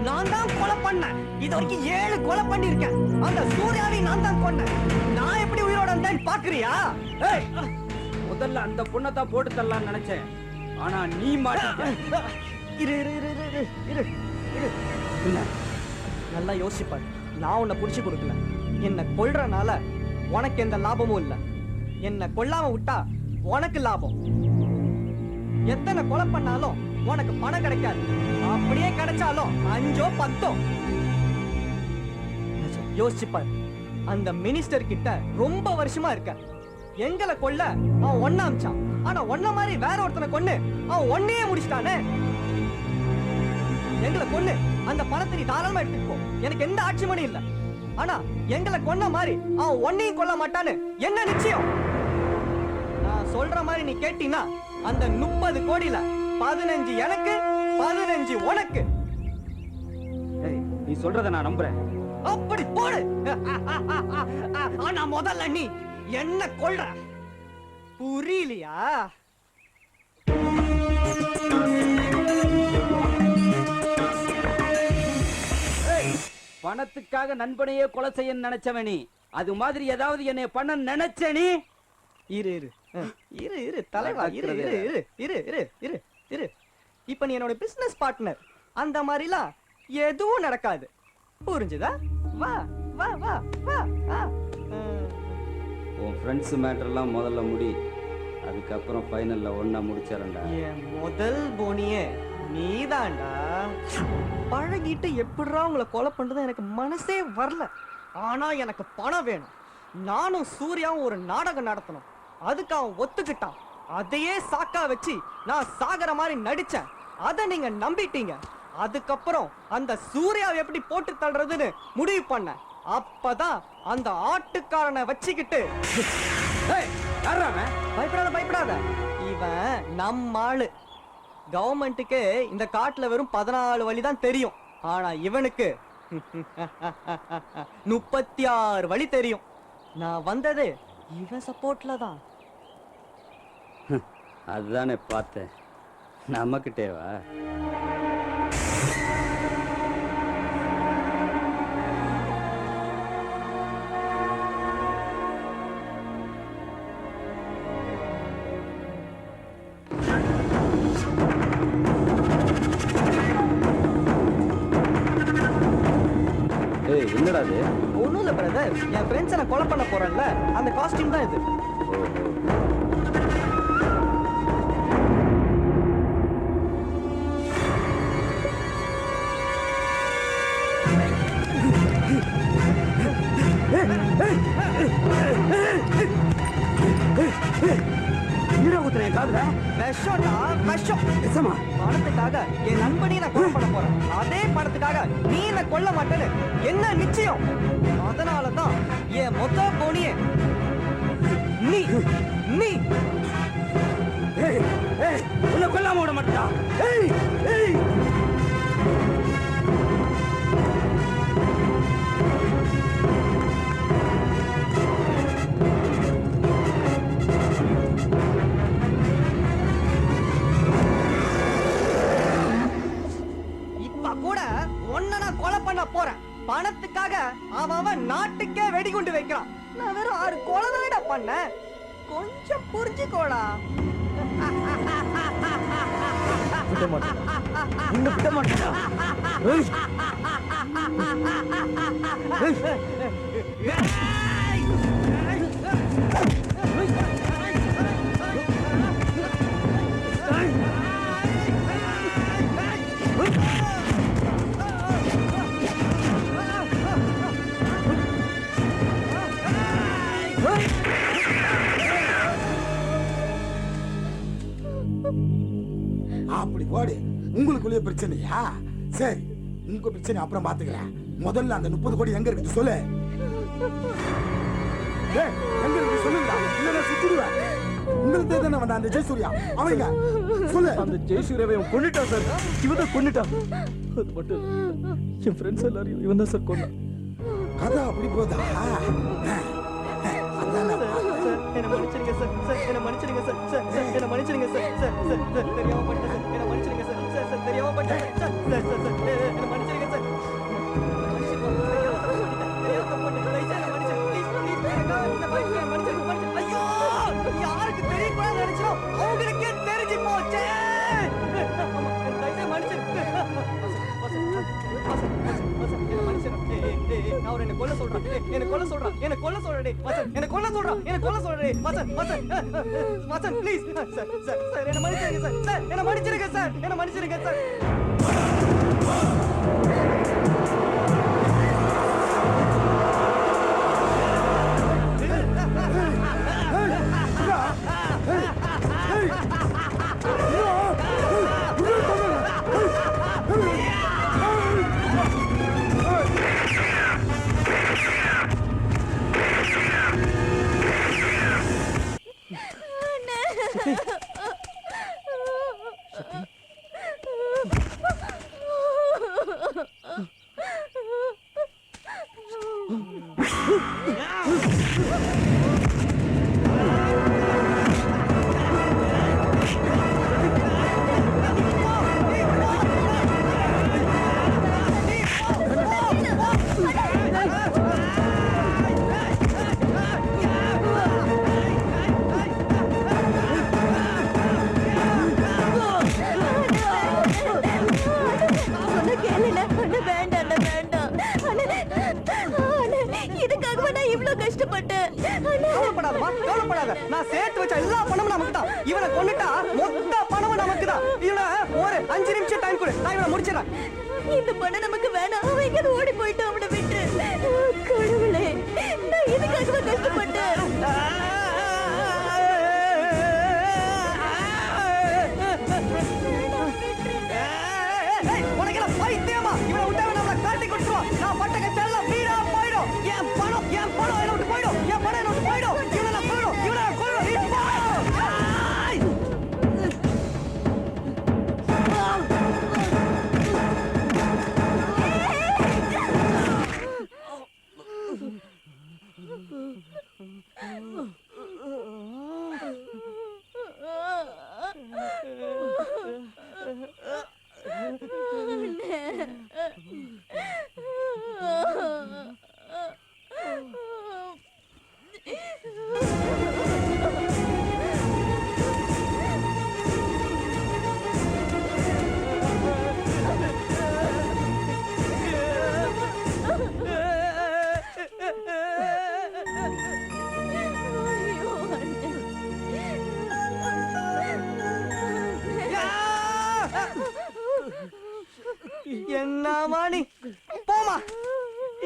நான் தான் கொலை பண்ணேன். இது வரைக்கும் 7 கொலை பண்ணிருக்கேன். அந்த சூர்யாவை நான் தான் கொன்னேன். நான் எப்படி உயிரோட இருந்தேன்னு பாக்குறியா? முதல்ல அந்த பொண்ணை தான் போட்டு தரலாம்னு நினைச்சேன், ஆனா நீ மாட்ட. இரு இரு இரு இரு இரு இரு. இல்ல, நல்லா யோசிப்பாரு. நான் உன்னை புடிச்சு கொடுக்கல. என்ன கொல்றனால உனக்கு எந்த லாபமும் இல்ல. என்ன கொல்லாம விட்டா உனக்கு லாபம். எத்தனை கொலை பண்ணாலும் உனக்கு பணம் கிடைக்காது. அப்படியே கிடைச்சாலும் 5ஓ 10ஓ. யோசிச்சுப்பாரு. அந்த மினிஸ்டர் கிட்ட ரொம்ப வருஷமா இருக்க. எங்களை கொல்ல அவன் ஒண்ண அமிச்சான். ஆனா ஒன்ன மாதிரி வேற ஒருத்தனை கொன்னு அவன் ஒன்னையே முடிச்சிட்டானே. எங்களை கொன்னு அந்த பணத்தை நீ தாராளமா எடுத்துட்டு போ. எனக்கு எந்த ஆட்சிமணியும் இல்ல. ஆனா எங்களை கொன்ன மாதிரி அவன் ஒன்னையும் கொல்ல மாட்டான்னு என்ன நிச்சயம்? நான் சொல்ற மாதிரி நீ கேட்டீங்கன்னா அந்த 30 கோடியில 15 எனக்கு, 15 உனக்கு. நீ சொல்றத நான் நம்புறேன். அப்படி போடு. ஆனா முதல்ல நீ என்ன கொல்ற, புரியலையா? பணத்துக்காக நண்பனையே கொலை செய்ய நினைச்சவன் நீ. அது மாதிரி ஏதாவது என்னை பண்ண நினைச்ச நீ? இரு இரு இரு இரு தலைவா, இரு இரு இரு இரு இரு இரு இரு. இப்ப நீ என்னோட பிசினஸ் பார்ட்னர். அந்த மாதிரிலாம் எதுவும் நடக்காது. புரிஞ்சுதா? வா வா வா வா. உன் ஃப்ரெண்ட்ஸ் மேட்டர்லாம் முதல்ல முடி, அதுக்கப்புறம் ஃபைனல்ல ஒண்ணா முடிச்சிடறேன்டா. என் முதல் போனியே நீதான்டா. பழகிட்டு எப்படிடா உங்களை கொலை பண்றது எனக்கு மனசே வரல. ஆனா எனக்கு பணம் வேணும். நானும் சூர்யாவும் ஒரு நாடகம் நடத்தணும். அதுக்கு அவன் ஒத்துக்கிட்டான். அதையே சாக்கா வச்சு நான் சாகர மாதிரி நடிச்சேன். அதை நீங்க நம்பிட்டீங்க. அதுக்கப்புறம் அந்த சூர்யாவை எப்படி போட்டு தள்ளுறதுன்னு முடிவு பண்ண. அப்பதான் அந்த ஆட்டுக்காரனை வச்சுக்கிட்டு, பயப்படாத பயப்படாத, இவன் நம்ம ஆளு. கவர்மெண்ட்டுக்கு இந்த காட்டுல வெறும் 14 வழி தான் தெரியும். ஆனா இவனுக்கு 36 வழி தெரியும். நான் வந்தது இவன் சப்போர்ட்ல தான். அதுதானே பார்த்தேன். நம்மகிட்டேவா? என்னடா இது? ஒண்ணும் இல்ல பிரதர், என் ஃப்ரெண்ட்ஸை நான் கொலை பண்ண போறேன்ல, அந்த காஸ்டியூம் தான் இது. பணத்துக்காக என் நண்பனையும் நான் கொலை பண்ண போறேன். அதே பணத்துக்காக நீ என்ன கொல்ல மாட்டேன்னு என்ன நிச்சயம்? அதனாலதான் என் மொத்த போனியே நீ நீ உன்னை கொல்லாம விட மாட்டான். போறேன். பணத்துக்காக அவன் நாட்டுக்கே வெடிகுண்டு வைக்கிறான். நான் வெறும் 6 கொலை தானடா பண்ணேன். கொஞ்சம் புரிஞ்சுக்கோடா. விட மாட்டேன், இன்னும் விட மாட்டேன். அப்படி போடு. உங்களுக்குள்ளே பிரச்சனையா? சரி, உங்க பிரச்சனை அப்புறம் பாத்துக்கிறேன். முதல்ல அந்த 30 கோடி எங்க இருக்குது சொல்லு. டேய் எங்க இருக்கு சொல்லுங்க இல்ல நான் சுத்திடுவேன் உங்களுக்கு தானே வந்த அந்த ஜெயசூர்யா அவங்க சொல்லு அந்த ஜெயசூர்யாவை இவன் கொன்னுட்டான் சார் இவன் தான் கொன்னுட்டான் அது மட்டும் இல்ல, என் ஃப்ரெண்ட்ஸ் எல்லாரையும் இவன் தான் சார் கொன்னான் கதை அப்படி போதா என்ன மன்னிச்சிருங்க சார் சார் என்ன மன்னிச்சிருங்க சார் சார் சார் என்ன மன்னிச்சிருங்க சார் சார் சார் சார் தெரியாம பண்ணிட்டேன் சார் என்ன மன்னிச்சிருங்க சார் சார் சார் தெரியாம பண்ணிட்டேன் சார் சார் சார் சார் என்ன மன்னிச்சிருங்க சார் ஐயோ யாருக்கு தெரியக்கூடாது நினைச்சோம் அவங்களுக்கே தெரிஞ்சு போச்சே அவர் என்ன கொல்ல சொல்றான் என்ன கொல்ல சொல்றான் என்ன கொல்ல சொல்றே வசன் என்ன கொல்ல சொல்றான் என்ன கொல்ல சொல்றே Vasan Vasan Vasan please sir sir sir என்ன மன்னிச்சிருங்க சார் சார் என்ன மன்னிச்சிருங்க சார் என்ன மன்னிச்சிருங்க சார் நான் சேர்த்து வச்ச எல்லா பணமும் நமக்கு தான் இவனை கொன்னுட்டா மொத்த பணமும் நமக்கு தான் இவனை ஒரு 5 நிமிஷம் டைம் கொடு நான் இவனை முடிச்சிடறேன் இந்த பணம் நமக்கு வேணாம் அவன் எங்க ஓடி போயிட்டு அவனை விட்டு கடவுளே நான் இதுக்காக கஷ்டப்பட்டேன் உனக்கு பைத்தியமா இவனை விட்டா நம்மள காட்டி கொடுத்துருவான் நான் பட்ட கச்செல்லாம் வீணா போயிடும் என் பணம் என்ன விட்டு போயிடும் என் பணம் என்ன விட்டு போயிடும் இவனை நான் கொள்ளும் இவனை நான் கொள்ளும் என்னமா நீ போமா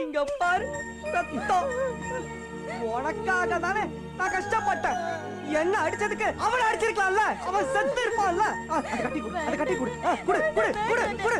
இங்க பாரு ரத்தம் உனக்காக தானே நான் கஷ்டப்பட்டேன் என்ன அடிச்சதுக்கு அவனை அடிச்சிருக்கலாம்ல அவன் செத்து இருப்பான்ல அதை கட்டி கொடு குடு குடு குடு குடு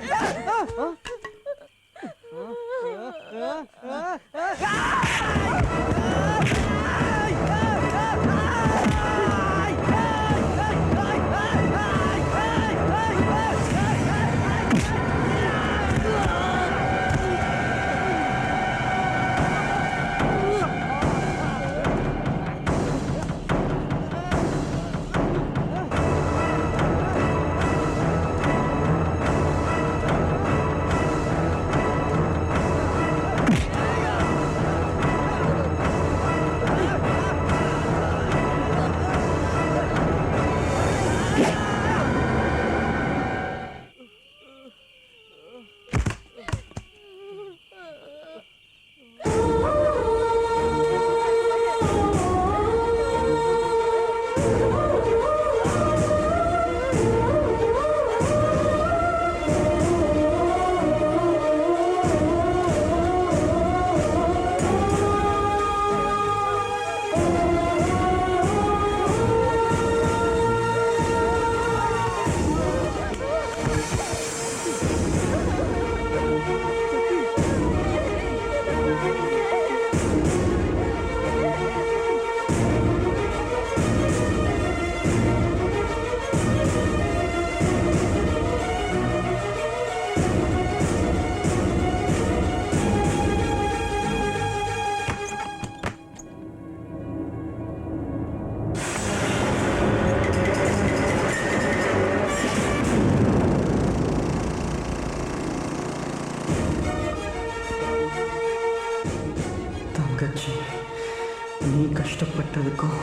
நீ கஷ்டப்பட்டதுக்கும்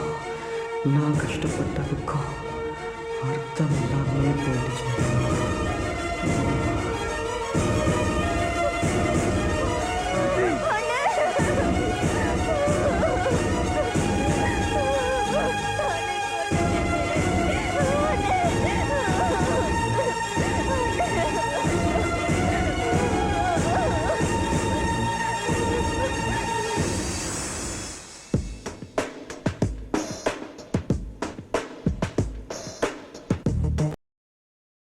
நான் கஷ்டப்பட்டதுக்கும் அர்த்தம் இல்லாமே போயிடுச்சு